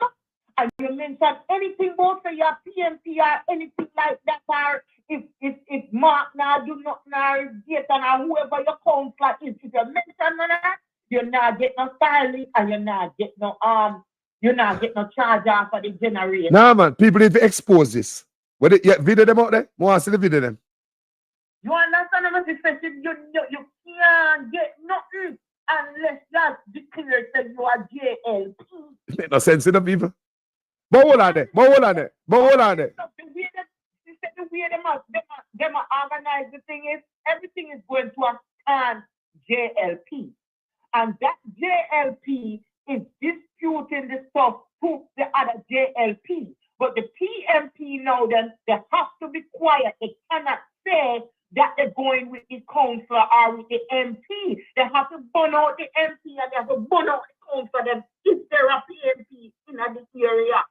and you mention anything about your PMP or anything like that, or if Mark now do not now get and whoever your counsellor is, if you mention that, you're not getting no Starlink and you're not getting no charge off for the generator. Nah, man, people need to expose this. What yeah, video them out there? More see the video them. You understand what I'm saying? You can't get nothing unless that's declared that you are JLP. It make no sense in the people. But hold on there. The way them are organized, the thing is, everything is going to a stand JLP. And that JLP is disputing the stuff to the other JLP. But the PMP now, then, they have to be quiet. They cannot say that they're going with the councillor or with the MP. They have to burn out the MP and they have to burn out the councillor then if they're a PMP in this area.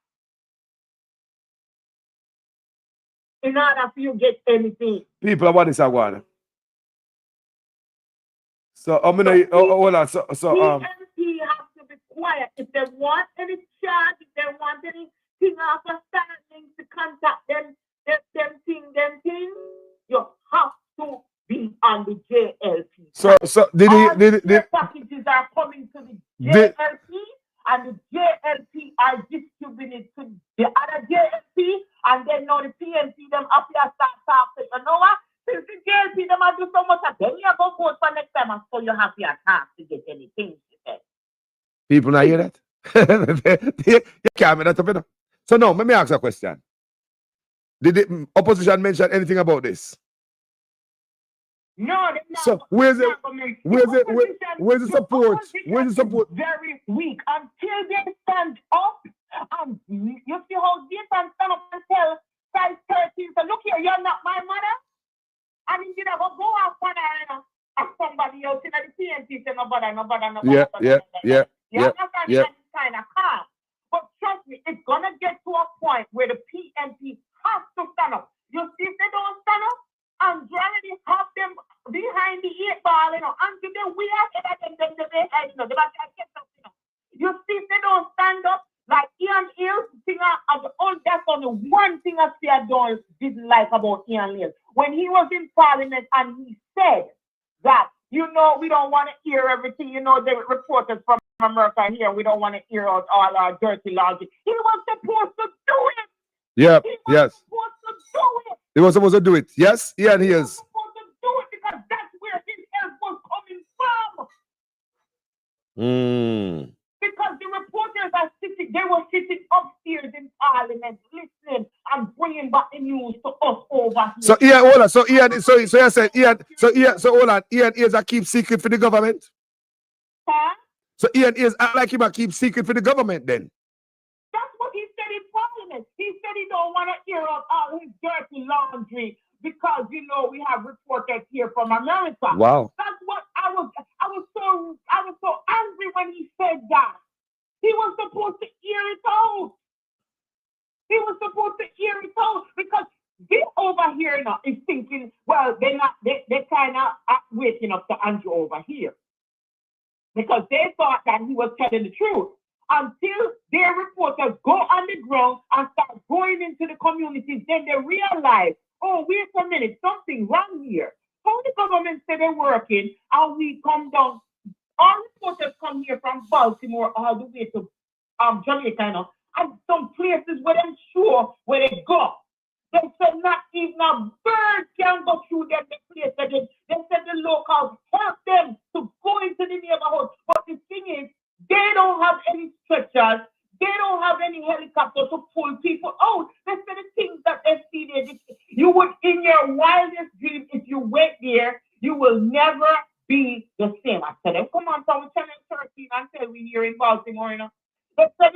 In order for you to get anything. People are what is going. So I'm gonna hold on. So PMP has to be quiet. If they want any charge, if they want anything after standing to contact them thing, you have to be on the JLP. So did the packages are coming to the JLP and the JLP are distributed to the other JLP and then now the PMP them up here start talking. You know what? Since the JLP them are do so much of them, you go vote for next time and so you have your task to get anything. People not hear that? You can't make that up, you know? So now, let me ask a question. Did the opposition mention anything about this? No, not. So where's the support? Where's the support? Very weak until they stand up. And you see how they can stand up and tell size 13, so look here, you're not my mother. And you know, go off one and somebody else in the PNP say nobody. Yeah. Kind of calm. But trust me, it's gonna get to a point where the PNP has to stand up. You see, if they don't stand up, and already have them behind the 8 ball, until they wear them, you see, if they don't stand up, like Ian Hills, that's only one thing I didn't like about Ian Hills. When he was in Parliament and he said that, we don't want to hear everything, the reporters from America here, we don't want to hear out all our dirty logic. He was supposed to do it. Yeah, yes. Supposed to do it. He was supposed to do it. Yes, Ian Hills. He was supposed to do it because that's where his help was coming from. Because the reporters they were sitting upstairs in Parliament listening and bringing back the news to us over here. So Ian, hold on. So Ian, so you said Ian, so hold on. Ian is a keep secret for the government? Huh? So Ian is like him a keep secret for the government then? That's what he said in Parliament. He said he don't want to hear of all his dirty laundry because we have reporters here from America. Wow. That's what I was so angry when he said that. He was supposed to hear it out. He was supposed to hear it out because This over here now is thinking, well, they're not, they kind of waking up to Andrew over here because they thought that he was telling the truth until their reporters go on the ground and start going into the communities. Then they realize, oh, wait a minute, something wrong here. How the government say they're working and we come down. Our reporters come here from Baltimore all the way to Jamaica, you know, and some places where they're sure where they go. They said not even a bird can go through them. They said the locals help them to go into the neighborhood. But the thing is, they don't have any stretchers. They don't have any helicopters to pull people out. They said the things that they see there. You would, in your wildest dreams, if you went there, you will never be the same. I said, come on, so we tell them 13 until we here in Baltimore, you know. They said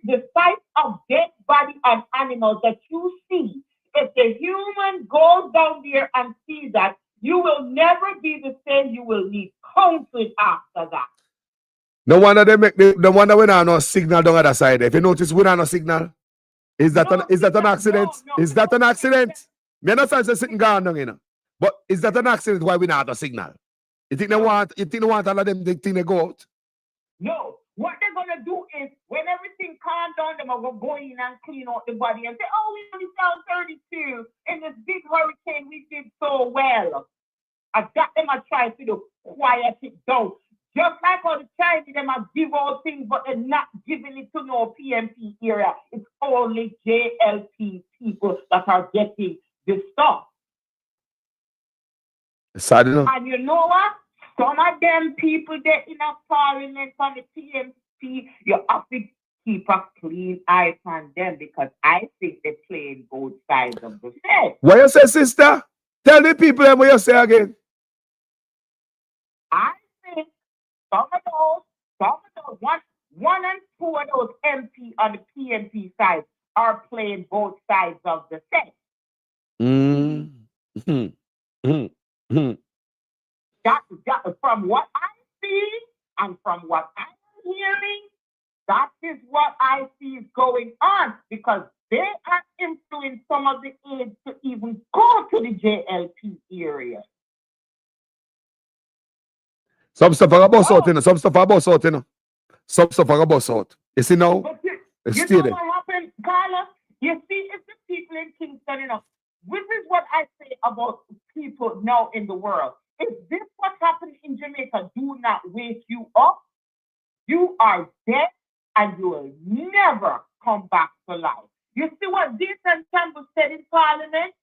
the sight of dead body and animals that you see, if the human goes down there and sees that, you will never be the same. You will need counseling after that. No wonder they make the wonder we don't no signal down the other side. If you notice, we don't no signal. Is that an accident? Is that an accident? Me not saying sitting down, you know. But is that an accident why we not have a signal? You think they want all of them think they go out? No. What they're gonna do is when everything calms down, they're gonna go in and clean out the body and say, oh, we only found 32 in this big hurricane, we did so well. I got them to try to quiet it down. Just like how the Chinese them are give out things, but they're not giving it to no PNP area. It's only JLP people that are getting this stuff. Sad enough. And you know what? Some of them people that in a parliament on the PNP, you have to keep a clean eye on them because I think they're playing both sides of the fence. What you say, sister? Tell the people them what you say again. I think some of those, one and two of those MP on the PNP side are playing both sides of the fence. That from what I see and from what I'm hearing, that is what I see is going on because they are influencing some of the aides to even go to the JLP area. Some stuff are bust out, you know. Some stuff are bust out, you know. Some stuff are bust out. You see now? You know what happened, Carla? You see, it's the people in Kingston, you know. This is what I say about people now in the world. If this what happened in Jamaica do not wake you up, you are dead and you will never come back to life. You see what Jason Campbell said in Parliament?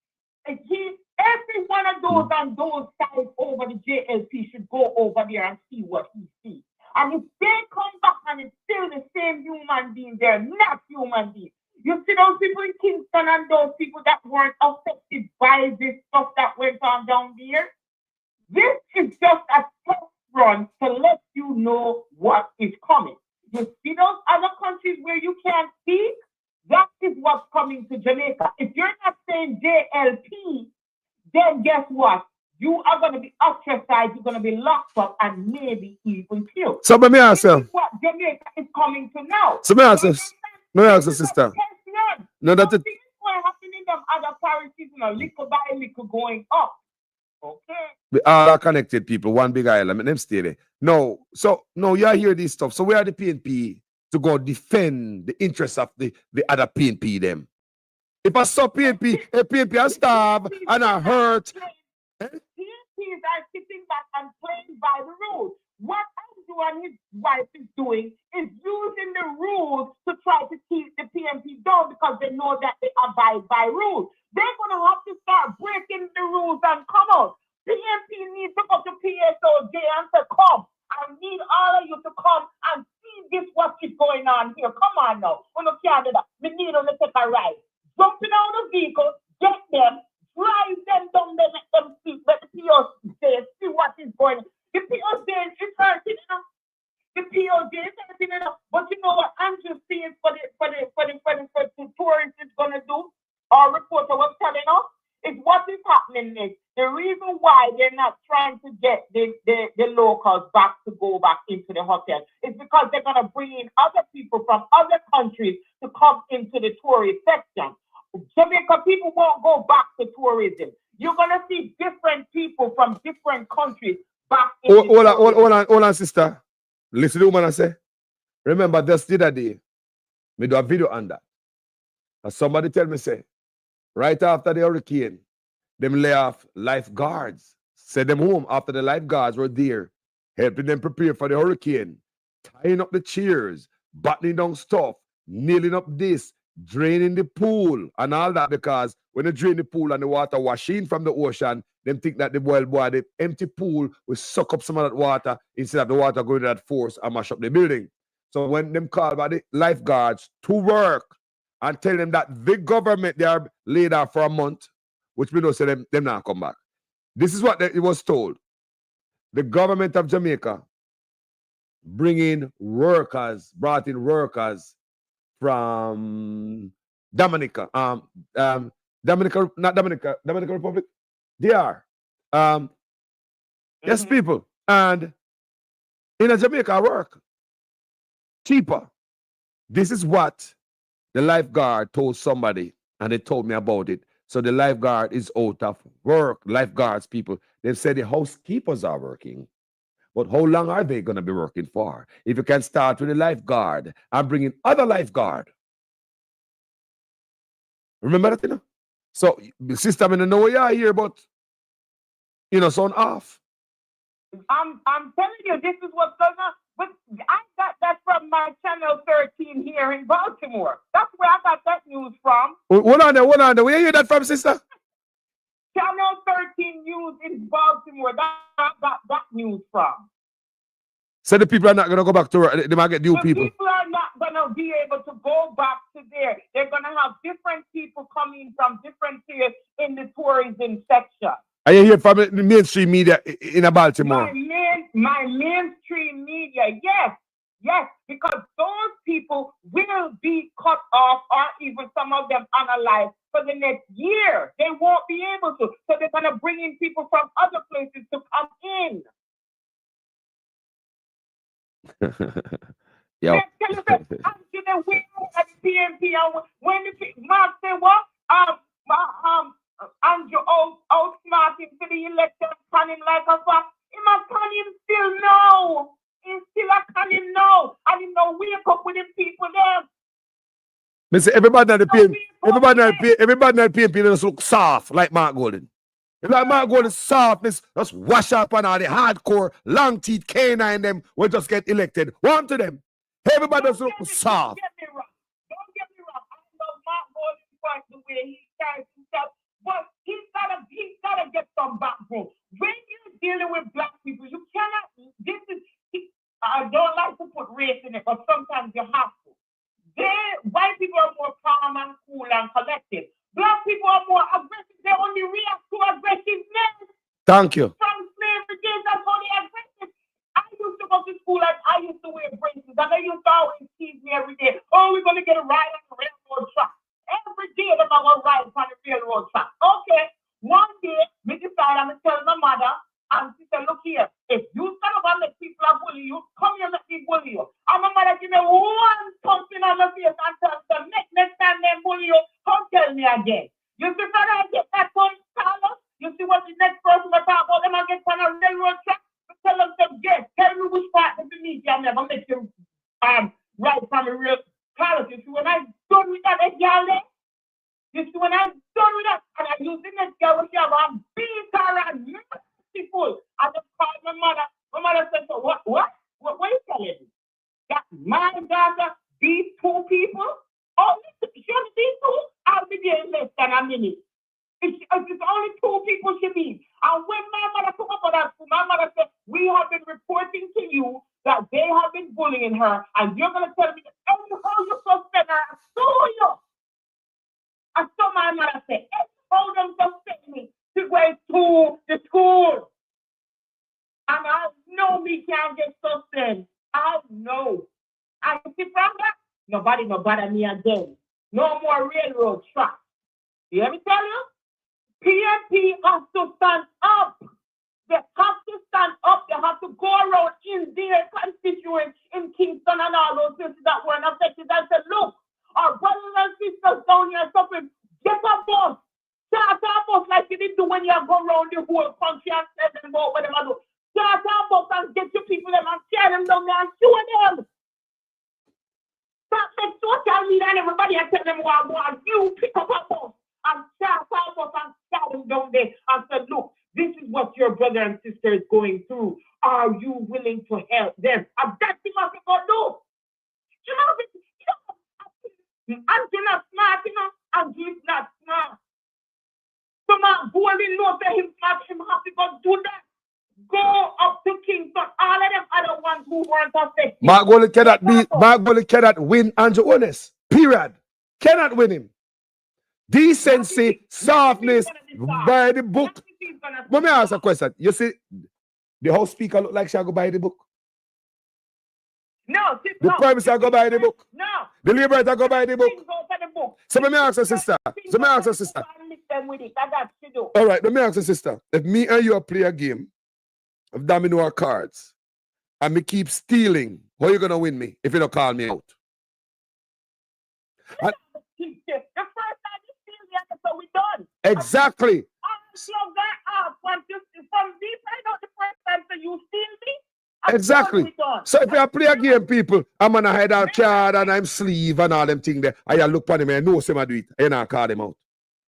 Every one of those on those sides over the JLP should go over there and see what he sees. And if they come back and it's still the same human being, they're not human beings. You see those people in Kingston and those people that weren't affected by this stuff that went on down there? This is just a test run to let you know what is coming. You see those other countries where you can't speak? That is what's coming to Jamaica. If you're not saying JLP, then guess what? You are going to be ostracized, you're going to be locked up, and maybe even killed. So let me ask you. This is what Jamaica is coming to now. So let me ask you, sister. No, that's it. What happened in them other parishes, you know, little by little going up. Okay. We are connected people, one big island. Them stay there. No, so no, you hear this stuff. So where are the PNP to go defend the interests of the other PNP them? If I saw PNP, a PNP are starved and are hurt. PNPs are sitting back and playing by the rules. What Andrew and his wife is doing is using the rules to try to keep the PNP down because they know that they abide by rules. They're going to have to start breaking the rules and come out. PNP needs to go to PSOJ and say, come. I need all of you to come and see this, what is going on here. Come on now. We can't do that. We need them to take a ride. Jumping out of the vehicle, get them, drive them down there, make them see, let the POJ see what is going on. The POJ is hurting enough. The POJ is hurting enough. But you know what Andrew seeing for the tourists is going to do? Our reporter was telling us is what is happening is the reason why they're not trying to get the locals back to go back into the hotel is because they're going to bring in other people from other countries to come into the tourist section. Jamaica people won't go back to tourism. You're gonna see different people from different countries back in Hold on, sister. Listen to the woman I say. Remember, just the other day, me do a video on that. And somebody tell me, say, right after the hurricane, them lay off lifeguards. Send them home after the lifeguards were there, helping them prepare for the hurricane, tying up the chairs, battling down stuff, nailing up this, draining the pool, and all that, because when they drain the pool and the water washing from the ocean, them think that the the empty pool will suck up some of that water instead of the water going to that force and mash up the building. So when them call by the lifeguards to work and tell them that the government, they are laid off for a month, which we don't say them not come back. This is what it was told. The government of Jamaica brought in workers from Dominica, Dominican Republic. They are. Yes, people. And in a Jamaica work cheaper. This is what the lifeguard told somebody, and they told me about it. So the lifeguard is out of work. Lifeguards, people, they've said the housekeepers are working. But how long are they going to be working for? If you can start with the lifeguard and bring in other lifeguard. Remember that, you know? So, sister, I don't know what you are here, but, you know, sound off. I'm telling you, this is what's going on. But I got that from my Channel 13 here in Baltimore. That's where I got that news from. Hold on there. Where you hear that from, sister? Channel 13 News in Baltimore. That's where I got that news from. So the people are not going to go back to work. They might get new people. People are not going to be able to go back to there. They're going to have different people coming from different areas in the tourism section. Are you here from the mainstream media in Baltimore? My mainstream media, yes, because those people will be cut off, or even some of them unalive for the next year. They won't be able to. So they're going to bring in people from other places to come in. Yo. When the Mark said what? Andrew outsmarting for the election, can him like a fox. Can him still know. He still can him know. And him no wake up with them people there. Mister, everybody not the PNP just look soft like Mark Golden. If like Mark Golden softness, just wash up on all the hardcore, long teeth canine them will just get elected. One to them. Everybody just look soft. Don't get me wrong. I love Mark Golden for the way he carries himself. But he's gotta get some backbone. When you're dealing with black people, you cannot. I don't like to put race in it, but sometimes you have to. White people are more calm and cool and collected. Black people are more aggressive. They only react to aggressiveness. Thank you. From slavery days, that's only aggressive. I used to go to school and I used to wear braces, and they used to always tease me every day. Oh, we're gonna get a ride on the railroad track. Every day they're gonna ride on the railroad track. Okay. One day, me decide I'm gonna tell my mother, and she said, look here, if you stand up and let people bully you, come here and let me bully you. And my mother give me one something on the face and tell them, next time they bully you, don't tell me again. You see, when I get that one, Carlos, you see what the next person will talk about them and get on a railroad track? Tell them, yes, tell me which part of the media I'm never make you right from the real Carlos. You see, when I'm done with that, you see, when I'm done with that, and I use the next girl with you, I'm beat her and merciful. I just called my mother. My mother said, so what are you telling me? That my daughter, these two people, only these two, I'll be there in less than a minute. It's only two people she needs. And when my mother took up on that, my mother said, we have been reporting to you that they have been bullying her, and you're going to tell me that how you suspend her, I saw you. I saw my mother say, how them suspend me to go to the school. And I know me can't get suspended. I know. I see from that, nobody bother me again. No more railroad tracks. You hear me tell you? PNP has to stand up. They have to stand up. They have to go around in their constituents in Kingston and all those places that were affected and say, look, our brothers and sisters down here suffering. Get a bus. Start a bus like you did do when you go around the whole country and tell them about what they do. Start a bus and get your people them and tear them down there and show them. Start make social media and everybody and tell them what want. You pick up a bus and start a bus and start them down there and say, look, this is what your brother and sister is going through. Are you willing to help them? And that's what we going to do. You know, Andrew not smart, you know. Andrew is not smart. So my Golding knows that him smart, him have to go do that. Go up to Kingston. All of them other ones who weren't affected. Mark Golding cannot win Andrew Honest. Period. Cannot win him. Decency, softness, buy the book. Let me ask a question. You see, the House Speaker look like she'll go buy the book. No, the Prime Minister go buy the book. No. The Liberator go buy the book. So let me ask her sister. All right, let me ask her sister. If me and you play a game of domino or cards, and me keep stealing, how you gonna win me if you don't call me out? The first time you steal the so we done. Exactly. From deep right out the first time so you steal me. Exactly. So if you play a game, people, I'm gonna hide our card and I'm sleeve and all them things there. I look at him and know some do it. And I call him out.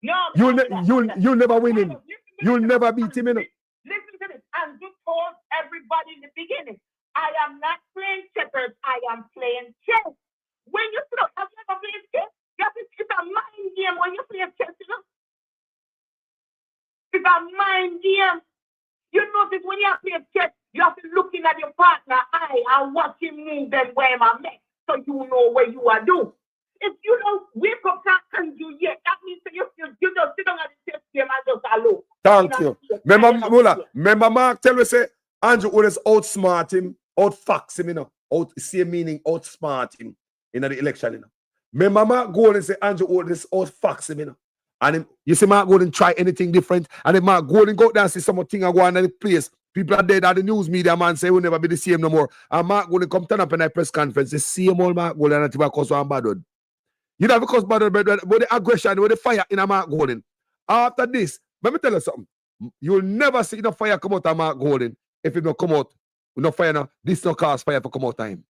No, you'll never win him. You'll never beat him. Listen to this. And you told everybody in the beginning, I am not playing checkers, I am playing chess. When you have you ever played chess? It's a mind game when you play chess, you know? It's a mind game. You notice when you play chess, you have to look in at your partner eye and watch him move them where I'm at, so you know where you are doing. If you don't wake up and do yet, that means that you just sit down at the chess game and just alone. Thank you. Remember Mark tell me say Andrew always outsmart him, outfox him, you know. Same meaning outsmart him in the election, you know. Remember Mark Golding say Andrew always outfox him, you know. And you see Mark Golding try anything different, and if Mark Golding go down and see something go on in the place, people are dead at the news media man say we'll never be the same no more. And Mark Golding come turn up in a press conference, the same old Mark Golding and because one bad one. You know because bad one, but with the aggression, with the fire in a Mark Golding. After this, let me tell you something. You'll never see no fire come out of Mark Golding if it don't come out. No fire now. This no cause fire for come out time.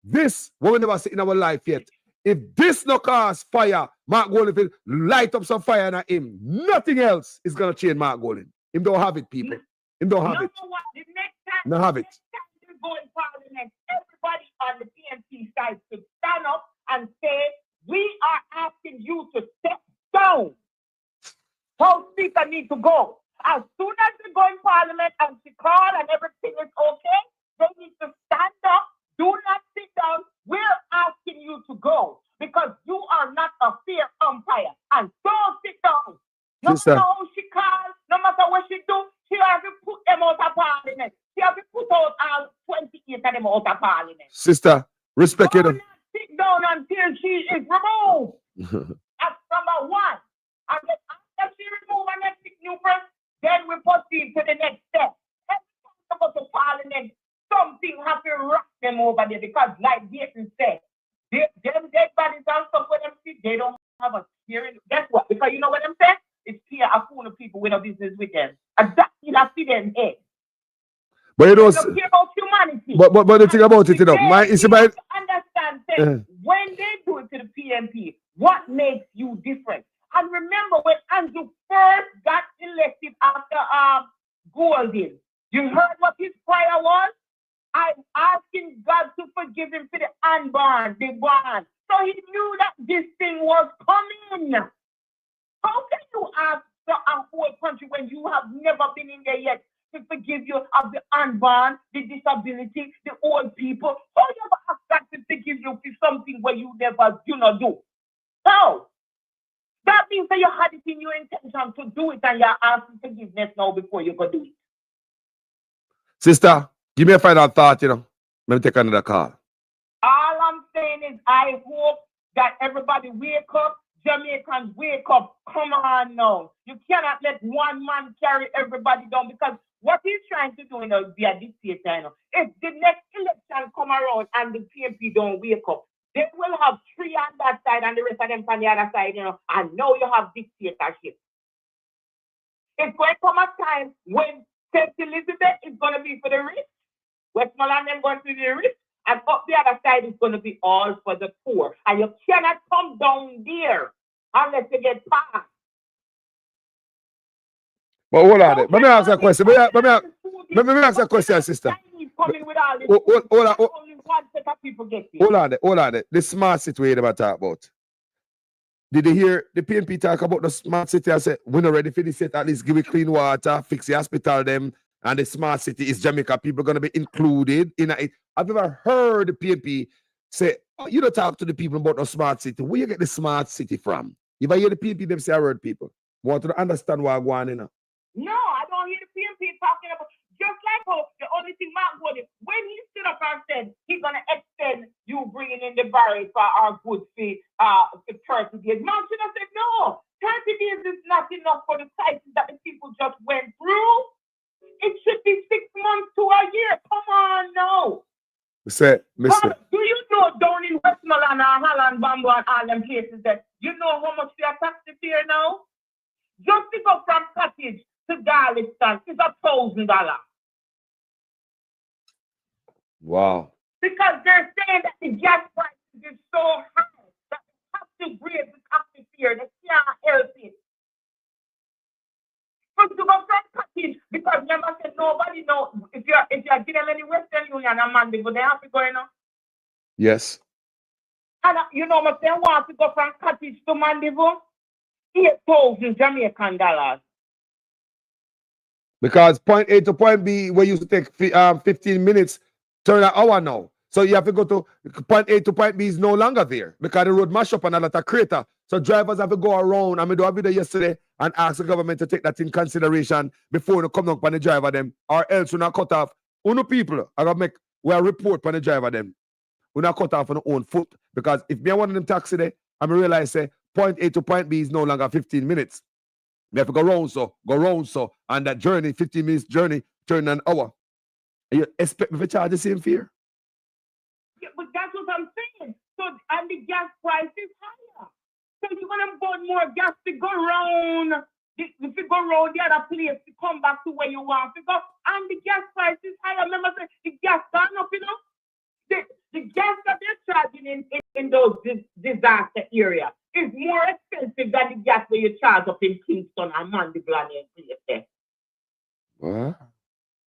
This what we never see in our life yet. If this no cause fire, Mark Golding will light up some fire in him. Nothing else is gonna change Mark Golding. Him don't have it, people. Him don't have it. The next time, no have it. Next time you go in Parliament, everybody on the PMP side should stand up and say, we are asking you to step down. House Speaker needs to go. As soon as we go in Parliament and she call and everything is okay, they need to stand up. Do not sit down. We're asking you to go because you are not a fair umpire. And don't sit down. No matter how she calls, no matter what she do, she has to put them out of Parliament. She has to put out all 28 of them out of Parliament. Sister, respect it. Do not sit down until she is removed. That's number one. And then after she removes and then pick new person, then we proceed to the next step. Every time we go to Parliament, something has to rock them over there because, like Jason said, them dead bodies and stuff when them see, they don't have a hearing. Guess what? Because you know what I'm saying? It's here a fool of people with no business with them. And that's in a see them head. But you know, don't care about humanity. But the thing about it, you know, understand when they do it to the PMP, what makes you different? And remember when Andrew first got elected after Golding, you heard what his prayer was? I'm asking God to forgive him for the unborn, the born. So he knew that this thing was coming. How can you ask a whole country when you have never been in there yet to forgive you of the unborn, the disability, the old people? How you ever ask God to forgive you for something where you never do? How? That means that you had it in your intention to do it and you're asking forgiveness now before you go do it. Sister, give me a final thought, you know. Let me take another call. All I'm saying is I hope that everybody wake up. Jamaicans wake up. Come on now. You cannot let one man carry everybody down because what he's trying to do, you know, is be a dictator, you know. If the next election come around and the PMP don't wake up, they will have free on that side and the rest of them on the other side, you know, and now you have dictatorship. It's going to come a time when St. Elizabeth is going to be for the rich, Westmoreland is going to be the rich, and up the other side is going to be all for the poor. And you cannot come down there unless you get past. But hold on. Let me ask a question. Let me ask a question, sister. Coming with all this, only one set of people get it. Hold on. The smart city we about talk about. Did you hear the PNP talk about the smart city? I said, we're not ready for this yet. At least give it clean water, fix the hospital, them, and the smart city is Jamaica. People are going to be included in it. I've never heard the PNP say, oh, you don't talk to the people about the smart city. Where you get the smart city from? If I hear the PNP, them say I heard people. Want to understand why I'm going in. No, I don't hear the PNP talking about, just like how the only thing Mark Woody, when he stood up and said he's going to extend you bringing in the barrel for our good fee for 30 days. Mark should have said, no, 30 days is not enough for the crisis that the people just went through. It should be 6 months to a year. Come on, no. Mr. Do you know down in Westmoreland and Holland, Bamboo and all them places that you know how much they are taxed here now? Just to go from Cottage to Darlington is $1,000. Wow. Because they're saying that the gas prices is so high that they have to raise the taxes here. They can't help it. But to go from Cottage, because remember said nobody know if you're giving them any Western Union and Mandeville, they have to go in. Yes. And you know what they want to go from Cottage to Mandeville? 8,000 Jamaican dollars. Because point A to point B, where you used to take 15 minutes, turn an hour now. So you have to go to point A to point B is no longer there because the road mash up and a lot of crater. So drivers have to go around. I mean, do a video yesterday and ask the government to take that in consideration before you come down on the driver them, or else you not cut off. Uno people are gonna make a report on the driver them. We not cut off on our own foot because if me one of them taxi there, I realize say point A to point B is no longer 15 minutes. We have to go round so, and that journey, 15 minutes journey, turn an hour. And you expect me to charge the same fare? Yeah, but that's what I'm saying. So, and the gas price is higher. So you're gonna burn more gas to go round, if you go round the other place to come back to where you want to go, and the gas price is higher. Remember, the gas gone up, you know? The gas that they're charging in those disaster areas is more expensive than the gas that you charge up in Kingston and Mandeville and place. What?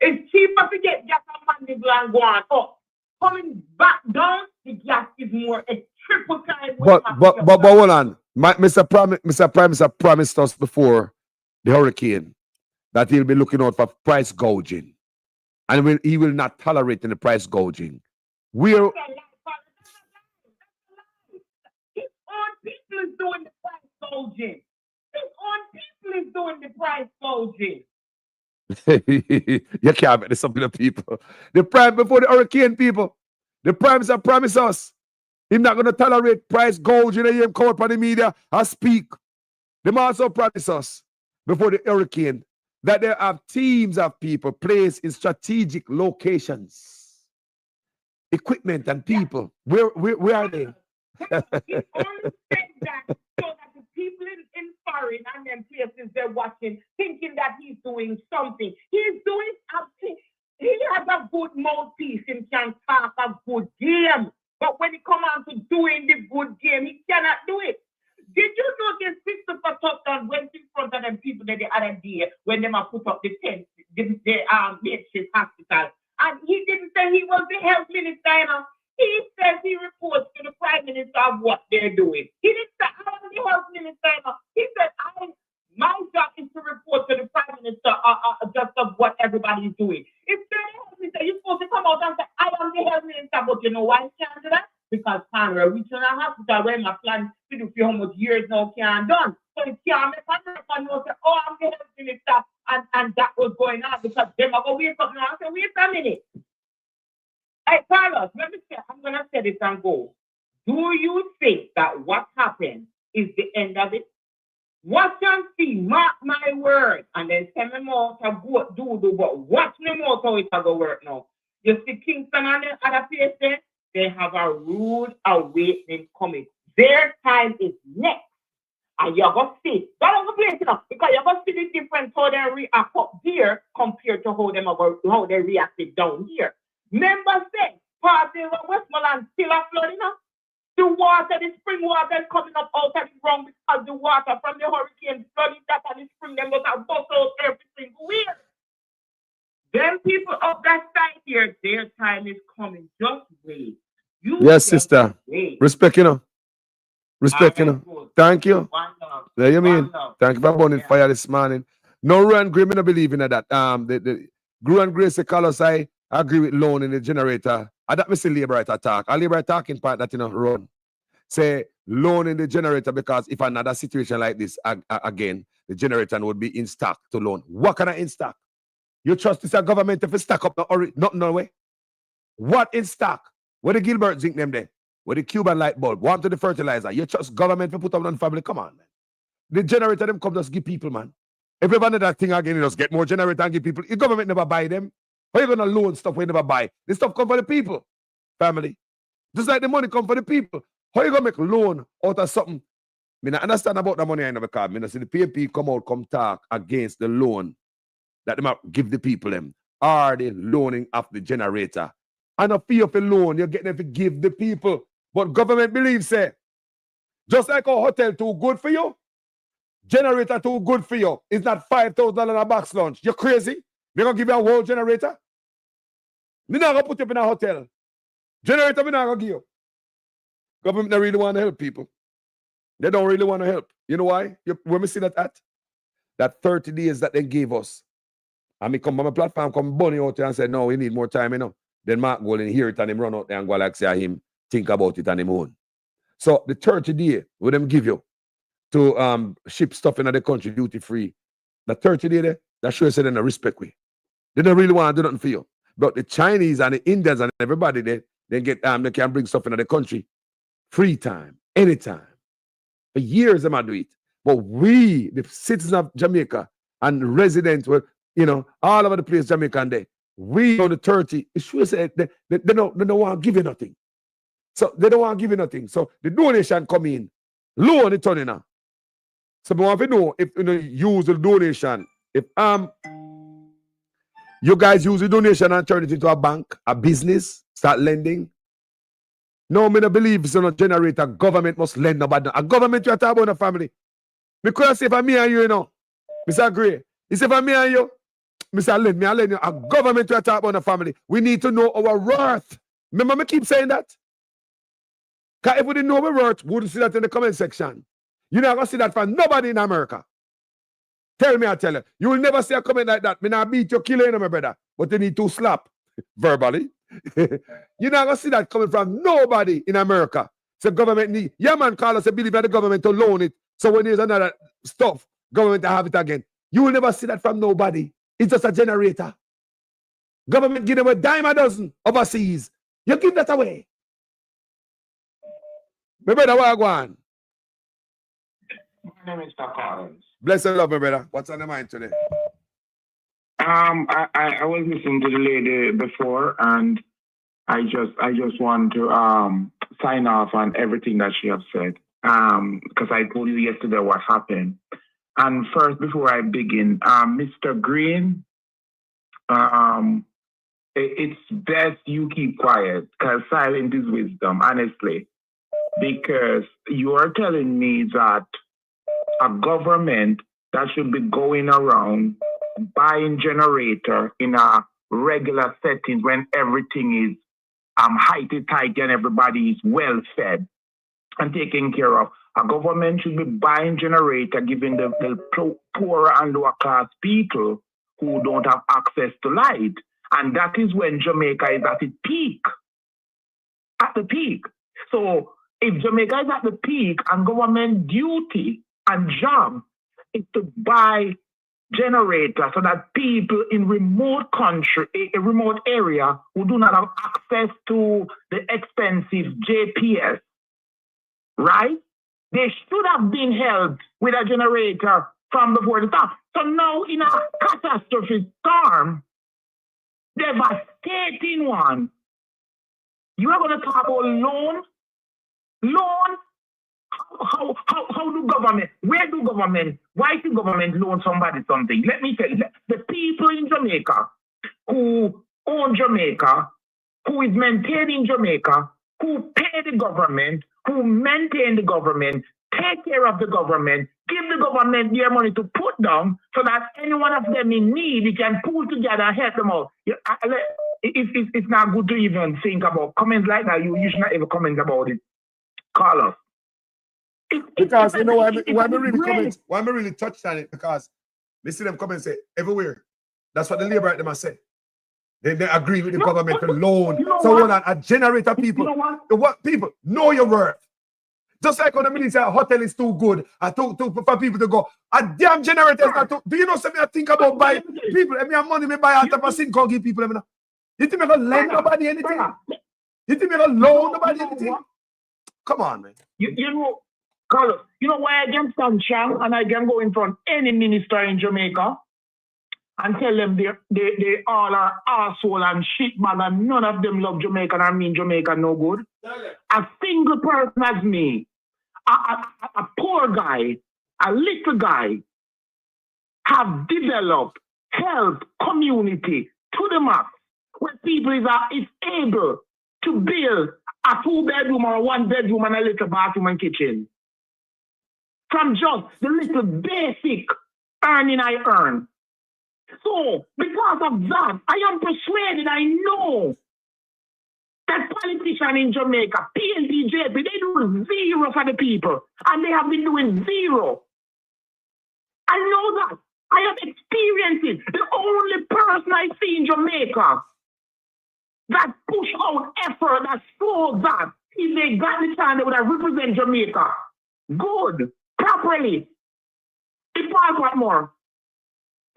It's cheaper to get gas on Mandeville and go on up. Coming back down, the gas is more a triple time. But hold on. Mr. Prime Minister promised us before the hurricane that he'll be looking out for price gouging. And he will not tolerate any price gouging. His own people is doing the price gouging. His own people is doing the price gouging. You can't make this up to the people. The prime before the hurricane people. The Prime Minister promised us he's not going to tolerate price gouging. He come up on the media and speak. They also promised us before the hurricane that they have teams of people placed in strategic locations. Equipment and people. Where are they? He only said that so that the people in foreign and them places they're watching, thinking that he's doing something. He's doing something. He has a good mouthpiece and can talk a good game. But when it comes on to doing the good game, he cannot do it. Did you notice Christopher Tufton went in front of them people the other day when they put up the tent, the makeshift hospital? And he didn't say he was the health minister, you know. He says he reports to the Prime Minister of what they're doing. He didn't say, I am the health minister, you know. He said, my job is to report to the Prime Minister just of what everybody is doing. If the health minister, you're supposed to come out and say, I am the health minister, but you know why he can't do that? Because Conroe Regional Hospital, where my plan to do for how much years now can't done. So it can't make a know say, oh, I'm the health minister, and that was going on because they might go wait up now and say, wait a minute. Hey, Carlos, let me say, I'm going to say this and go. Do you think that what happened is the end of it? Watch and see, mark my word, and then tell me more to go do, but watch me more how it will work now. You see Kingston and the other places, they have a rude awakening coming Their time is next. And you're going to see. That is the place, you know, because you're going to see the difference how they react up here compared to how they reacted down here. Remember, say, part of Westmoreland still a flood, you know? The water, the spring water is coming up out of the ground because the water from the hurricane flooding that and the spring, them must have bust out every single year. Them people up that side here, their time is coming. Just wait. Yes, sister. Respect, you know. Respect, you know. Thank you. There you mean. Thank you for burning fire this morning. No Run Gray, me not believe in that. The Gru and Gray say call us, I agree with loan in the generator. I that me see labor attack. A labor talking part that you know run. Say loan in the generator because if another situation like this again, the generator would be in stock to loan. What kind of in stock? You trust this government if it stack up not no way? What in stock? Where the Gilbert zinc them there? Where the Cuban light bulb? What to the fertilizer? You trust government to put up on family? Come on, man. The generator them come just give people, man. Everybody that thing again, you just get more generator and give people. The government never buy them. How you gonna loan stuff we never buy? This stuff come for the people, family. Just like the money come for the people. How you gonna make loan out of something? I mean, I understand about the money I never call. I mean, I see the PMP come talk against the loan that they might give the people them. Are they loaning off the generator? And a fee of a loan, you're getting them to give the people. But government believes, say, just like a hotel too good for you, generator too good for you. It's not $5,000 a box lunch. You're crazy? They're gonna give you a whole generator? They're not gonna put you up in a hotel. Generator, we're not gonna give you. Government don't really want to help people. They don't really want to help. You know why? When we see that 30 days that they gave us, and me come on my platform, come bunny out there and say, no, we need more time, you know. Then Mark go and hear it and him run out there and go like say him think about it on him own. So the 30 day will them give you to ship stuff in the country duty free. The 30 day there, that shows them a respect way. They don't really want to do nothing for you. But the Chinese and the Indians and everybody there, they can bring stuff in the country free time, anytime. For years they might do it. But we, the citizens of Jamaica and residents, you know, all over the place, Jamaica and there, we on the 30, it should say they don't want to give you nothing. So they don't want to give you nothing. So the donation come in, low on the turn now. So we want to know if you use the donation. If you guys use the donation and turn it into a bank, a business, start lending. No, I don't believe it's not generator. Government must lend nobody. A government you are talking about a family. Because if I'm me and you know, Mr. Gray, it's if I'm me and you, Mr. Lend, I lend you. A government you are talking about a family. We need to know our worth. Remember me keep saying that? Because if we didn't know our worth, we wouldn't see that in the comment section. You're not going to see that from nobody in America. Tell me, I tell you. You will never see a comment like that. Me not beat you, kill you, my brother. But you need to slap verbally. You're not going to see that coming from nobody in America. So government need, yeah man, call us a believe that the government to loan it. So when there's another stuff, government to have it again. You will never see that from nobody. It's just a generator. Government give them a dime a dozen overseas. You give that away. My brother, what go on? My name is Mr. Collins. Bless and love, my brother. What's on the mind today? I was listening to the lady before, and I just want to sign off on everything that she has said. Because I told you yesterday what happened. And first, before I begin, Mr. Green, it's best you keep quiet, because silence is wisdom, honestly. Because you are telling me that a government that should be going around buying generator in a regular setting when everything is heighty-tight and everybody is well fed and taken care of. A government should be buying generator, giving the poorer and lower class people who don't have access to light. And that is when Jamaica is at its peak. At the peak. So if Jamaica is at the peak and government duty and job is to buy generators so that people in remote country, a remote area who do not have access to the expensive JPS, right? They should have been helped with a generator from before the time. So now in a catastrophic storm, devastating one, you are going to talk about loan? Loan? How do government, where do government, why do government loan somebody something? Let me tell you, the people in Jamaica who own Jamaica, who is maintaining Jamaica, who pay the government, who maintain the government, take care of the government, give the government their money to put down so that any one of them in need, you can pull together and help them out. It's not good to even think about comments like that. You should not ever comment about it. Carlos. Because you know why I really touched on it, because they see them come and say everywhere. That's what the labor right them are saying. They agree with the government to loan someone and generate people. What people know your worth. Just like when the minister hotel is too good for people to go. A damn generator is not too. Do you know something I think about buying people? If me have money, me buy out of a sink and give people. You think me gonna lend nobody anything? You think me gonna loan nobody anything? Come on, man. You know, Carlos, you know why I can stand strong and I can go in front of any minister in Jamaica and tell them they all are arsehole and shitbag and none of them love Jamaica and I mean Jamaica no good. A single person as me, a poor guy, a little guy, have developed health community to the max where people is able to build a 2-bedroom or a 1-bedroom and a little bathroom and kitchen. From just the little basic earning I earn. So, because of that, I am persuaded, I know that politicians in Jamaica, PLD, JP, they do zero for the people. And they have been doing zero. I know that. I have experienced it. The only person I see in Jamaica that push out effort, that shows that if they got the chance, they would have represented Jamaica good, properly. If I more.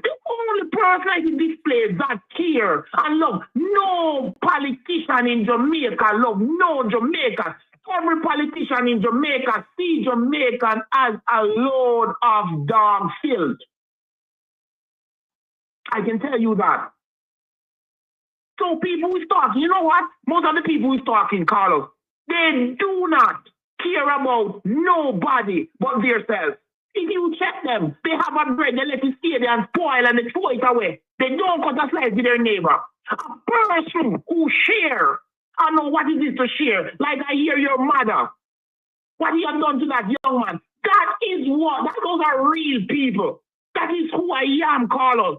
The only person I can display that care and love no politician in Jamaica, love no Jamaica. Every politician in Jamaica see Jamaican as a load of dog filth. I can tell you that. So people who is talking, you know what? Most of the people who is talking, Carlos, they do not care about nobody but themselves. If you check them, they have a bread, they let it stay there and spoil and they throw it away. They don't cut a slice with their neighbor. A person who share, I know what it is to share. Like I hear your mother. What you have done to that young man. That is what, those are real people. That is who I am, Carlos.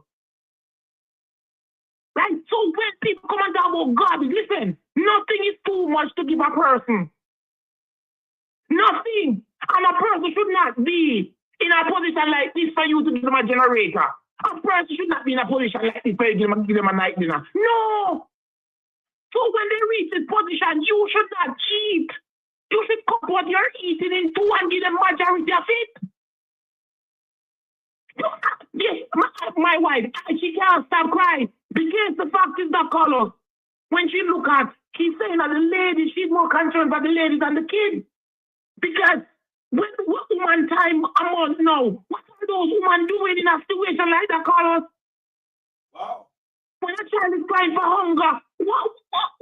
Right? So when people come and talk about God, listen, nothing is too much to give a person. Nothing. And a person should not be in a position like this for you to give them a generator. A person should not be in a position like this for you to give them a night dinner. No. So when they reach this position, you should not cheat. You should cut what you're eating into and give them majority of it. Yes, my wife, she can't stop crying because the fact is that Carlos, when she look at, she's saying that the lady, she's more concerned about the ladies and the kids. Because when woman time a month now, what are those women doing in a situation like that, Carlos? Wow. When a child is crying for hunger,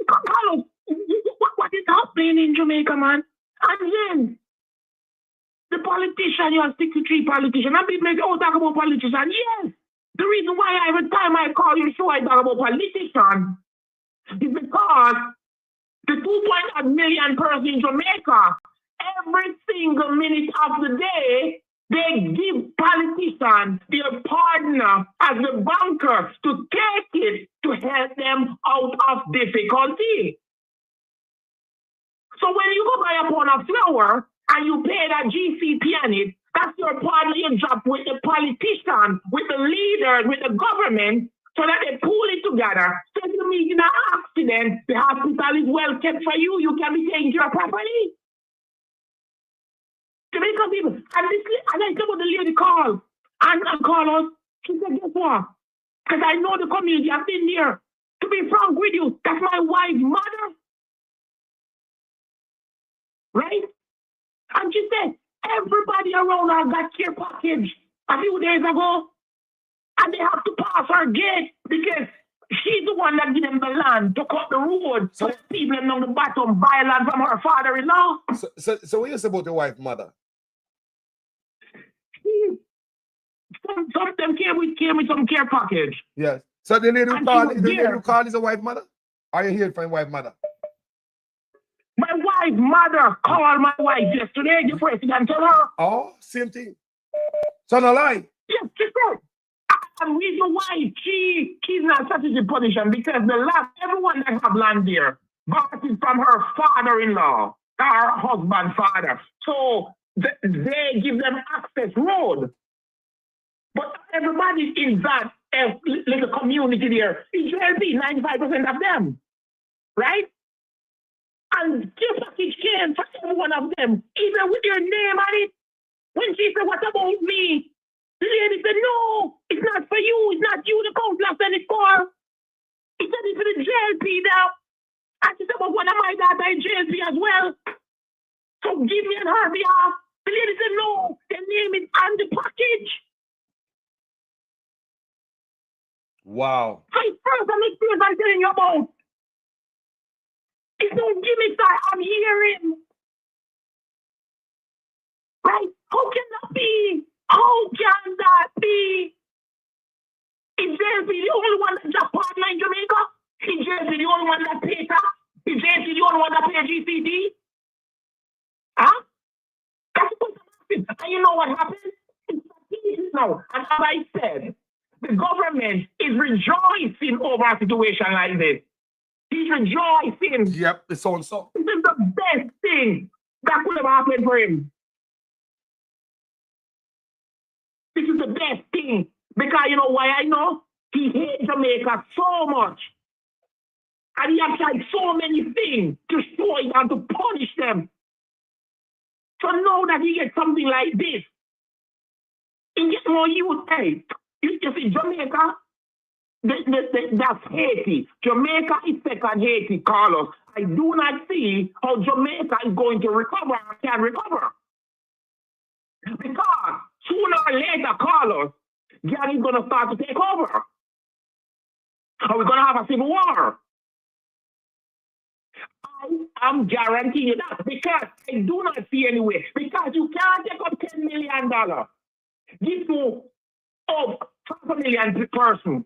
Carlos, what is happening in Jamaica, man? And then the politician, you have 63 politicians. I mean, make all talk about politicians. Yes. The reason why every time I call you show I talk about politicians is because the 2.5 million persons in Jamaica, every single minute of the day, they give politicians their partner as the banker to take it to help them out of difficulty. So when you go buy a pound of flour and you pay that GCP on it, that's your partner you drop with the politician, with the leaders, with the government, so that they pull it together. So if you meet in an accident, the hospital is well kept for you, you can be taken care of properly. Jamaica people, and I said what the lady called, and called us, she said, guess what? Because I know the community, I've been there. To be frank with you, that's my wife's mother. Right? And she said, everybody around her got care package a few days ago, and they have to pass her gate because she's the one that gave them the land to cut the road so people along the bottom buy land from her father-in-law. So what you say about your wife's mother? some of them came with some care package. Yes. So the lady And who called is a wife mother? Are you here from wife mother? My wife mother called my wife yesterday. The president told her. Oh, same thing. So no lie. Yes, she said. And reason why she's not strategic position because the land, everyone that have land there got it from her father-in-law, her husband father. So they give them access road. But everybody in that little community there is JLP, 95% of them. Right? And the package came for every one of them, even with your name on it. When she said, what about me? The lady said, no, it's not for you. It's not you the council said it for. He said it's for the JLP now. And she said, but one of my daughter in JLP as well. So give me on her behalf. The lady said, no, the name is on the package. Wow. So it's personal experience I'm telling you about. It's no gimmicks that I'm hearing. Right? How can that be? How can that be? Is JLP the only one that just partner in Jamaica? Is JLP the only one that pays tax? Is JLP the only one that pays GCD? Huh? That's what happened. And you know what happened? It's strategic now. And as I said, the government is rejoicing over a situation like this. He's rejoicing. Yep, it's on so. This is the best thing that could have happened for him. This is the best thing. Because you know why I know? He hates Jamaica so much. And he has tried so many things to show it and to punish them. So now that he gets something like this, he gets more youth. Hey, you see, Jamaica, that's Haiti. Jamaica is second Haiti, Carlos. I do not see how Jamaica is going to recover or can recover. Because sooner or later, Carlos, Gary is going to start to take over. Are we going to have a civil war? I'm guaranteeing you that because I do not see any way. Because you can't take up $10 million, give to $500,000 person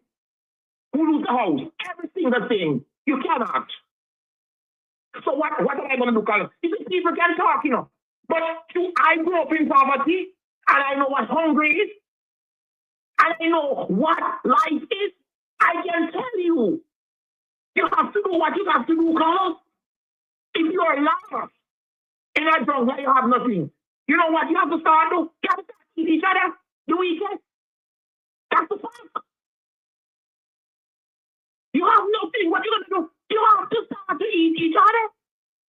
who lose the house, every single thing. You cannot. So what am I going to do, Carlos? These people can talk, you know. But I grew up in poverty, and I know what hungry is, and I know what life is. I can tell you, you have to do what you have to do, Carlos. If you're lost in a drunk where you have nothing, you know what you have to start to? You have to start to eat each other the weekend. That's the fact. You have nothing. What you going to do? You have to start to eat each other.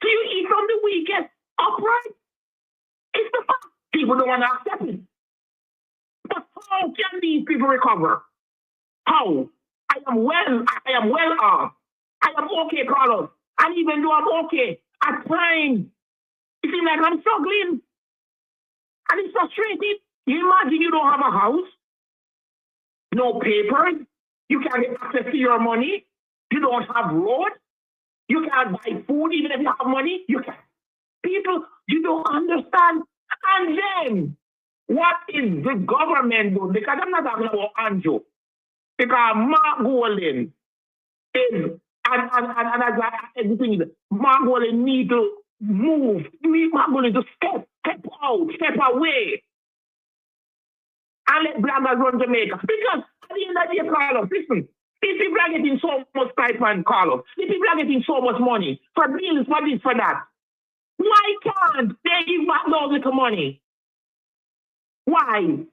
So you eat from the weekend upright. It's the fact. People don't want to accept it. But how can these people recover? How? I am well off. I am okay, Carlos. And even though I'm okay, at times, it seems like I'm struggling. And it's frustrating. You imagine you don't have a house, no papers, you can't get access to your money, you don't have road, you can't buy food even if you have money, you can't. People, you don't understand. And then, what is the government doing? Because I'm not talking about Andrew. Because Mark Golding is, and as everything is, Mark Golding need to move. Mark Golding to step out, step away. And let Blackman run Jamaica. Because at the end of the day, Carlos, listen, these people are getting so much stipend, Carlos. These people are getting so much money for bills, for this, for that. Why can't they give back those little money? Why?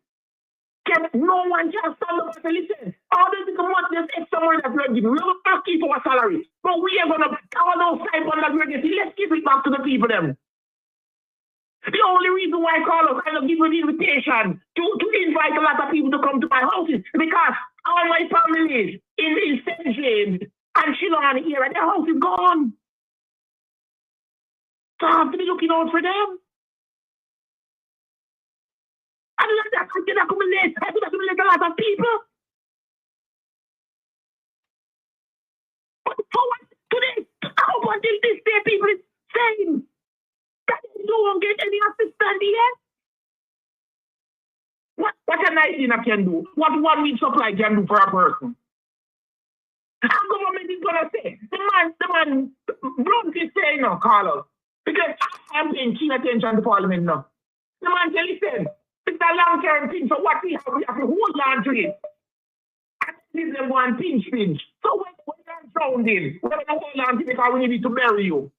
No one can stand up and say, listen, all this little money, this extra money that we're giving, we're going to keep our salary. But we are going to, all those stipends that we're getting, let's give it back to the people then. The only reason why Carlos I don't give an invitation to invite a lot of people to come to my house is because all my family in St. James and Shillong here, and their house is gone. So I have to be looking out for them. I did accumulate a lot of people. But forward today, I hope until this day people is saying that they don't get any assistance here. What an idea can do? What 1 week supply can do for a person? How government is gonna say? The man blunt is saying no, Carlos. Because I'm paying keen attention to Parliament now. The man tell listen, it's a long-term thing, so what we have to hold on to it. And give them one pinch. So when I'm drowned in, we're gonna hold on to it because we need to bury you.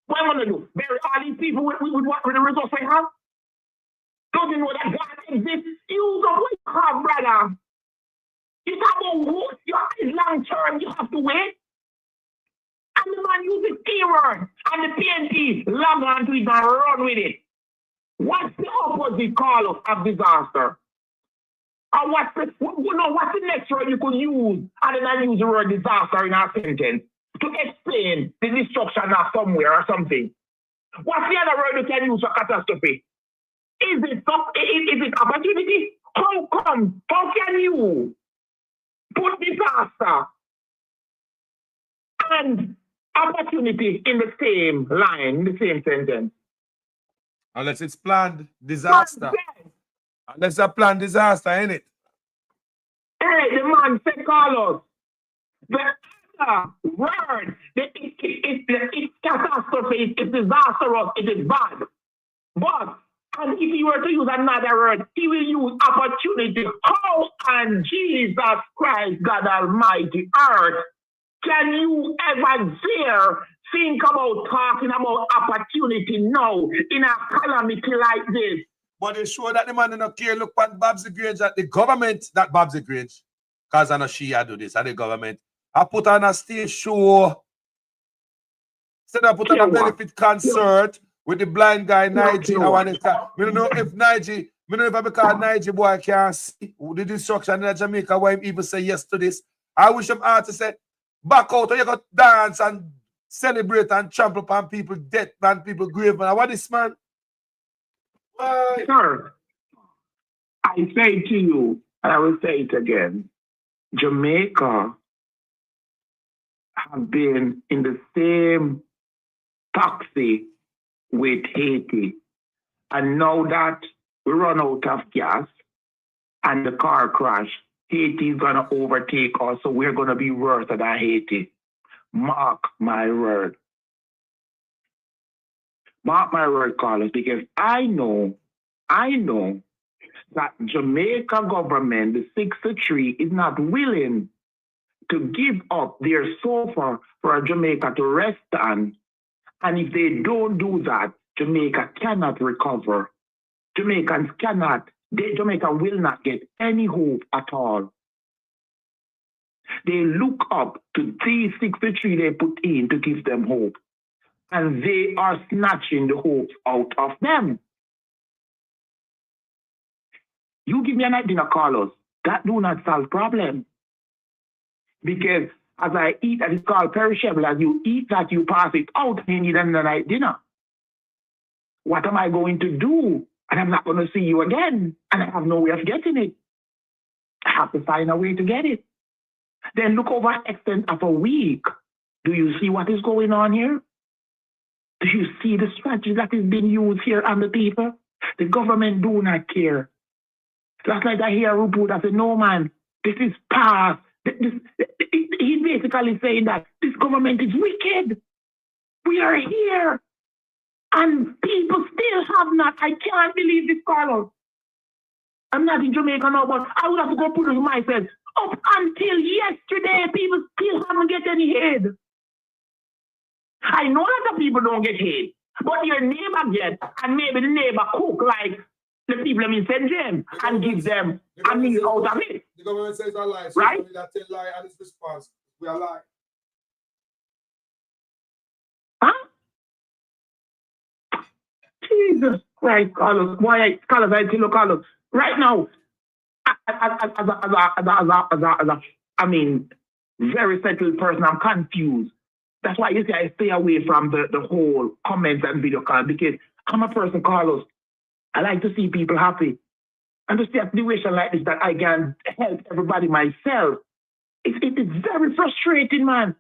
What am I gonna do? Bury all these people with the results they have? Don't you know that God exists? You don't what you have, brother. You talk about what your long term, you have to wait. And the man uses keyword and the PNP log on to it and run with it. What's the opposite call of disaster? And what's the next word you could use other than use the word disaster in a sentence to explain the destruction of somewhere or something? What's the other word you can use for catastrophe? Is it opportunity? How can you put disaster and opportunity in the same line, in the same sentence? Unless it's planned disaster. Unless a planned disaster, ain't it? Hey, the man said, Carlos, the other word, it's catastrophe, it's disastrous, it is bad. But, and if he were to use another word, he will use opportunity. How on Jesus Christ, God Almighty, earth, can you ever dare think about talking about opportunity now in a calamity like this? But they show that the man don't care. Look at Babsy Grange, that the government, that Babsy Grange, because I know she do this, and the government, I put on a stage show, instead of put on a benefit concert with the blind guy, Nige. I don't know if Nige, I don't know if I because Nige boy can't see the destruction in Jamaica, why him even say yes to this. I wish them artists say, back out, or you got dance and celebrate and trample upon people death and people grave. Man, what this man? Sir, I say to you, and I will say it again, Jamaica have been in the same taxi with Haiti. And now that we run out of gas and the car crash, Haiti is going to overtake us, so we're going to be worse than Haiti. Mark my word. Mark my word, Carlos, because I know that Jamaica government, the 63, is not willing to give up their sofa for Jamaica to rest on. And if they don't do that, Jamaica cannot recover. Jamaica will not get any hope at all. They look up to these 63 they put in to give them hope. And they are snatching the hope out of them. You give me an idea, Carlos, that do not solve problem. Because as I eat, that is called perishable, as you eat that, you pass it out, and you need another night dinner. What am I going to do? And I'm not going to see you again, and I have no way of getting it. I have to find a way to get it. Then look over an extent of a week. Do you see what is going on here? Do you see the strategy that is being used here on the people? The government do not care. Last night I hear a report that said, no man, this is past. He's basically saying that this government is wicked. We are here. And people still have not. I can't believe this, Carlos. I'm not in Jamaica now, but I would have to go put it myself. Up until yesterday, people still haven't get any aid. I know that the people don't get aid, but your neighbor gets, and maybe the neighbor cook like the people in St. James and give them a meal out of it. The government says a lie, so right? That tell lie and its response. We are lying. Huh? Jesus Christ, Carlos. Why, Carlos, I tell you, Carlos, right now, I mean, very settled person, I'm confused. That's why you see I stay away from the whole comments and video call, because I'm a person, Carlos. I like to see people happy. And to see a situation like this that I can help everybody myself, it is very frustrating, man.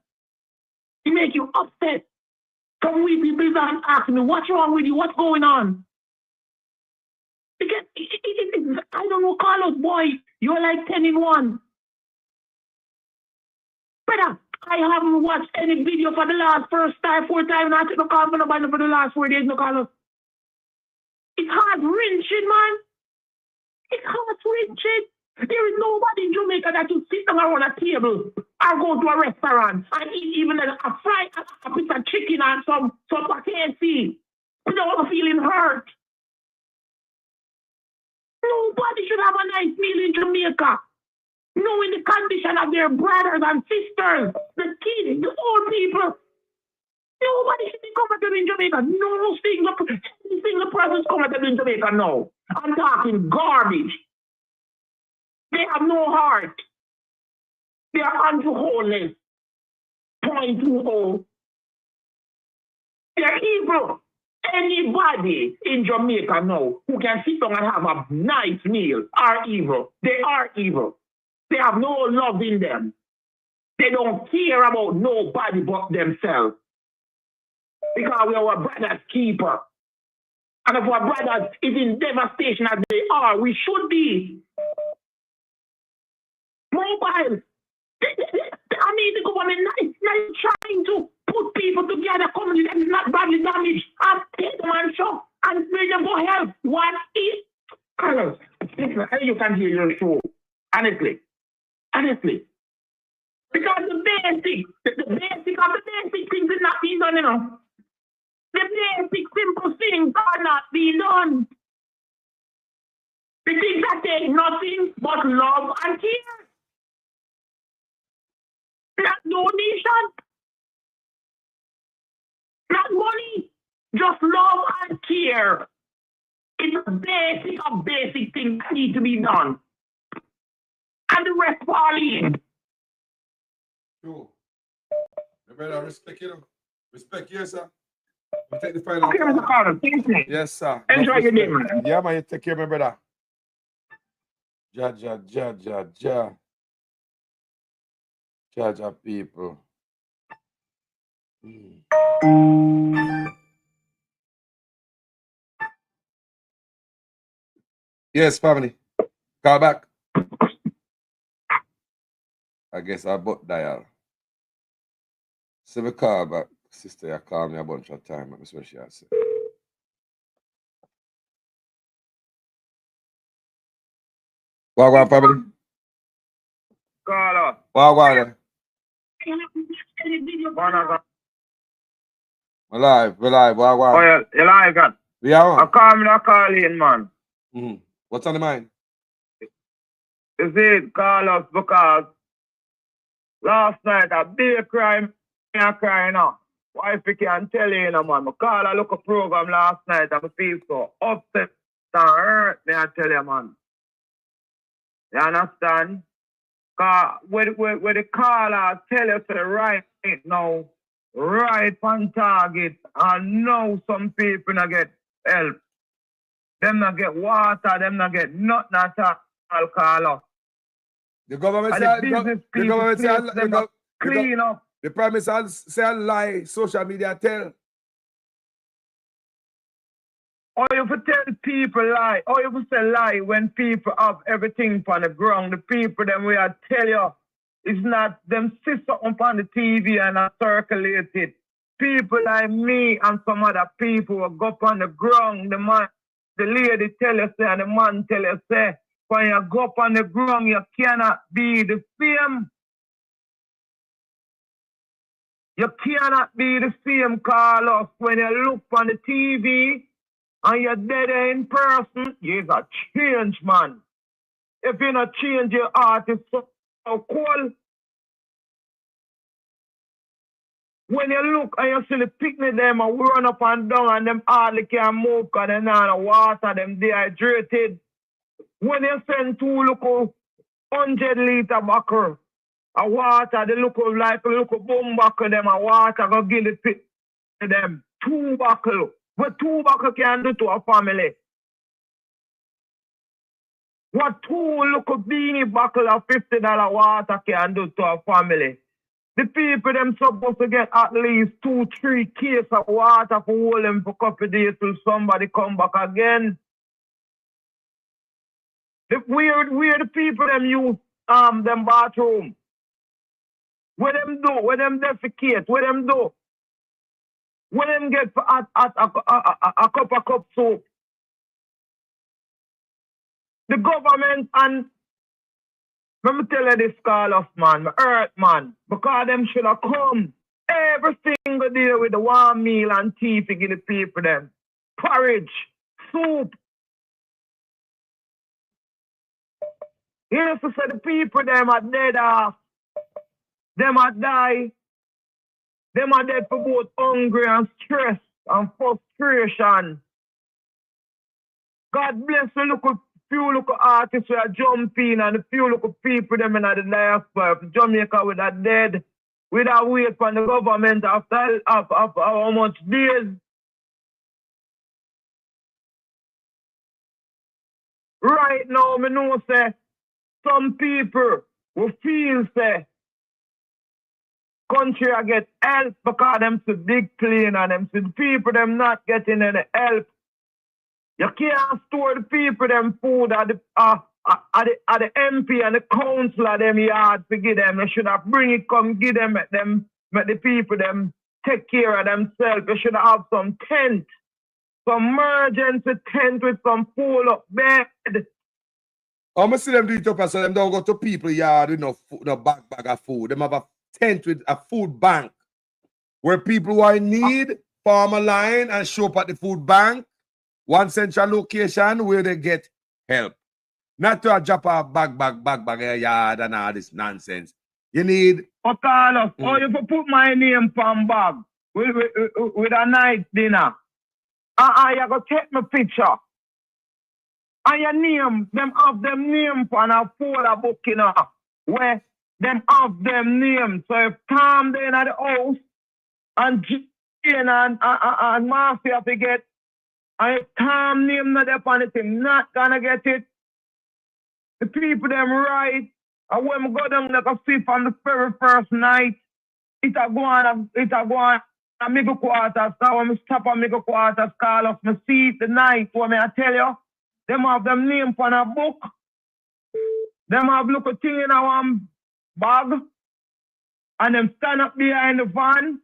It makes you upset. Some we people and ask me, what's wrong with you? What's going on? I don't know, Carlos, boy. You're like 10 in 1. Brother, I haven't watched any video for the last 4 times. I took no call for nobody for the last 4 days, no Carlos. It's heart-wrenching, man. It's heart-wrenching. There is nobody in Jamaica that will sit down around a table or go to a restaurant and eat even a piece of chicken and some KFC without feeling hurt. Nobody should have a nice meal in Jamaica, knowing the condition of their brothers and sisters, the kids, the old people. Nobody should be comfortable in Jamaica. No single person's comfortable in Jamaica, no. I'm talking garbage. They have no heart. They are unholy. 0.20. They're evil. Anybody in Jamaica now who can sit down and have a nice meal are evil. They are evil. They have no love in them. They don't care about nobody but themselves. Because we are our brother's keeper. And if our brothers is in devastation as they are, we should be. Mobile. I mean, the government is trying to put people together, community that is not badly damaged, and take them and show and bring them for help. What is Carlos? Listen, you can hear your show. Honestly. Because the basic of the basic things is not being done, you know. The basic simple things are not being done. The things that take nothing but love and care. Not donation. Not money. Just love and care. It's a basic of basic things that need to be done. And the rest fall in. True. You better respect, you know. Respect, yes, sir. We take the final. Okay, Mr. Carter. Thank you. Yes, sir. Enjoy your day, man. Yeah, man. You take care, my brother. Ja, people. Yes, family. Call back. I guess I bought dial. So we call back. Sister, you called me a bunch of times. That's what she has said. Wagwan, family. Carlos. Wagwan. We're live. Wagwan. Oh, you're live, God. We are on. I call in, man. Mm-hmm. What's on the mind? You see, Carlos, because last night a big crime, I cry now. Wife can tell you, man. I call a local program last night and I feel so upset and hurt, me I tell you, man. You understand? Because when the caller tell you to right now, right on target, and now some people not get help. Them not get water, them not get nothing at all, caller. The government say clean up. The Prime Minister say a lie, social media tell. Or you tell people lie, or you say lie when people have everything on the ground. The people them we are tell you it's not them see something on the TV and are circulated. People like me and some other people will go up on the ground. The lady tell you say and the man tell you say when you go up on the ground you cannot be the same. You cannot be the same, Carlos, when you look on the TV and you're dead in person. You're a change, man. If you not change, your heart is so cold. When you look and you see the picnic them and run up and down and them hardly can move because they're not in the water, them dehydrated. When you send 2 local 100-liter buckle of water, they look like a little boom buckle them of water, go give the pit to them. 2 buckle. What 2 buckle can do to a family? What 2 little beanie buckle of $50 water can do to a family? The people them supposed to get at least 2-3 cases of water for hold them for a couple of days till somebody come back again. Where the people them use them bathroom? Where them do? Where them defecate? Where them do? Where them get a cup of soap? The government and let me tell you this, Carlos, man, the earth, man, because them should have come every single day with the warm meal and tea to give the people them. Porridge, soup. You used to say the people them are dead off. Them are die. Them are dead for both hungry and stress and frustration. God bless the few local artists who are jumping and the few local people them in the diaspora. Jamaica with a dead, with a wait from the government after how much days. Right now, me know say some people will feel say country I get help because them to dig clean and them to the people them not getting any help. You can't store the people them food at the MP and the council of them yard to give them. You should have bring it, come give them, make the people them take care of themselves. You should have some tent, some emergency tent with some full up bed. I'm gonna see them do it up so them don't go to people yard with no bag of food. Them have a tent with a food bank where people who are in need form a line and show up at the food bank. One central location where they get help. Not to drop a bag in a yard and all this nonsense. You need... Oh, Carlos, oh, you put my name on bag with a nice dinner. You go take my picture. And your name, them have them name on a folder book, you know, where them have them name. So if Tom they in at the house and Jane and Mafia to get, and if Tom name not up on it, him not gonna get it. The people them right, and when we go down like a fifth on the very first night, it a go on a Middle Quarters. So when we stop at Middle Quarters, call off my seat the night, what may I tell you? Them have them name on a book. Them have look a thing in a one bag. And them stand up behind the van.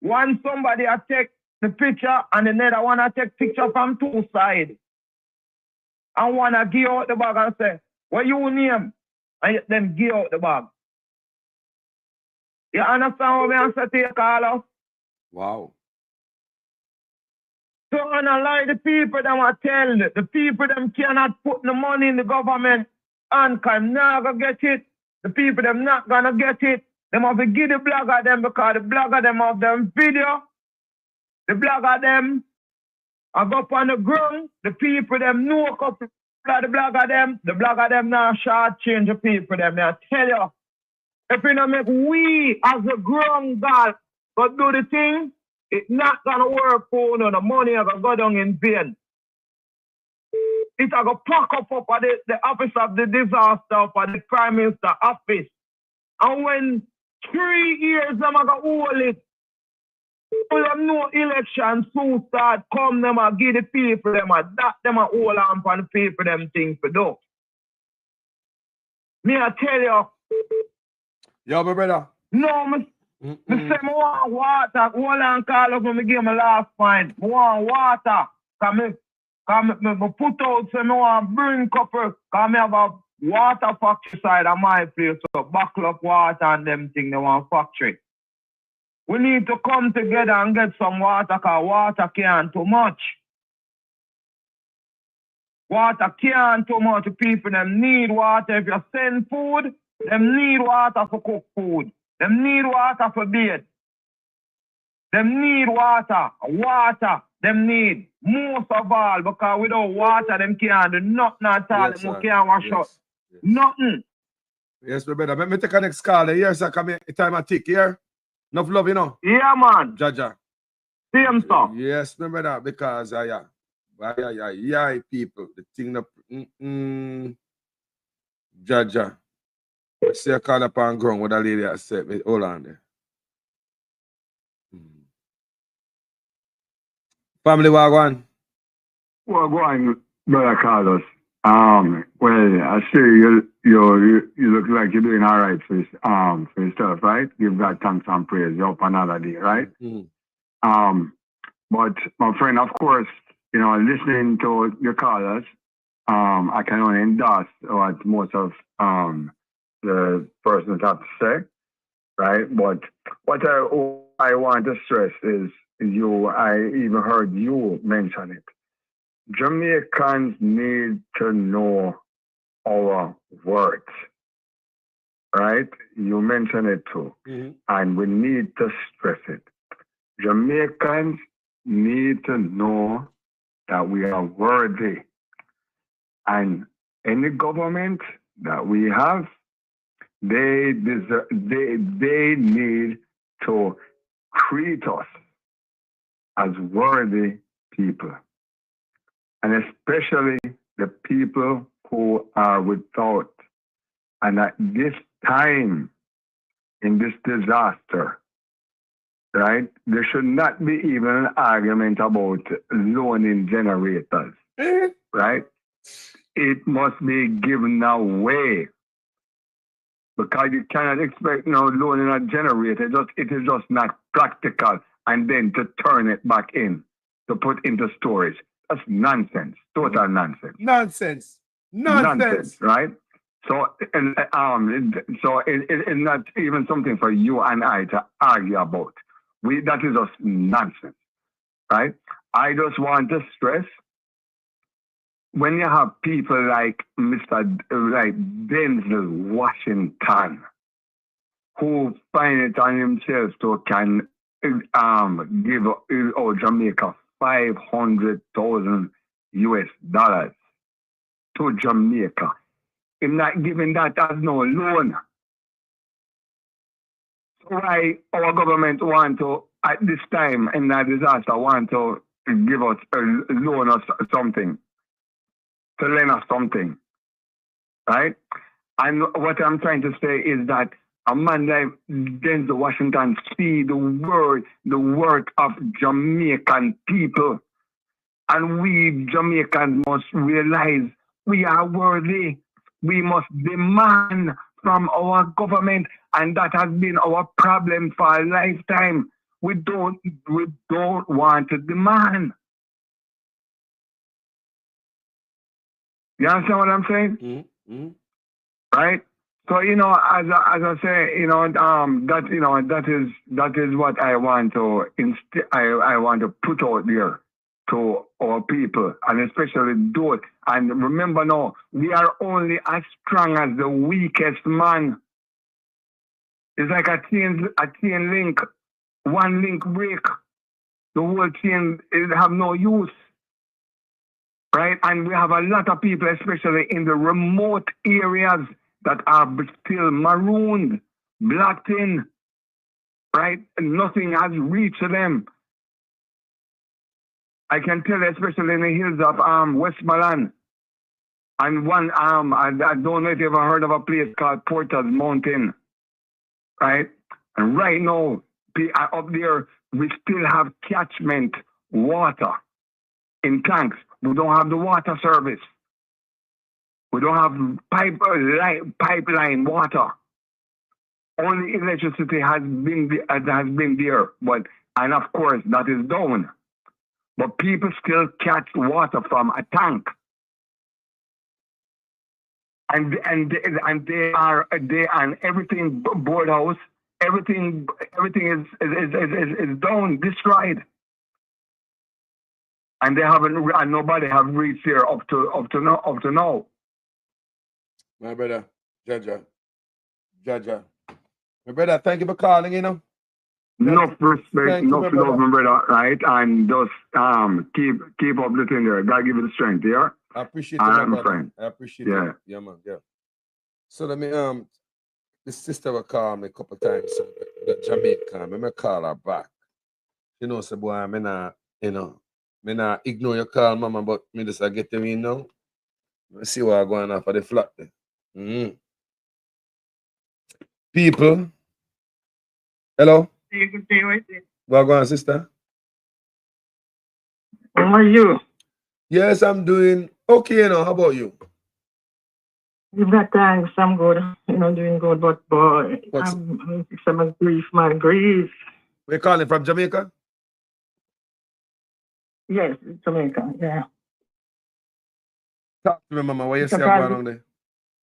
One somebody a take the picture and another one a take picture from two sides. And one a give out the bag and say, what you name? And then give out the bag. You understand what I say to you, Carlos? Wow. So unlike the people them are telling it, the people them cannot put the money in the government and can never get it. The people them not gonna get it. Them have to give the blogger them because the blogger them have them video. The blogger them I go up on the ground. The people them know a couple of the blogger them now short change the people them. I tell you, if you don't make we as a ground God but do the thing, it's not gonna work for no. The money are gonna go down in vain. It's gonna pack up at the office of the disaster up at the Prime Minister office. And when 3 years them are gonna hold it, people them no election soon start come them and give the people them a that them a hold on for the people them things to do. Me I tell you. Yo, my brother. No, me say I want water. Hold on, Carlos, when me give my last point. I want water. Come me put out, say I want bring couple. Come me have a water factory side of my place. So buckle up water and them thing they want factory. We need to come together and get some water because water can't too much. Water can't too much. People them need water. If you send food, them need water for cook food. Them need water for bathe. Them need water. Water, them need most of all because without water, them can't do nothing at all. Yes, them can't wash up. Yes. Nothing. Yes, my brother. Let me take a next call. Here, sir. Come here. Time I tick here. Enough love, you know. Yeah, man. Jaja. Same stuff. Yes, my brother. Because yeah, people. The thing that Jaja. I see a call upon ground with a lady that said, hold on there. Family Wagwan. Wagwan, Brother Carlos. Well, I see you look like you're doing all right for yourself, right? Give God thanks and praise. You're up another day, right? But my friend, of course, listening to your callers, I can only endorse what most of the persons have to say, right? But what I want to stress is I even heard you mention it. Jamaicans need to know our words, right? You mentioned it too. And we need to stress it. Jamaicans need to know that we are worthy. And any government that we have, they need to treat us as worthy people. And especially the people who are without. And at this time, in this disaster, right, there should not be even an argument about loaning generators, right? It must be given away. Because you cannot expect loaning a generator. It is just not practical. And then to turn it back in, to put into storage. That's nonsense. Total nonsense. Nonsense, right? So, it's not even something for you and I to argue about. That is just nonsense, right? I just want to stress, when you have people like Denzel Washington, who find it on himself to can give Jamaica $500,000 to Jamaica. Him not giving that as no loan. So why our government want to, at this time in that disaster, want to give us a loan or something, to lend us something, right? And what I'm trying to say is that a man like Denzel Washington see the work of Jamaican people. And we Jamaicans must realize we are worthy. We must demand from our government, and that has been our problem for a lifetime. We don't want to demand. You understand what I'm saying? Right? So as I say, that is what I want to I want to put out there to our people, and especially those. And remember now, we are only as strong as the weakest man. It's like a chain link. One link break, the whole chain have no use. Right? And we have a lot of people, especially in the remote areas, that are still marooned, blocked in, right? And nothing has reached them. I can tell you, especially in the hills of Westmoreland, and one I don't know if you ever heard of a place called Porter's Mountain, right? And right now, up there, we still have catchment water in tanks. We don't have the water service. We don't have pipeline water. Only electricity has been there, and of course that is down. But people still catch water from a tank, and they are everything board house. Everything is down, destroyed, and they haven't. And nobody have reached here up to now. My brother, Jaja. My brother, thank you for calling, Enough respect, enough love, my brother, right? And just keep up the thing there. God give you the strength, yeah? I appreciate it, my friend. I appreciate it. Yeah, man, yeah. So let me, this sister will call me a couple times, so the Jamaican, me call her back. So boy, I not ignore your call, mama, but me just get them in now. Let's see what I'm going on for the flat there. People, hello. What's going on, sister? How are you? Yes, I'm doing okay now. How about you? Give that thanks, I'm good. You know, doing good, but boy, What's I'm some grief, man, grief. we calling from Jamaica? Yes, Jamaica, yeah. Talk to me, mama. What you say Because going on there?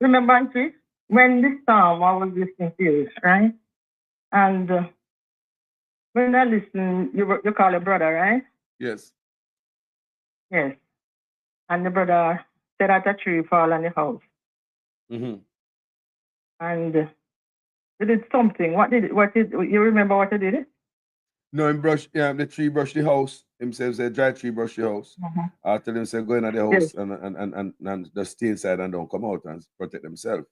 remember, Auntie, when this time I was listening to you, right? And when I listen, you call your brother, right? Yes. Yes. And the brother said that a tree fall on the house. Mm-hmm. And he did something. What did you remember what he did? No, him brush, yeah, the tree brush the house. Himself say dry tree brush the house. Mhm. I tell him say go in the Yes. house and just stay inside and don't come out and protect themselves.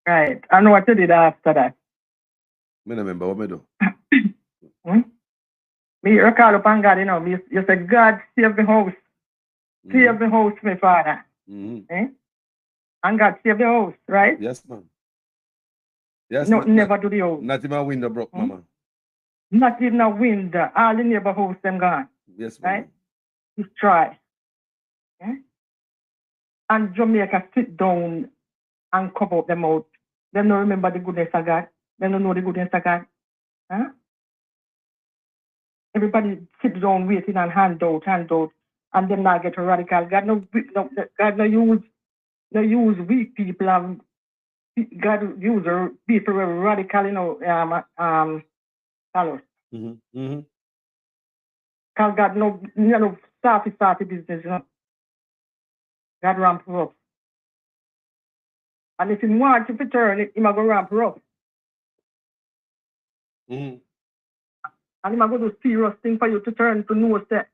Right. And what you did after that? Me no remember what me do. Hmm? Me you call upon God, you know, you say, God save the house. Save the house, my father. Mm-hmm. Eh? And God save the house, right? Yes, man. Yes, No, not, never do the house. not even a window broke, mama. Not even a window. All the neighbor house them gone. Yes, Right? mama. Destroy. Eh? And Jamaica sit down and cover up them out. They don't remember the goodness of God. They don't know the goodness of God. Huh? Everybody sit down waiting and hand out, and then not get radical. God no use weak people and God use people who are radical, you know, colors. Mm-hmm. Mm-hmm. Cause God no starty business, you know. God ramp her up. And if he wants to turn it, he might go ramp her up. Mm-hmm. And he might go do serious thing for you to turn to know that,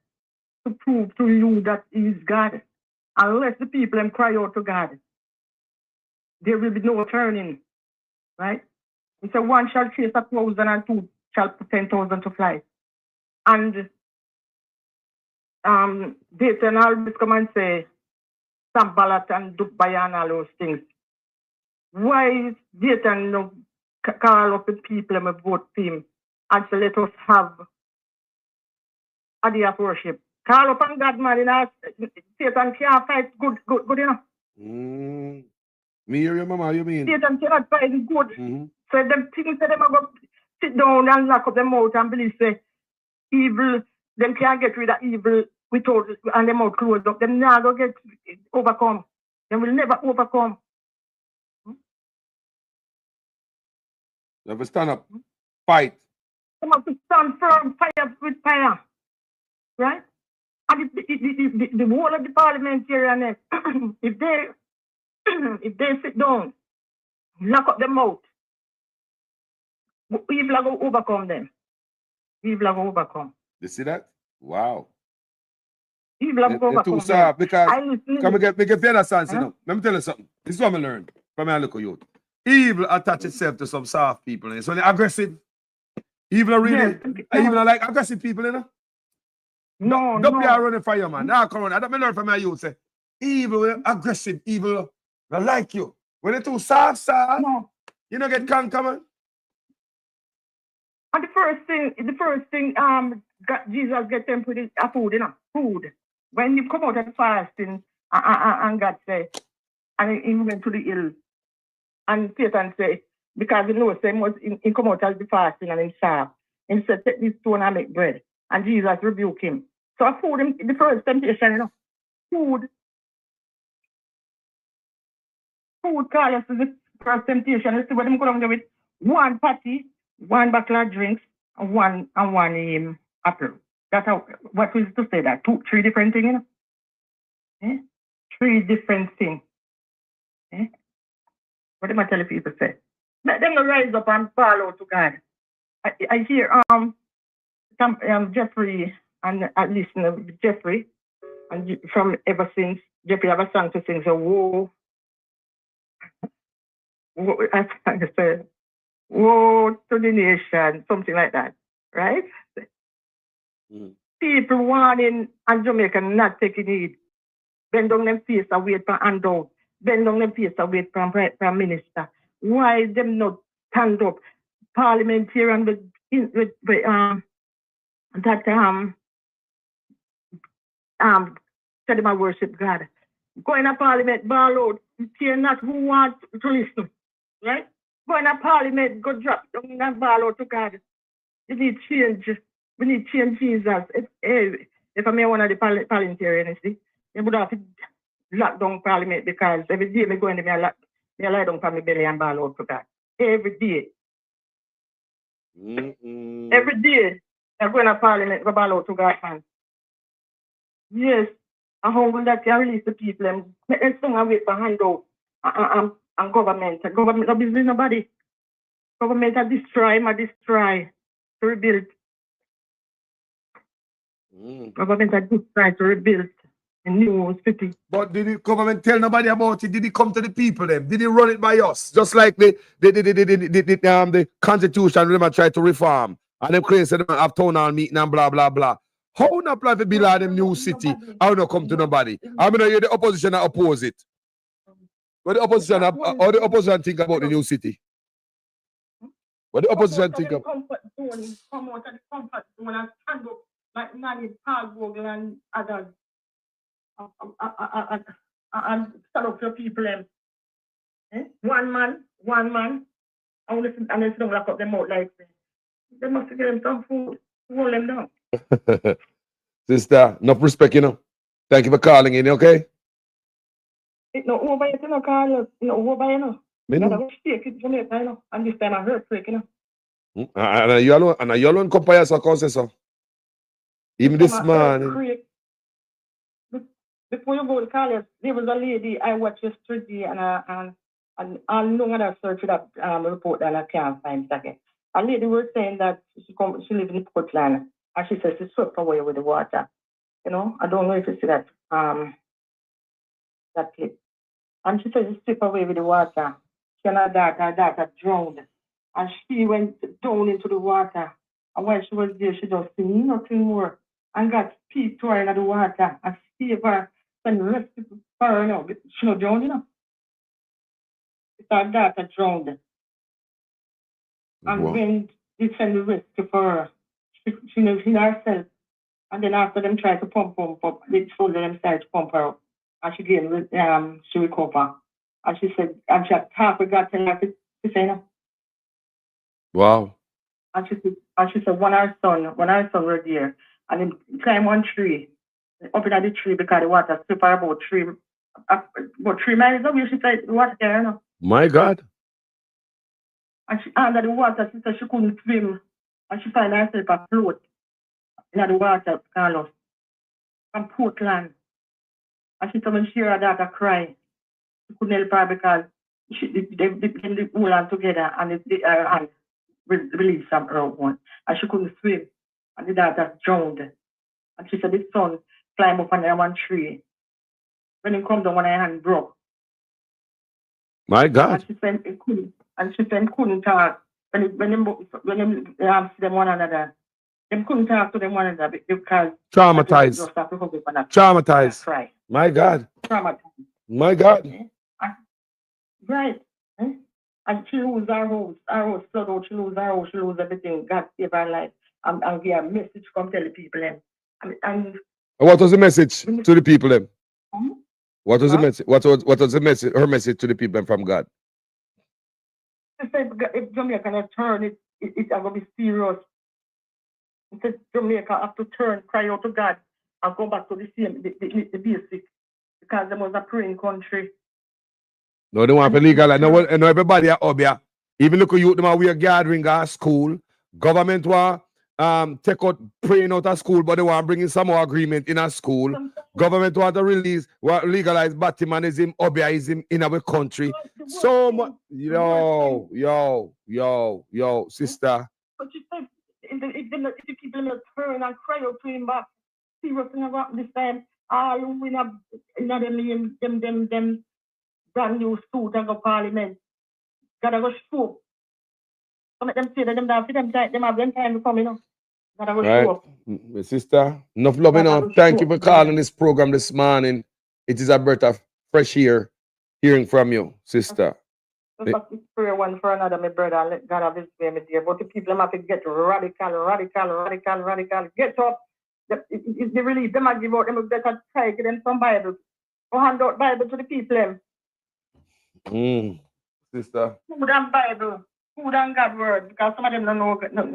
to prove to you that he is God. Unless the people them cry out to God, there will be no turning. Right? He said, one shall chase 1,000 and two shall put 10,000 to fly. And Dayton always come and say, Sam Ballot and Dubai and all those things. Why is Dayton no call up the people and vote for him and say, let us have a day of worship? Call up on God, man, you know, Satan can't fight good, you know. Me hear your mama, you mean? Satan cannot fight good. Mm-hmm. So them things that them are going to sit down and lock up their mouth and believe say evil, them can't get rid of evil without and their mouth closed up. Them never get overcome. They will never overcome. You have to stand up, fight. They have to stand firm, fire with fire. Right? And the whole of the parliamentarians, if they sit down, lock up their mouth, evil are going to overcome them. Evil are going to overcome. You see that? Wow. Evil are going to You're too overcome soft them. because come get you understand, you know. Let me tell you something. This is what I learned from my local youth. Evil attach itself to some soft people, and so they're aggressive. Evil are really, evil are like aggressive people, you know. No, don't be running for you, man. Now come on. I don't learn from my youth. Say, evil, aggressive, evil, I like you. When they're too soft, no. You don't get conquered, man. And the first thing, Jesus get them put food, you know, food. When you come out of fasting, and God say, and he went to the hill, and Satan say, because he knows he come out of the fasting and he starve. And he said, take this stone and make bread. And Jesus rebuked him. So I food him the first temptation, you know. Food call us to the first temptation. You see what I'm going to do with one patty, one bottle of drinks, and one apple. That's how, what we used to say that? 3 different things, you know? Eh? 3 different things. Eh? What am I telling people say? Let them rise up and fall out to God. I hear Jeffrey and I listen to Jeffrey, and from ever since Jeffrey have a song to sing, so woe, I say, woe to the nation, something like that, right? People warning and Jamaica not taking it. Bend down them face and wait for handout. Bend down them face and wait for Prime Minister. Why them not stand up? Parliamentarian with that say them I worship God. Go in a parliament, ball out, care not who wants to listen. Right? Go in a parliament, go drop down in a ball out to God. You need change. We need change, Jesus. If I'm one of the parliamentarians, you would have to lock down parliament because every day I go in there, I lie down from my belly and ball out to God. Every day. Every day, I go in a parliament, go ball out to God. Man. Yes, I'm hungry that can release the people and make them song and wait for handout and government. Government no business nobody. Government are destroy to rebuild. Government are destroy to rebuild a new city. But did the government tell nobody about it? Did it come to the people then? Did it run it by us? Just like the constitution them try to reform. And them claim say them have town hall meeting and blah blah blah. How not apply for bill of them new city? How not come to nobody? I mean you the opposition that oppose it. What the opposition how the opposition think about the new city? What the opposition think of? Come out of the comfort zone and stand up like Nanny, Paul Vogel and others. And stand up for people. One man. I want to and then lock up them out like this. They must give them some food to hold them down. Sister, enough respect, you know. Thank you for calling in, okay? It's not over yet, you know, Carlos. It's not over, you know. Me know. I go shake it, Jamaica, you know. And this time I heard break, you know. And you alone come by us, so. Even this man. Before you go to college, there was a lady I watched yesterday and I know when I searched that report and I can't find it again. A lady was saying that she lives in Portland and she says she swept away with the water. You know, I don't know if you see that that clip. And she says she swept away with the water. She and her daughter drowned. And she went down into the water. And while she was there, she just seen nothing more. And got peeped to her in the water and saved her and rescued her, you know. She not drowned, you know. Her daughter drowned. And when they send the rescue for her, she knows in herself. And then after them try to pump up, they told them to pump her up. And she again, she recovered. And she said, and she had half a got her to say, you know. Wow. And she said, when her son was there, and he climbed one tree, up in the tree because the water swept her about 3 miles away. She said, the water there, you know. My God. And she under the water, she said she couldn't swim. And she found herself afloat in the water, Carlos, from Portland. And she said when she heard her daughter cry, she couldn't help her because they hold on together and they released some her one. And she couldn't swim. And the daughter drowned. And she said the son climbed up on one tree. When he come down, one hand broke. My God. And she said he couldn't. And she said couldn't talk. When them see them one another, them couldn't talk to them one another because traumatized. Traumatized. Right. My God. Traumatized. My God. Right. And she lose her house flood out, she lose her house, she lose everything. God save her life. And give a message come tell the people them. And what was the message to the people then? What was the message? What was the message? Her message to the people from God? She said if Jamaica not turn, it's gonna be serious. She said Jamaica have to turn, cry out to God, and go back to the same the basic, because they was a praying country. No, they want to legalize. No, everybody at Obia. Even look at you, them we are gathering at school. Government want take out praying out of school, but they want bringing some more agreement in a school. Government want to legalize Batimanism, Obiaism in our country. So much, yo, sister. But she said, if the people will turn and cry out to him back, see what's going to happen this time. All who in them brand new suit and go parliament. Gotta go show. Some of them say that them have them time to come, you know. Right. My sister, enough love, you know. Thank you for calling this program this morning. It is a breath of fresh air hearing from you, sister. Just have to pray one for another, my brother, and let God have his way, my dear. But the people have to get radical. Get up. If they release them, I give out them a better try, give them some Bible. Go hand out Bible to the people. Sister. Food and Bible. Food and God word. Because some of them don't know God. Some of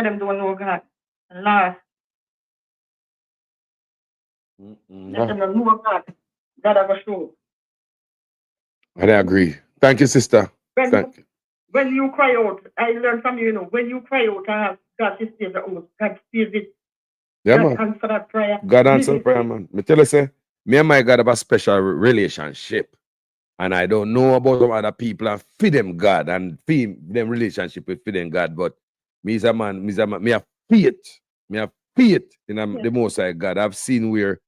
them don't know God. And last. Some of them don't know God. God have a show. I agree. Thank you, sister. When you cry out, I learned from you, when you cry out, God sees the oath. God sees it. Yeah, God man. answer that prayer. God answer prayer, man. Me tell you, say, me and my God have a special relationship. And I don't know about some other people and feed them God and feed them relationship with feed them God. But me is a man, me have faith. Me have faith in the Most High God. I've seen where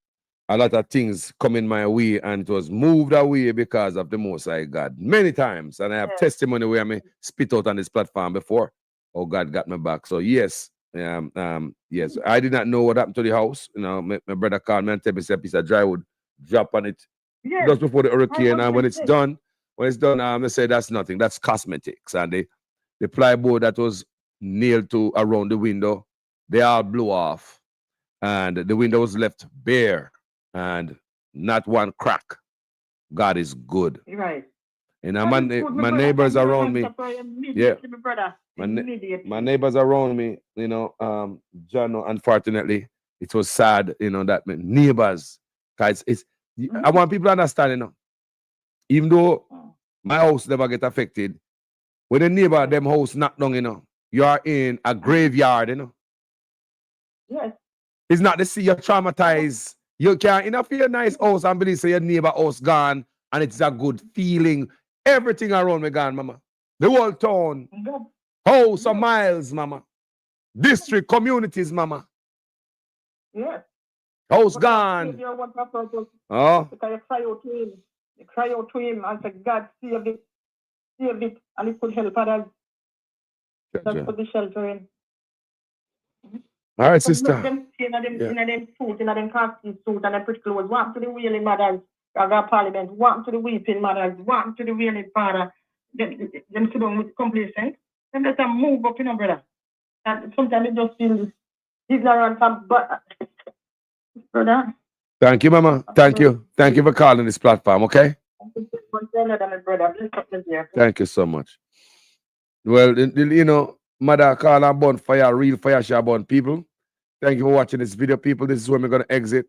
a lot of things come in my way and it was moved away because of the Most High God. Many times. And I have testimony where I spit out on this platform before. Oh, God got me back. So yes. Yes. I did not know what happened to the house. You know, my brother called me and tell me a piece of drywood drop on it. Yes. Just before the hurricane, and when it's done, they say that's nothing, that's cosmetics. And the plyboard that was nailed to around the window, they all blew off, and the window was left bare, and not one crack. God is good. You're right. And my neighbors around me, yeah, my neighbors around me, you know, John, unfortunately, it was sad, you know, that my neighbors, guys, I want people to understand, you know, even though my house never get affected, when the neighbor them house knocked down, you know, you are in a graveyard, you know. Yes. It's not to see you traumatized. You can't enough your nice house and believe say your neighbor house gone and it's a good feeling. Everything around me gone, mama. The whole town. House of miles, mama. District, communities, mama. Yes. House gone. Oh. Because you cry out to him. You cry out to him and say, God, save it, and it could help others. That's put the shelter in. All right, sister. Them in them suit, in them costume suit, and them pretty clothes. Walk to the wailing mothers, parliament. Walk to the weeping mothers. Walk to the wailing father. Them sit down with complacent. Then let them move up, you know, brother. And sometimes it just feels ignorant from brother. Thank you, mama. Thank you. Thank you for calling this platform, okay? Thank you so much. Well, you know, mother call and burn fire, real fire shall burn people. Thank you for watching this video, people. This is where we're going to exit.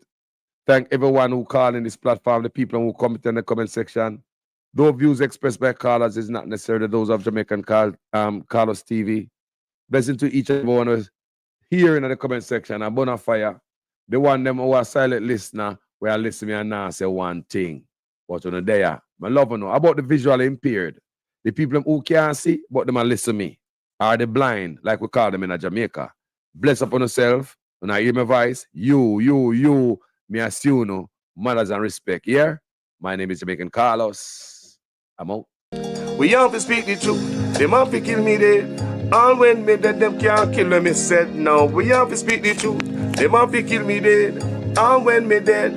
Thank everyone who called in this platform, the people who comment in the comment section. Those views expressed by callers is not necessarily those of Jamaican Carlos TV. Blessing to each and everyone who's here in the comment section. And burn a fire. The one them who are silent listener, we are listening and now say one thing. But on the day, I love to know about the visually impaired. The people who can't see, but them are listen me. Are the blind, like we call them in Jamaica. Bless upon yourself. When I hear my voice, you, me as you know, manners and respect. Yeah? My name is Jamaican Carlos. I'm out. We have to speak the truth. Them have to kill me dead. All when me dead, them can't kill me said. No, we have to speak the truth. Them have to kill me dead. All when me dead.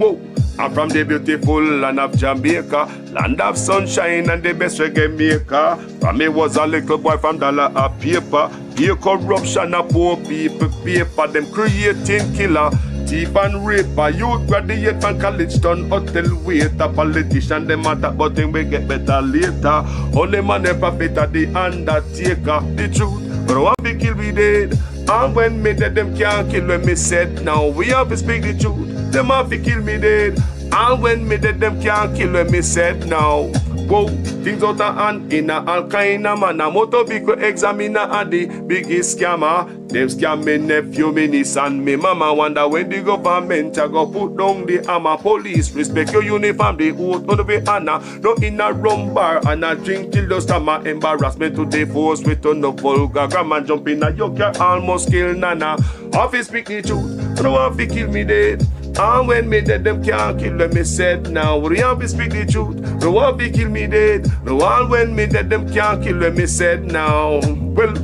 Whoa. I'm from the beautiful land of Jamaica, land of sunshine and the best reggae maker. From me was a little boy from dollar a paper. Here corruption a poor people paper. Them creating killer, thief and raper. Youth graduate from college done hotel waiter. Politician them matter but them we get better later. Only man a prophet at the undertaker. The truth, but I want to kill me dead. And when me dead, them can't kill when me said. Now we have to speak the truth. Them have to kill me dead. And when me dead, them can't kill when me said. Now, whoa, things out of hand in a all kind of man. A motor vehicle examiner are the biggest scammer. Them scam me nephew, me niece and me mama. Wonder when the government a go put down the hammer. Police respect your uniform, the oath on the honor. No in a rum bar and a drink till the stomach. Embarrassment to the force with no vulgar grammar. Jump in a yoke, almost kill nana. Office speak the truth, no one fi kill me dead. And when me dead, them can't kill when me said. Now we have to speak the truth, no one fi kill me dead. No one when me dead, them can't kill when me said. Now, well,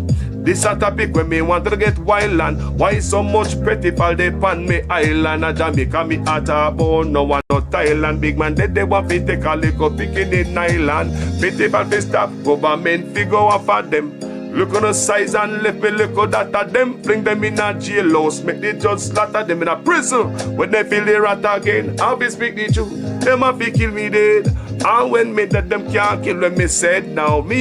this a topic when me want to get wild and why so much pretty fall they pan me island. A Jamaica me at a bone, no one no Thailand. Big man dead, they want to take a little picking in island. Pity for the stop, government figure off for them. Look on the size and left me look at that of them. Fling them in a jailhouse. Make the judge slaughter them in a prison. When they feel the rat again, I'll be speak the truth. Them have to kill me dead. And when me that them can't kill when me said now me